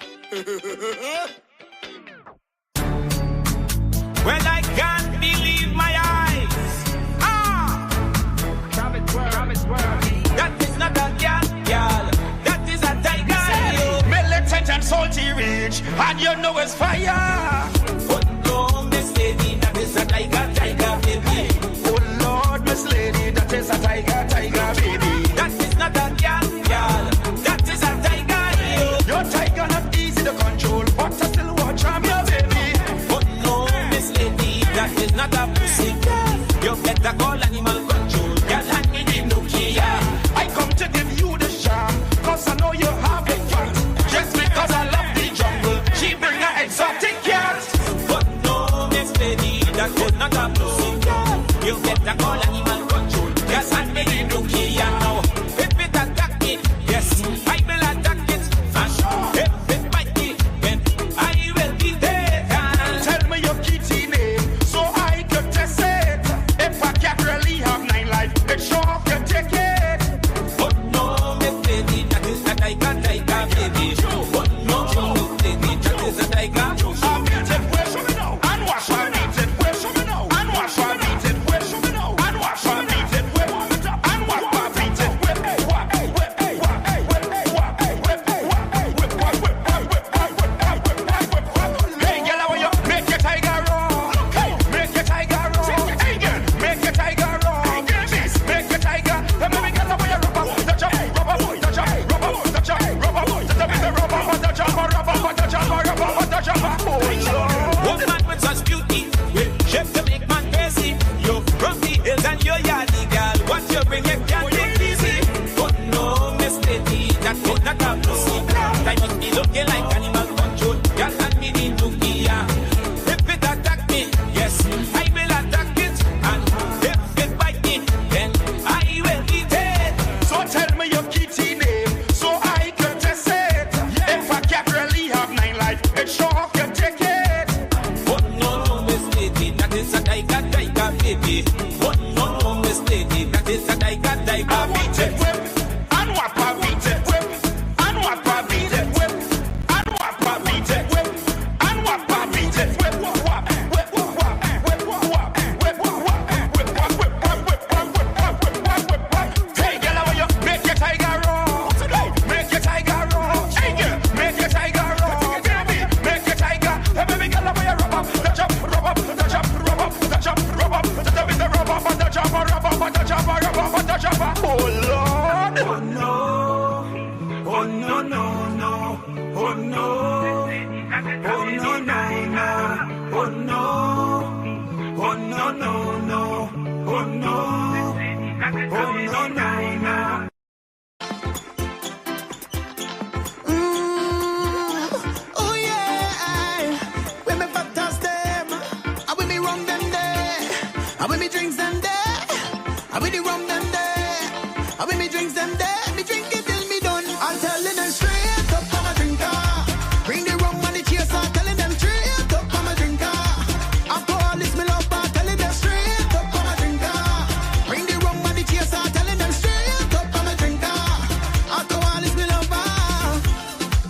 Well, I can't believe my eyes. That is not a girl. That is a tiger. Militant and salty rich, and you know it's fire. But no, Miss Lady, that is a tiger, baby. Oh Lord, Miss Lady, that is a tiger, baby. That is not a girl. That is a tiger. Your tiger not easy to control, but I still watch from your baby. But no, Miss Lady, that is not a pussy. You better call animal control. Girl, hand me the Nokia. I come to give you the charm, cause I know you have a fun. Just because I love the jungle, she bring her exotic cat. But no, Miss Lady, that is not a pussy. You better call animal control. Just hand me the Nokia now. If it attack me, yes, I will attack it. And if it bite me, then I will be there. Tell me your kitty name, so I could test it. If I can't really have 9 life, it sure can take it. But no, Miss Lady, that is a tiger, baby. But no, Miss Lady, that is a tiger. I beat it, where show me now? And wash, I beat it, where show me now? And wash, I beat it, where show me now? And wash, I beat it, where show me now? And wash, I beat it, where Hey, girl, how you make your tiger roar? Make your tiger roar. Hey, girl, make your tiger roar. Make your tiger. Let me get away your rubber, touch up, rubber, touch up, rubber, touch up, rubber, touch up, rubber, touch up, rubber, touch up, rubber, touch up. Oh Lord, woman with such beauty, with shape to make man crazy. You from the hills and you're yardy, girl. What you bring, you can't take easy. But no, Miss Lady, that is not a pussy. That must be looking like animal control. Girl, hand me the Nokia. If it attack me, yes, I will attack it. And if it bite me, then I will eat it. So tell me your kitty name, so I can test it. If I can't really have 9 life, it sure can take it. But no, Miss Lady, that is a tiger, baby. But no, Miss Lady, that is a tiger. I beat it whip, and what I beat it whip, and what I beat it whip, and what I beat it whip, and what I beat it whip, Hey, girl, how you make your tiger roar? Make your tiger roar. Hey, girl, make your tiger roar. Baby, make your tiger. Hey, baby, girl, how you rubber, touch up, rubber, touch up, rubber, touch up, rubber, touch up with the rubber, touch up, rubber, touch up, rubber, touch up. Oh Lord. Oh no. Oh no, no, no. Oh no. Oh no, no, no. Oh no. Oh no, no, no. Oh no. Oh no, no, no. Oh yeah, when me baptize them, I will me rum them there, I will me drinks them there, I will me rum them there, I will me drinks them there, me drink it till me done. I'm telling them straight up, I'm a drinker. Bring the rum and the cheers, I'm telling them straight up, I'm a drinker. Alcohol is me love, I'm telling them straight up, I'm a drinker. Bring the rum and the cheers, I'm telling them straight up, I'm a drinker. Alcohol is me love.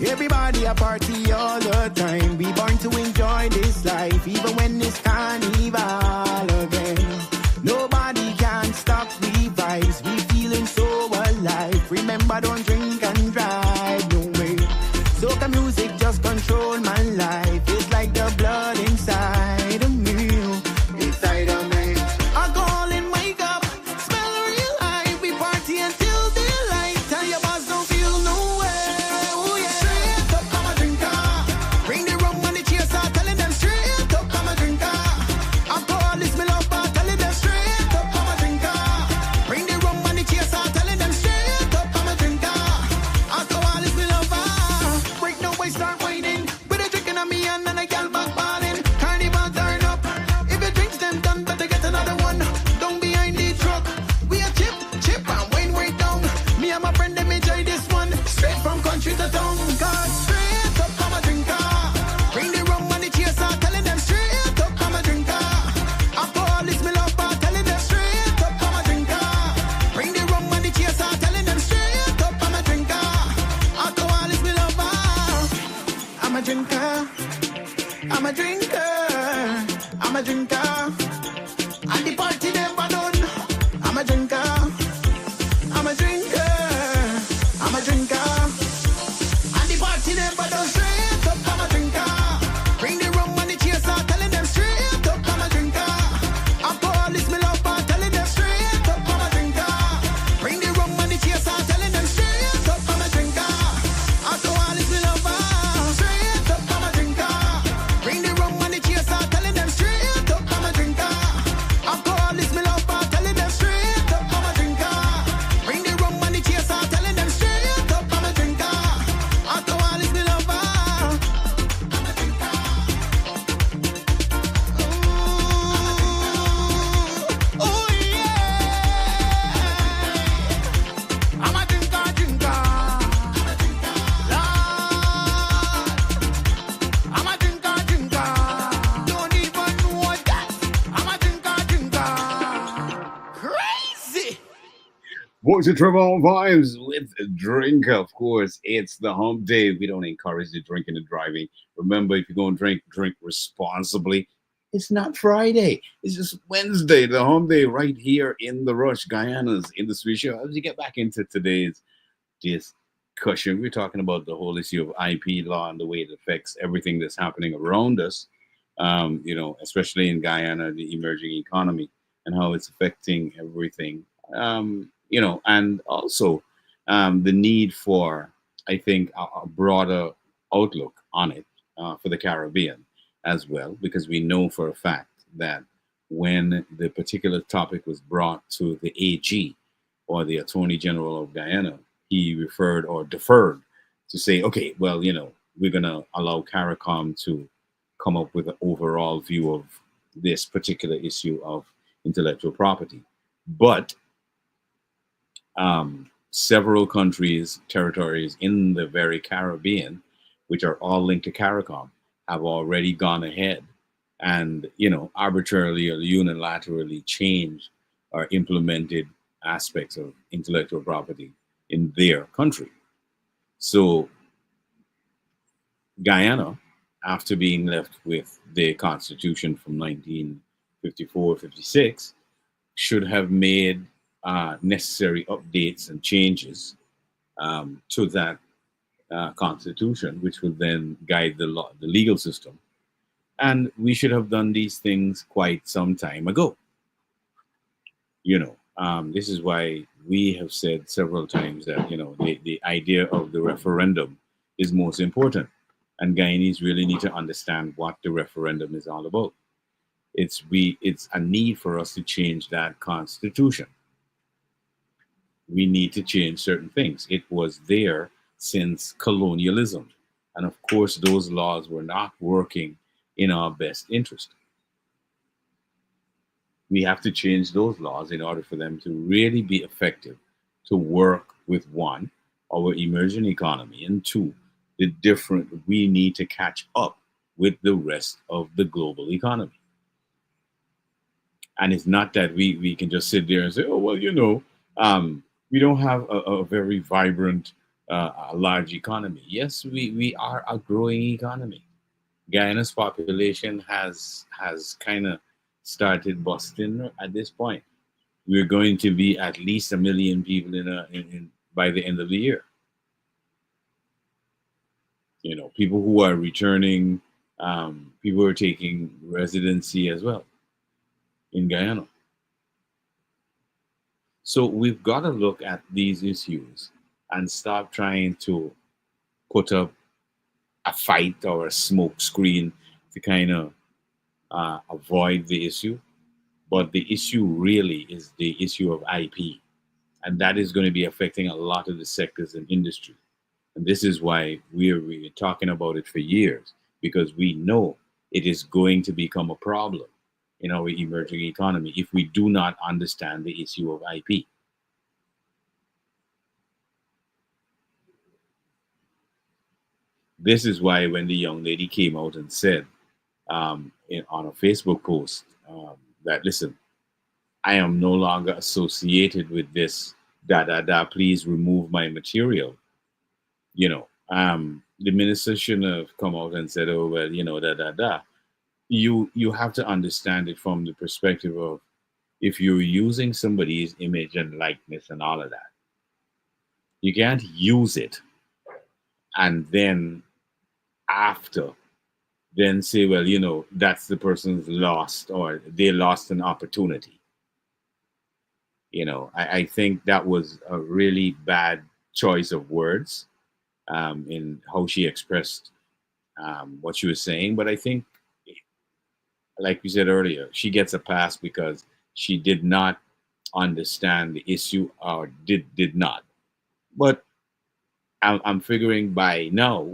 Everybody a party all the time. We born to enjoy this life, even when it's carnival again. Nobody can stop the vibes. We feeling so alive. Remember, don't drink and drive, no way. Soca music just control my life. It's like the blood inside of me, inside of me. Alcohol and wake up, smell real high. We party until daylight. Tell your boss don't feel nowhere. Oh yeah. Straight up, I'm a drinker. Bring the rum and the cheers, I'm telling them straight up, I'm a drinker. Alcohol is me love, I'm telling them straight up, I'm a drinker. Bring the rum and the cheers, I'm telling them straight up, I'm a drinker. I'm a drinker. And the party never done. I'm a drinker. I'm a drinker. I'm a drinker. And the party never done. Straight up, I'm a drinker. Bring the rum and the chaser, telling them straight up, I'm a drinker. Alcohol is me love, but telling them straight up, I'm a drinker. Bring the rum and the chaser, telling them straight up, I'm a drinker. Alcohol is me love, straight up, I'm a drinker. Bring the rum and the chaser, telling them straight up, I'm a drinker. Alcohol is me love, but telling them straight up, I'm a drinker. Bring the rum and the chaser, telling them straight up, I'm a drinker. Alcohol is me love. Oh yeah, I'm a drinker, drinker. Lord, I'm a drinker, drinker. Don't even know that. I'm a drinker, drinker. Crazy. Voice of Trevor Vibes with a drink, of course. It's the hump day. We don't encourage the drinking and driving. Remember, if you're going to drink responsibly. It's not Friday. It's just Wednesday, the hump day, right here in the Rush, Guyana's Industry Show. As we get back into today's discussion, we're talking about the whole issue of IP law and the way it affects everything that's happening around us, especially in Guyana, the emerging economy, and how it's affecting everything. And also the need for, I think, a broader outlook on it for the Caribbean as well, because we know for a fact that when the particular topic was brought to the AG or the Attorney General of Guyana, he referred or deferred to say, okay, well, we're going to allow CARICOM to come up with an overall view of this particular issue of intellectual property. But several countries, territories in the very Caribbean, which are all linked to CARICOM, have already gone ahead and, arbitrarily or unilaterally changed or implemented aspects of intellectual property in their country. So Guyana, after being left with the constitution from 1954-56, should have made necessary updates and changes to that constitution, which would then guide the law, the legal system. And we should have done these things quite some time ago. This is why we have said several times that, the idea of the referendum is most important. And Guyanese really need to understand what the referendum is all about. It's a need for us to change that constitution. We need to change certain things. It was there since colonialism. And of course, those laws were not working in our best interest. We have to change those laws in order for them to really be effective, to work with, one, our emerging economy, and two, we need to catch up with the rest of the global economy. And it's not that we can just sit there and say, oh, well, we don't have a very vibrant, large economy. Yes, we are a growing economy. Guyana's population has kind of started busting at this point. We're going to be at least 1 million people by the end of the year. People who are returning, people who are taking residency as well in Guyana. So we've got to look at these issues and stop trying to put up a fight or a smoke screen to kind of avoid the issue. But the issue really is the issue of IP. And that is going to be affecting a lot of the sectors in industry. And this is why we're talking about it for years, because we know it is going to become a problem in our emerging economy if we do not understand the issue of IP. This is why when the young lady came out and said on a Facebook post that, listen, I am no longer associated with this, please remove my material. The minister shouldn't have come out and said, oh, well, you have to understand it from the perspective of if you're using somebody's image and likeness and all of that, you can't use it and then after then say, well, that's the person's lost or they lost an opportunity. I think that was a really bad choice of words in how she expressed what she was saying. But I think, like we said earlier, she gets a pass because she did not understand the issue or did not. But I'm figuring by now,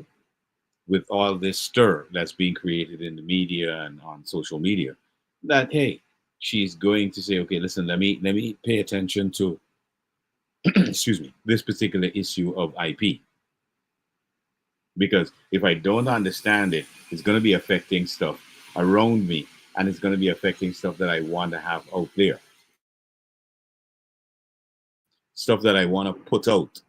with all this stir that's being created in the media and on social media, that hey, she's going to say, okay, listen, let me pay attention to excuse me, this particular issue of IP. Because if I don't understand it, it's going to be affecting stuff around me and it's going to be affecting stuff that I want to have out there, stuff that I want to put out,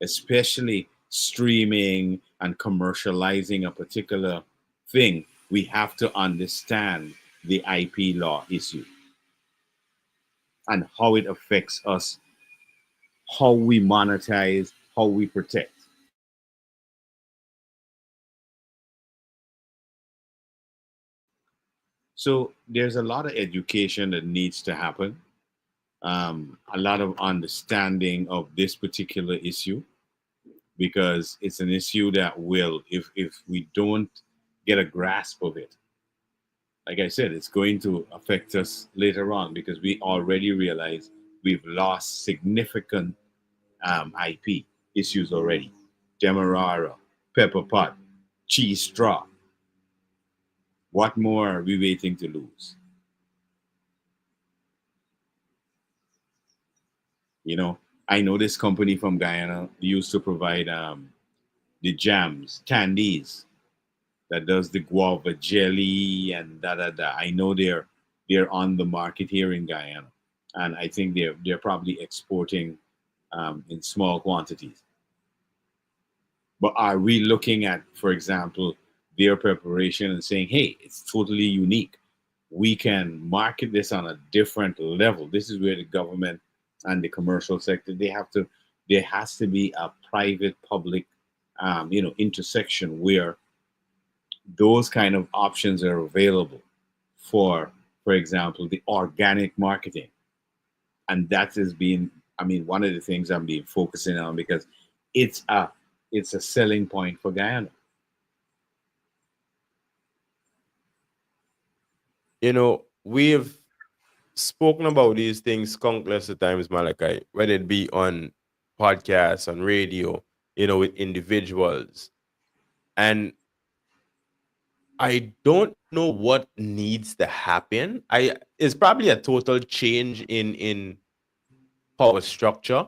especially streaming and commercializing a particular thing. We have to understand the IP law issue and how it affects us, how we monetize, how we protect. So there's a lot of education that needs to happen, a lot of understanding of this particular issue, because it's an issue that will, if we don't get a grasp of it, like I said, it's going to affect us later on because we already realize we've lost significant IP issues already. Demerara, Pepper Pot, Cheese Straw. What more are we waiting to lose? I know this company from Guyana used to provide the jams, candies that does the guava jelly and da da da. I know they're on the market here in Guyana, and I think they're probably exporting in small quantities. But are we looking at, for example, their preparation and saying, "Hey, it's totally unique. We can market this on a different level." This is where the government and the commercial sector there has to be a private public intersection where those kind of options are available for example, the organic marketing. And that is being, one of the things I'm being focusing on because it's a selling point for Guyana. We've spoken about these things countless of times, Malachi, whether it be on podcasts, on radio, with individuals. And I don't know what needs to happen. It's probably a total change in power structure.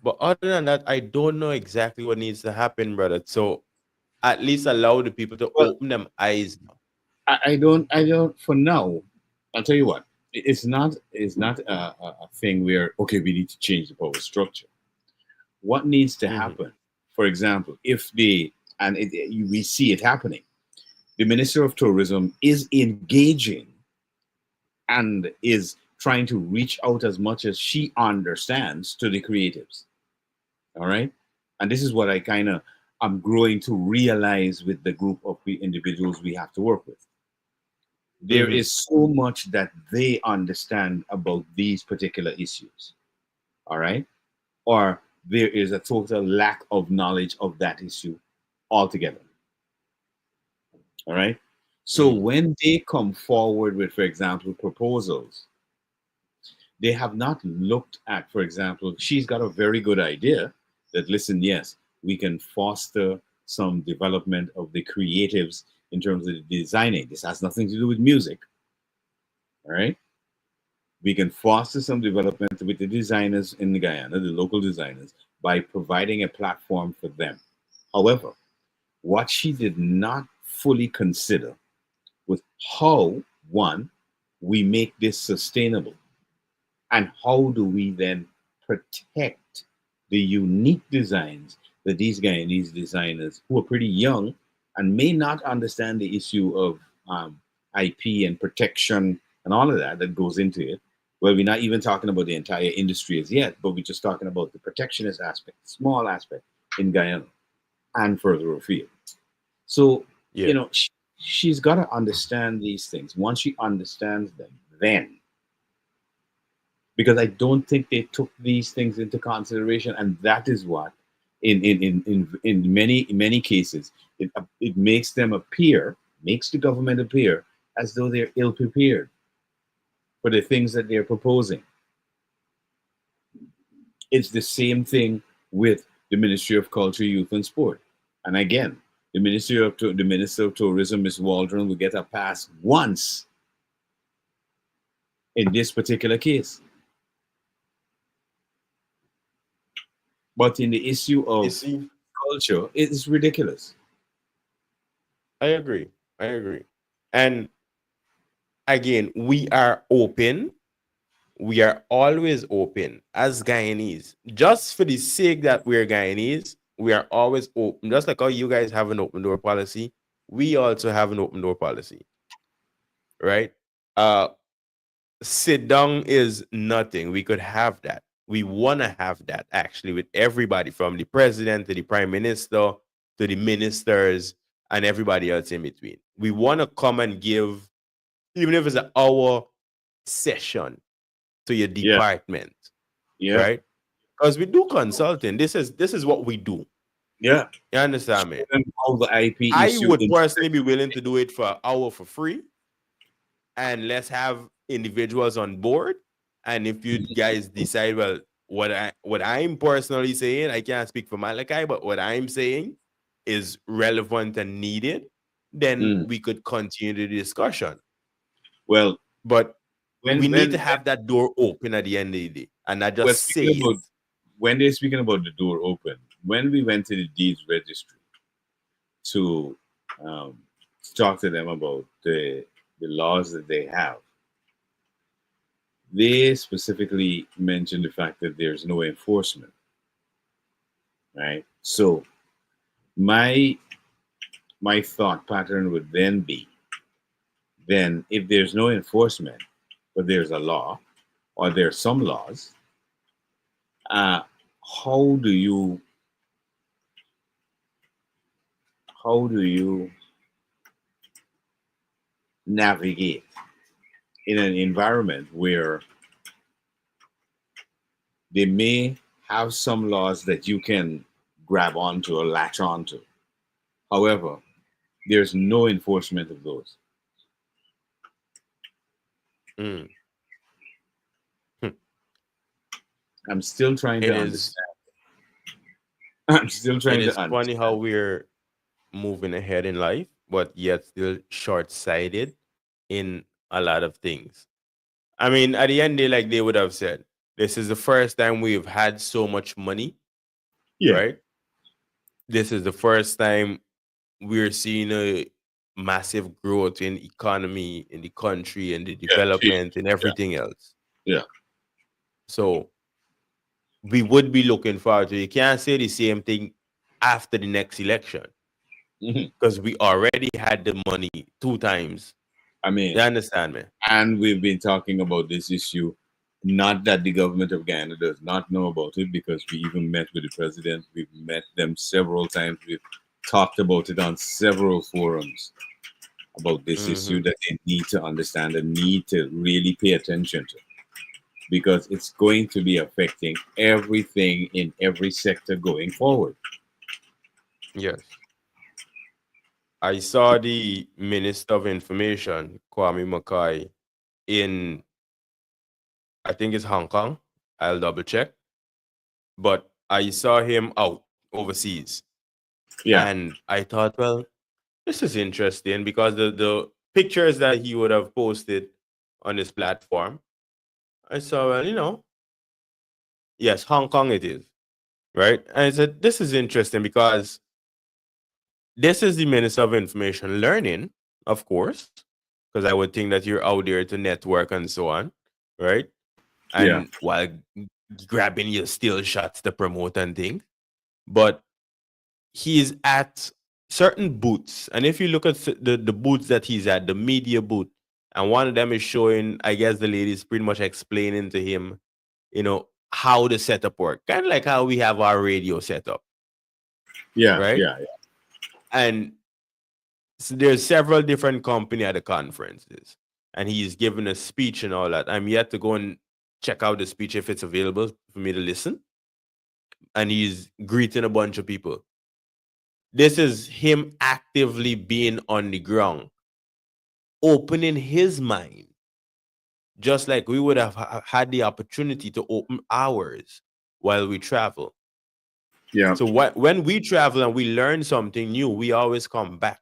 But other than that, I don't know exactly what needs to happen, brother. So at least allow the people to Well, open them eyes now. I don't for now. I'll tell you what. It's not a thing where okay, we need to change the power structure. What needs to happen, for example, if we see it happening, the Minister of Tourism is engaging and is trying to reach out as much as she understands to the creatives. All right. And this is what I'm growing to realize with the group of individuals we have to work with. There is so much that they understand about these particular issues. All right. Or there is a total lack of knowledge of that issue altogether. All right. So when they come forward with, for example, proposals, they have not looked at, for example, she's got a very good idea that, listen, yes, we can foster some development of the creatives in terms of the designing. This has nothing to do with music. All right. We can foster some development with the designers in Guyana, the local designers, by providing a platform for them. However, what she did not fully consider was how, one, we make this sustainable, and how do we then protect the unique designs that these Guyanese designers, who are pretty young and may not understand the issue of IP and protection and all of that goes into it. Well, we're not even talking about the entire industry as yet, but we're just talking about the protectionist aspect, small aspect in Guyana and further afield. So, Yeah. she's got to understand these things. Once she understands them, then, because I don't think they took these things into consideration, and that is what, in many cases, it makes the government appear as though they're ill prepared for the things that they're proposing. It's the same thing with the Ministry of Culture, Youth and Sport. And again, the Minister of Tourism, Ms. Waldron, will get a pass once in this particular case. But in the issue You of see, culture, it is ridiculous. I agree. And again, we are open. We are always open as Guyanese. Just for the sake that we're Guyanese, we are always open. Just like how you guys have an open door policy, we also have an open door policy, right? Sit down is nothing. We could have that. We want to have that actually with everybody from the president to the prime minister to the ministers and everybody else in between. We want to come and give, even if it's an hour session to your department, right? Because we do consulting. This is what we do. Yeah. You understand me? And all the IP I issue would personally be willing to do it for an hour for free. And let's have individuals on board. And if you guys decide, well, what I'm personally saying, I can't speak for Malachi, but what I'm saying is relevant and needed, then we could continue the discussion. Well, but we need to have that door open at the end of the day, and not just say it. When they're speaking about the door open, when we went to the deeds registry to talk to them about the laws that they have, they specifically mentioned the fact that there's no enforcement, right? So my thought pattern would then be, then if there's no enforcement, but there's a law or there's some laws, how do you navigate in an environment where they may have some laws that you can grab onto or latch onto? However, there's no enforcement of those. I'm still trying to understand. I'm still trying to understand. It's funny how we're moving ahead in life, but yet still short-sighted in a lot of things. I mean, at the end, they would have said, this is the first time we've had so much money, right? This is the first time we're seeing a massive growth in economy in the country and the development and everything else. Yeah. So we would be looking forward to. You can't say the same thing after the next election because we already had the money 2 times. I mean, you understand me? And we've been talking about this issue. Not that the government of Guyana does not know about it, because we even met with the president. We've met them several times. We've talked about it on several forums about this issue that they need to understand and need to really pay attention to, because it's going to be affecting everything in every sector going forward. Yes. I saw the Minister of Information, Kwame Mackay, in, I think it's Hong Kong. I'll double check. But I saw him out overseas. Yeah. And I thought, well, this is interesting, because the pictures that he would have posted on his platform, I saw, well, yes, Hong Kong it is, right? And I said, this is interesting, because this is the Minister of Information learning, of course, because I would think that you're out there to network and so on, right? And while grabbing your still shots to promote and things. But he's at certain booths, and if you look at the booths that he's at, the media booth, and one of them is showing, I guess the lady's pretty much explaining to him, how the setup work, kind of like how we have our radio setup, Yeah, right? yeah, yeah. And so there's several different company at the conferences, and he's giving a speech and all that. I'm yet to go and check out the speech if it's available for me to listen. And he's greeting a bunch of people. This is him actively being on the ground, opening his mind, just like we would have had the opportunity to open ours while we travel. Yeah. So when we travel and we learn something new, we always come back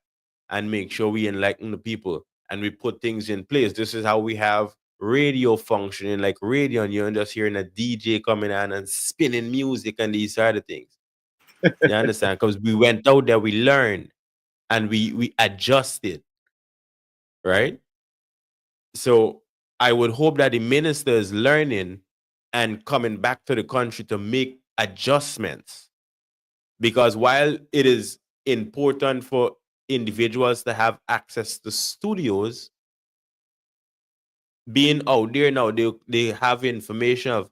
and make sure we enlighten the people and we put things in place. This is how we have radio functioning, like radio, and you're just hearing a DJ coming on and spinning music and these sort of things. You understand? Because we went out there, we learned, and we adjusted, right? So I would hope that the minister is learning and coming back to the country to make adjustments. Because while it is important for individuals to have access to studios, being out there now, they have information of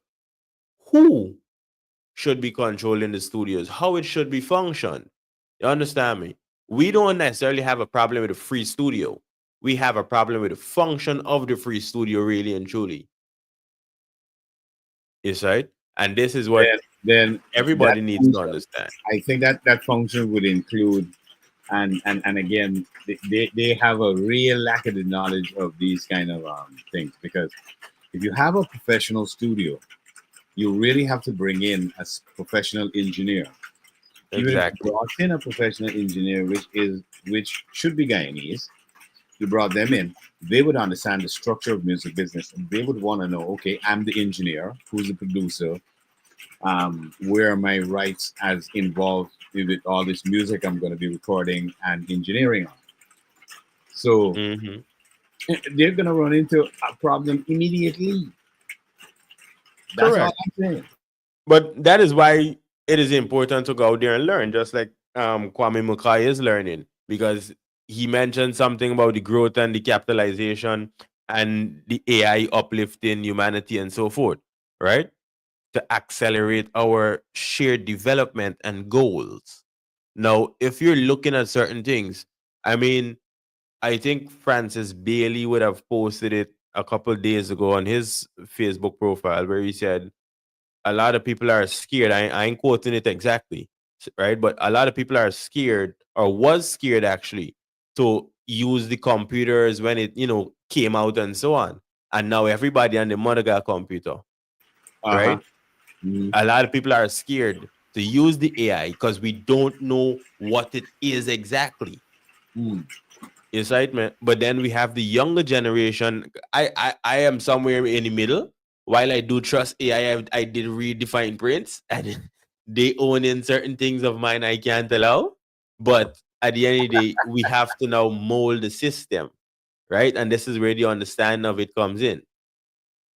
who should be controlling the studios, how it should be functioned. You understand me? We don't necessarily have a problem with a free studio. We have a problem with the function of the free studio, really and truly. Is right? And this is what Then everybody that needs to function, understand. I think that function would include, and again, they have a real lack of the knowledge of these kind of things, because if you have a professional studio, you really have to bring in a professional engineer. Even if you Exactly. brought in a professional engineer, which should be Guyanese, you brought them in, they would understand the structure of music business. And they would want to know, okay, I'm the engineer, who's the producer, where are my rights as involved with all this music I'm going to be recording and engineering on. So Mm-hmm. they're going to run into a problem immediately. That's all Correct. I'm saying. But that is why it is important to go out there and learn, just like Kwame Mukai is learning, because he mentioned something about the growth and the capitalization and the AI uplifting humanity and so forth, right? To accelerate our shared development and goals. Now, if you're looking at certain things, I mean, I think Francis Bailey would have posted it a couple of days ago on his Facebook profile where he said, a lot of people are scared. I ain't quoting it exactly, right? But a lot of people are scared or was scared actually to use the computers when it, came out and so on. And now everybody and the mother got a computer, Uh-huh. right? A lot of people are scared to use the AI because we don't know what it is exactly. Mm. Excitement. But then we have the younger generation. I am somewhere in the middle. While I do trust AI, I did read the fine prints and they own in certain things of mine I can't allow. But at the end of the day, we have to now mold the system, right? And this is where the understanding of it comes in.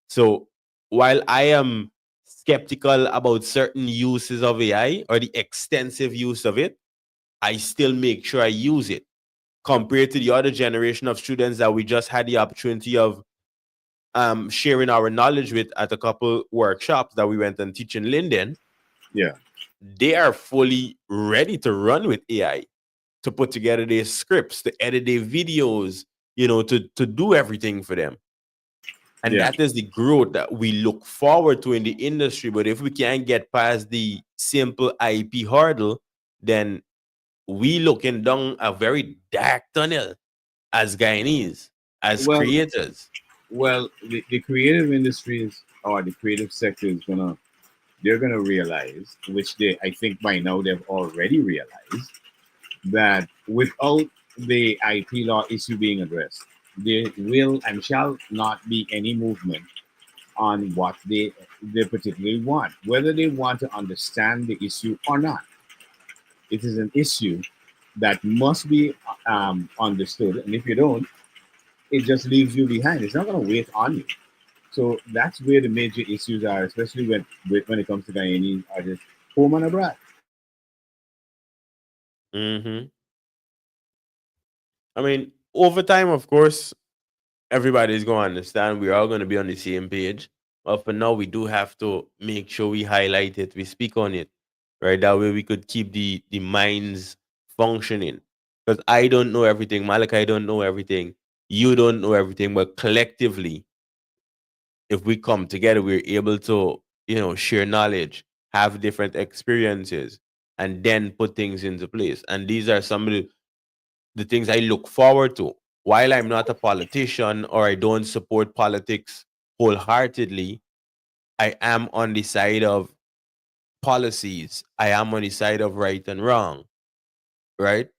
So while I am skeptical about certain uses of AI or the extensive use of it, I still make sure I use it compared to the other generation of students that we just had the opportunity of sharing our knowledge with at a couple workshops that we went and teach in Linden. Yeah. They are fully ready to run with AI, to put together their scripts, to edit their videos, to do everything for them. And Yeah. that is the growth that we look forward to in the industry. But if we can't get past the simple IP hurdle, then we looking down a very dark tunnel as Guyanese, as Well, creators. the creative industries or the creative sector is they're gonna realize, which they I think by now they've already realized, that without the IP law issue being addressed, there will and shall not be any movement on what they particularly want, whether they want to understand the issue or not. It is an issue that must be understood, and if you don't, it just leaves you behind. It's not going to wait on you. So that's where the major issues are, especially when it comes to Guyanese artists, home and abroad. Mm-hmm. I mean, over time, of course, everybody's going to understand. We're all going to be on the same page. But for now, we do have to make sure we highlight it, we speak on it, right? That way we could keep the minds functioning. Because I don't know everything. Malachi don't know everything. You don't know everything. But collectively, if we come together, we're able to, share knowledge, have different experiences, and then put things into place. And these are some of the things I look forward to. While I'm not a politician or I don't support politics wholeheartedly, I am on the side of policies. I am on the side of right and wrong, right?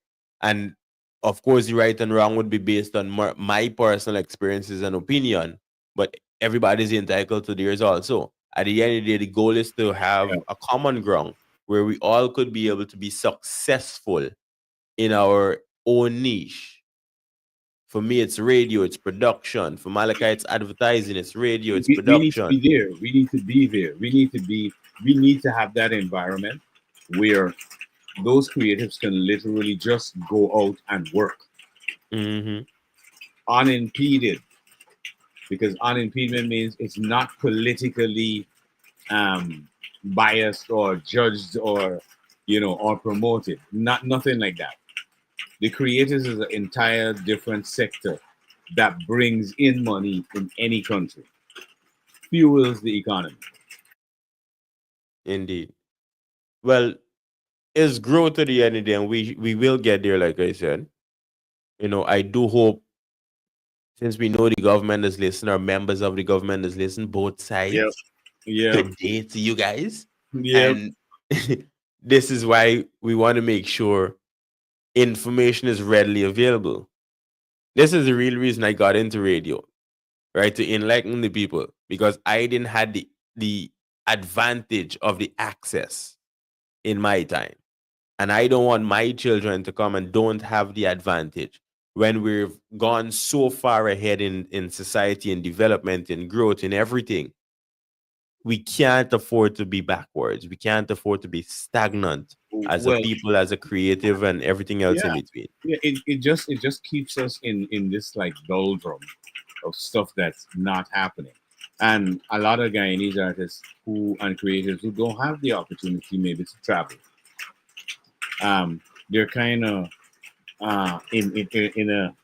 And of course, the right and wrong would be based on my personal experiences and opinion, but everybody's entitled to theirs also. At the end of the day, the goal is to have a common ground where we all could be able to be successful in our own niche. For me, it's radio, it's production. For Malachi, it's advertising, it's radio, it's We need to production. be there. We need to be there. We need to have that environment where those creatives can literally just go out and work unimpeded, because unimpeded means it's not politically biased or judged or or promoted. Nothing like that. The creators is an entire different sector that brings in money in any country, fuels the economy. Indeed. Well, it's growth to the end of the day, and we will get there, like I said. I do hope, since we know the government is listening, or members of the government is listening, both Yep. sides. Yeah. Good day to you guys. Yep. And this is why we want to make sure information is readily available. This is the real reason I got into radio, right? To enlighten the people, because I didn't have the advantage of the access in my time. And I don't want my children to come and don't have the advantage when we've gone so far ahead in society and development and growth and everything. We can't afford to be backwards. We can't afford to be stagnant as a Well, people, as a creative, and everything else in yeah, between. yeah. It just keeps us in this like doldrum of stuff that's not happening, and a lot of Guyanese artists who and creators who don't have the opportunity maybe to travel, they're kind of in a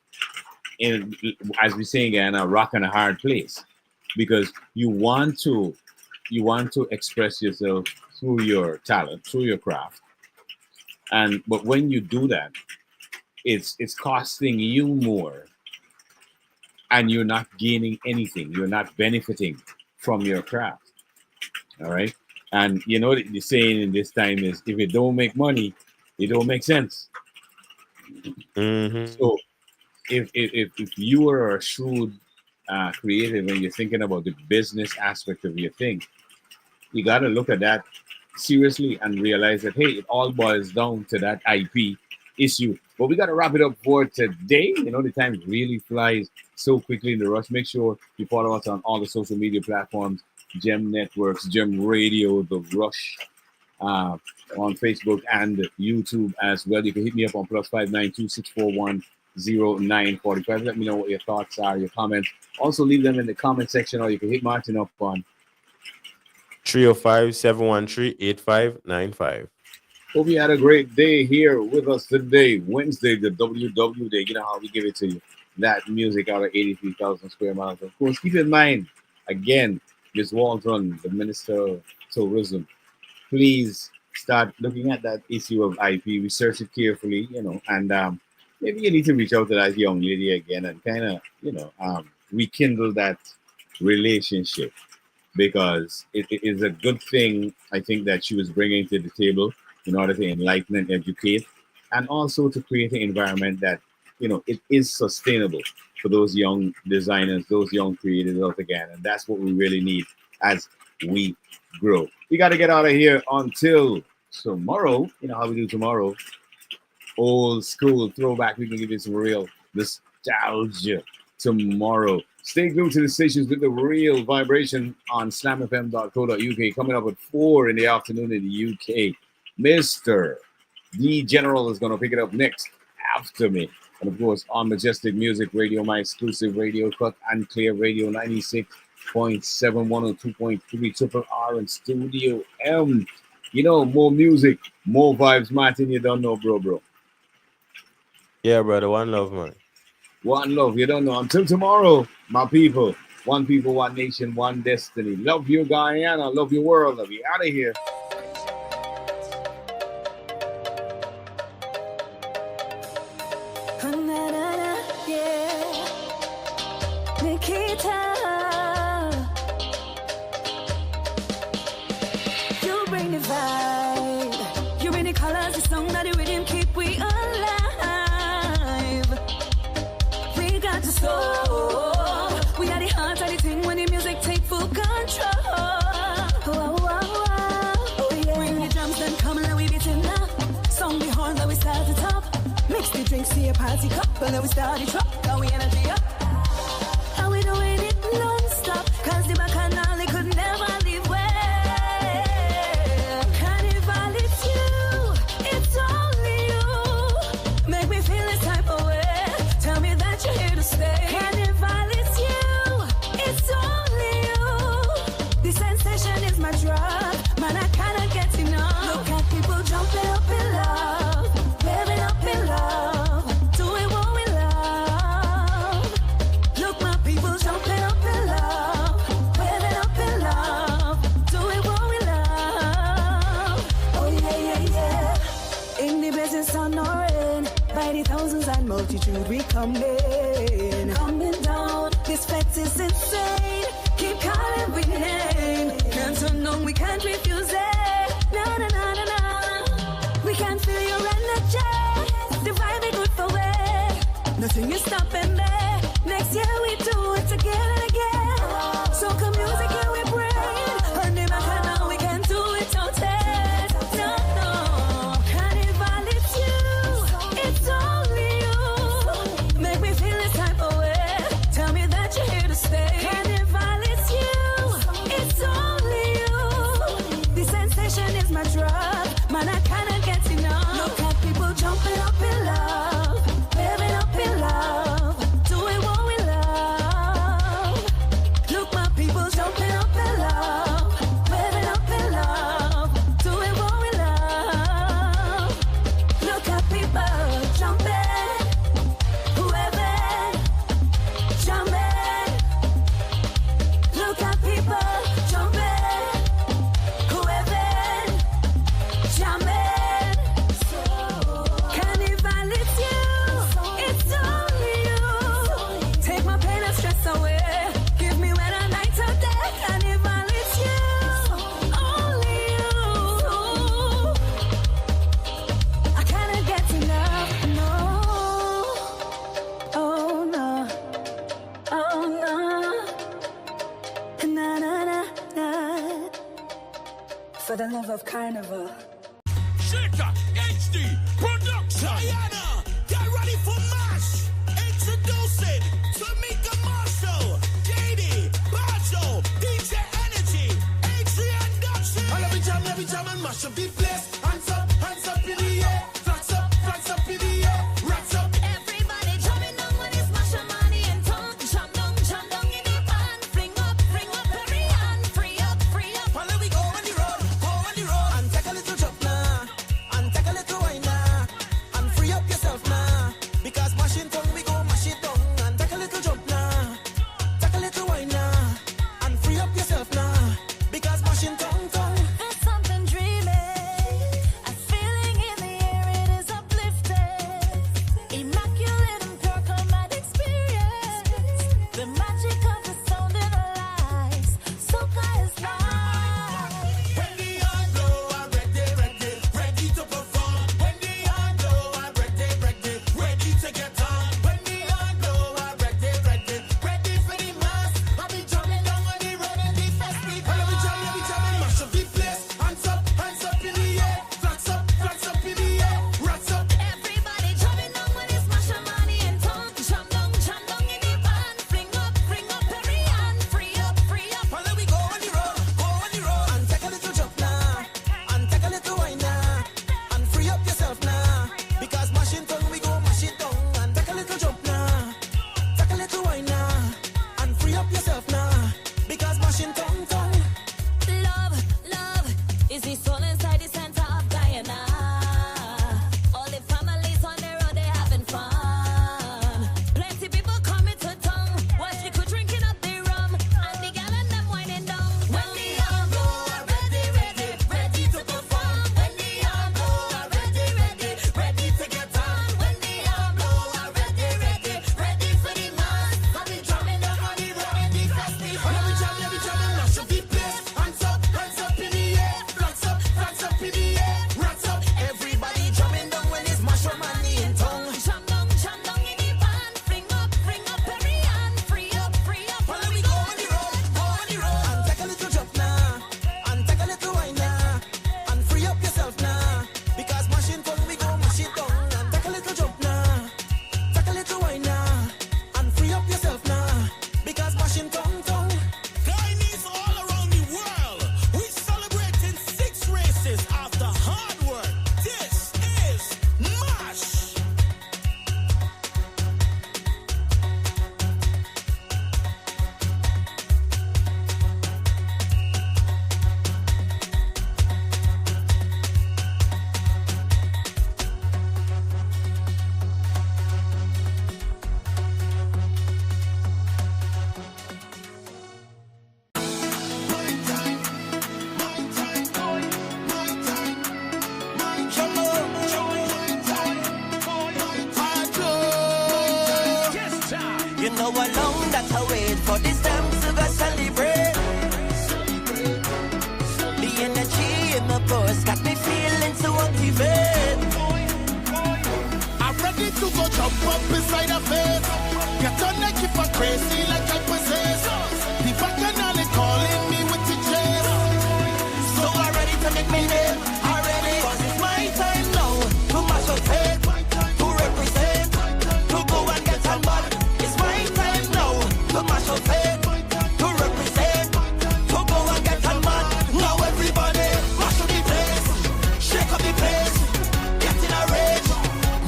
in as we say again, a rock and a hard place, because you want to express yourself through your talent, through your craft, and but when you do that, it's costing you more, and you're not gaining anything. You're not benefiting from your craft. All right. And you know the saying in this time is, if it don't make money, it don't make sense. So if you are a shrewd creative and you're thinking about the business aspect of your thing, you got to look at that seriously and realize that, hey, it all boils down to that IP issue. But we got to wrap it up for today. The time really flies so quickly in the rush. Make sure you follow us on all the social media platforms: Gem Networks, Gem Radio, The Rush, on Facebook and YouTube as well. You can hit me up on +592-641-0945. Let me know what your thoughts are, your comments. Also, leave them in the comment section, or you can hit Martin up on 305-713-8595. Hope you had a great day here with us today, Wednesday, the WW Day. You know how we give it to you. That music out of 83,000 square miles. Of course, keep in mind, again, Ms. Waldron, the Minister of Tourism, please start looking at that issue of IP, research it carefully, and maybe you need to reach out to that young lady again and kind of, rekindle that relationship, because it is a good thing, I think, that she was bringing to the table in order to enlighten and educate, and also to create an environment that, it is sustainable for those young designers, those young creators out again. And that's what we really need as we grow. We got to get out of here until tomorrow. You know how we do tomorrow. Old school throwback. We can give you some real nostalgia tomorrow. Stay glued to the stations with the real vibration on slamfm.co.uk. Coming up at 4 in the afternoon in the UK. Mr. D General is going to pick it up next after me. And of course, on Majestic Music Radio, my exclusive radio, Cut and Clear Radio 96.7, 102.3, Triple R and Studio M. You know, more music, more vibes. Martin, you don't know, bro. Yeah, brother. One love, man. One love, you don't know. Until tomorrow, my people. One people, one nation, one destiny. Love you, Guyana. Love your world. Love you. Out of here. You bring the vibe. You bring the colors, the song that the rhythm keep we alive. We got the soul. We are the heart of the thing when the music take full control. Oh, yeah. Bring the drums, then come and we beat it now. Song the horn, then we start the top. Mix the drinks to your party cup, and then we start the truck. Got we energy up. And we doing it non-stop, cause the bacchanal, they could never leave way. Carnival, it's you, it's only you. Make me feel this type of way. Tell me that you're here to stay. Carnival, it's you, it's only you. The sensation is my drug, man, I cannot get enough. Look at people jumping up in love, waving up in love, doing what we love. Look, my people jumping up in love, waving up in love, doing what we love. Oh yeah. In the business honoring, by the thousands and multitude we coming down. This fete is insane. Keep calling we name. Can't turn on, we can't refuse it. No. We can feel your energy. The vibe is good for it. Nothing is stopping me. Next year we do it again and again. Soca music here we bring. And the bacchanal we can do it out there. No. Carnival, it's you. It's only you. Make me feel this type of way. Tell me that you're here to stay. Carnival, it's you. It's only you. The sensation is my drug. Man, I cannot get enough. Look at people jumping up in love, waving up in love, doing what we love. Look, my people jumping up in love, waving up in love, doing what we love. Look at people jumping, waving, jumping. Look at people jumping, waving, jumping. Carnival, it's you, it's only you. Take my pain and stress away. Give me when a night or day. Carnival, it's you, only you. I cannot get enough, no. Oh no, na. For the love of carnival. Shaker HD Production. Guyana, get ready for mash. Introducing Tamika Marshall, JD, Bajo, DJ Energy, Adrian Dutton. And every jam and mash up the place. Hands up in the air. Flags up in the air. Rats up. Everybody jumping down when it's mash your money and tongue. Jump down in the band. Fling up every hand. Free up. Follow we go on the road. And take a little jump now. And take a little wine now. And free up yourself now. Because mashing tongue, we go mash it down. And take a little jump now. Take a little wine now. And free up yourself now. Because mashing tongue. There's something dreamy force got me feeling so activate. I'm ready to go jump up beside a face. Get on like if I'm crazy like I possess. The bacchanal is calling me with the chase. So I'm ready to make me name. I'm ready, cause it's my time now to mash up head, to represent, to go and get some bad. It's my time now to mash up head, to represent, to go and get some bad. Now everybody mash up the place, shake up the place, get in a rage,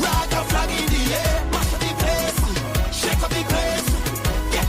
rock a flag in the air, mash up the place, shake up the place, get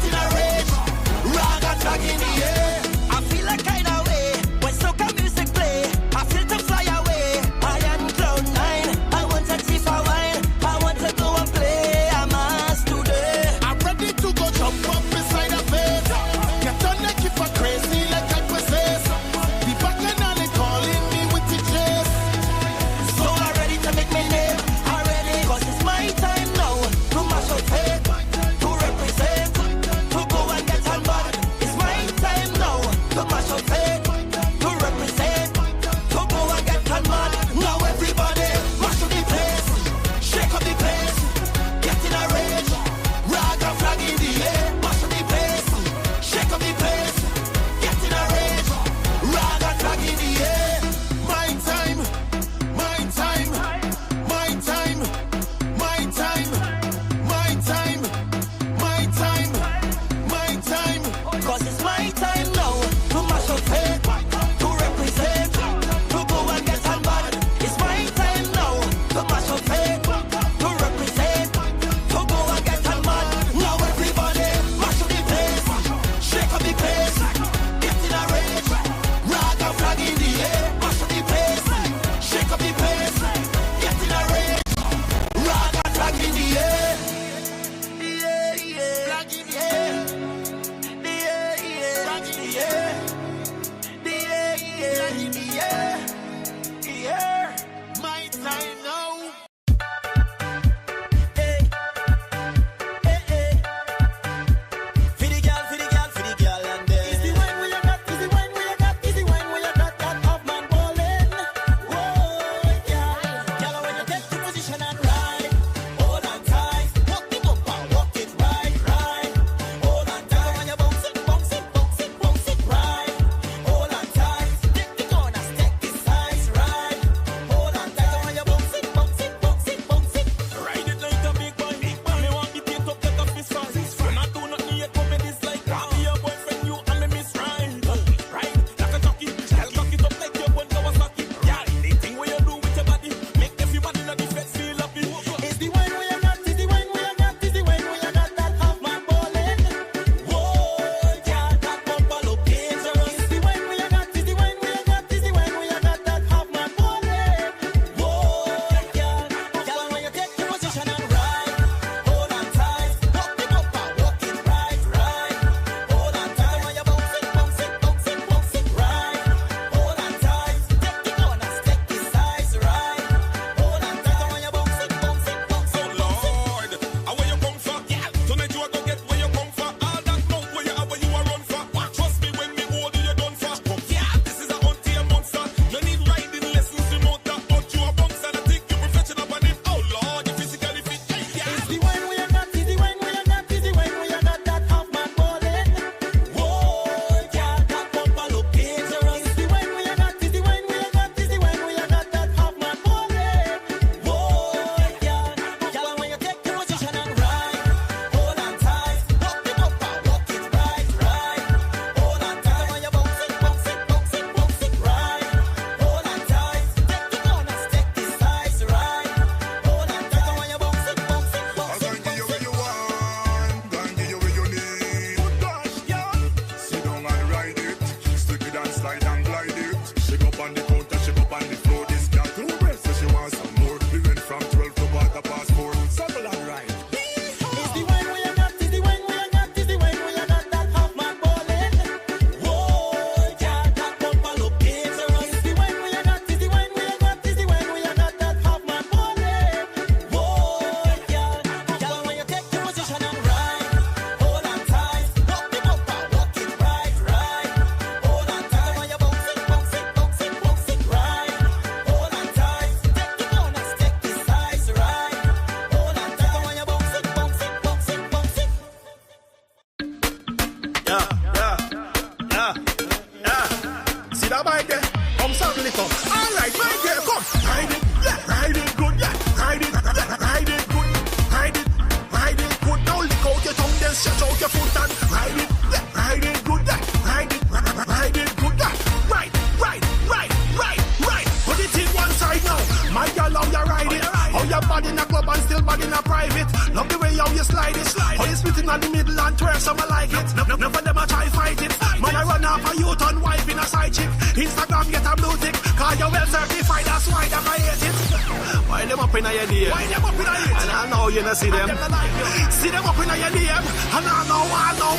bad in a club and still bad in a private. Love the way how you slide it. How you split in the middle and twerk, some like it. None of them a try fight it. Man, I run off a youth and wife in a side chick. Instagram get a blue tick. Cause you're well certified, that's why them I hate it. Why them up in your name? Why them up in your name? And I know you don't see them. See them up in your name. And I know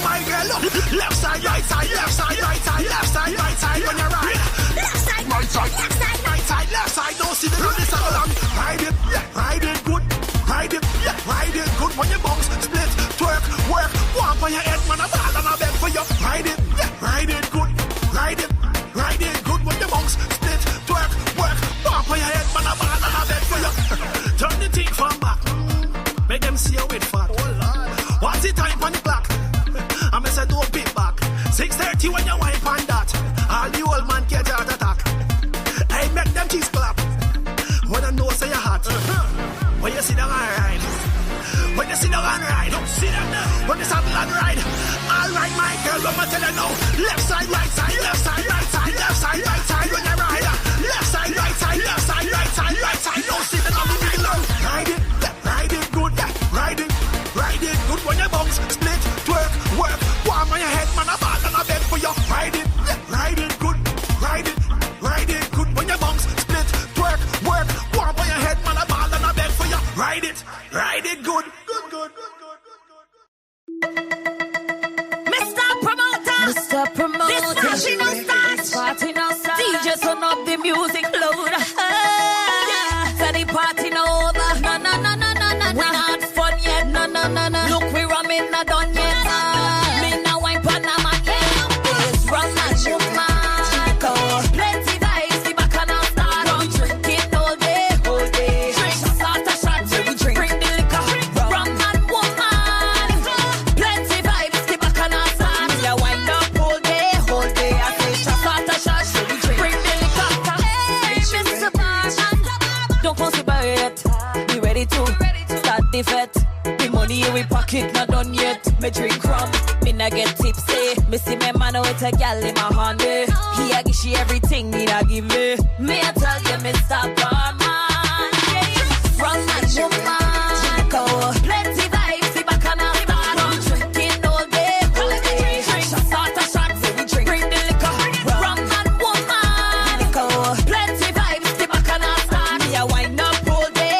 my girl. Look, left side, right side, left side, right side, left side, right side when you ride. Left side, right side, left side, right side, left side. Don't see the good this along. Ride it, yeah, ride it good. Ride it, yeah, ride it good. When you bounce, split, twerk, work, walk on your head, man, a ball and a bed for you. Ride it, yeah, ride it good. Ride it good. When you bounce, split, twerk, work, walk on your head, man, a ball and a bed for you. Turn the thing from back, make them see you with fat. What's the time on the clock? I'ma say don't pick back. 6:30 when you wipe on that. All the old man get heart attack. I make them cheeks clap. When I know say you're hot. When you sit down and ride. When you sit down and ride. Don't sit down now. When you saddle and ride. All right, my girl, I'ma tell you now. Left side, right side, left side, right side, left side, right side when you ride. Left side, right side, left side, right side, right side. Don't sit down on the middle. Ride it, ride it good, ride it good when you bounce, split, twerk, work, warm on your head, man, a ball and a bed for you. Ride it good, ride it good when you bounce, split, twerk, work, warm on your head, man, a ball and a bed for you. Ride it good. Mr. Promoter, this party no start. DJ turn up the music loud. Say the party no over. No. We not fun yet. No. Look, we ramming not done yet. Me now wine pan a man yet. It's rum and sugar. Plenty vibes, the back and all start. Rum drinking all day. Drink shot a shot. We drink. Bring the liquor. Rum and woman. Plenty vibes, the back and all start. Me a wind up all day. I say shot a shot. We drink. Bring the liquor. Hey, Mr. Barman, don't consider it. Be ready to start the fete. The money in we pocket not done yet. Me drink rum, me not get tipsy. Me see me man with a gal in my hand. He a give she everything he a give me. Me a tell you, Mr. Barman, rum and woman, go. Plenty vibes, the back and all start. Rum drinking all day. Drink shot a shot, we drink. Bring the liquor. Rum and woman, go. Plenty vibes, the back and all start. Me a wind up all day.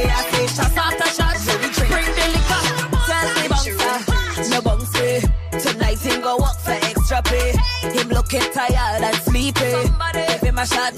I say shot a shot, we drink. Bring the liquor. Tell the bouncer, no bounce way. Tonight him go work for extra pay. Him looking tired and sleepy. Give him a shot,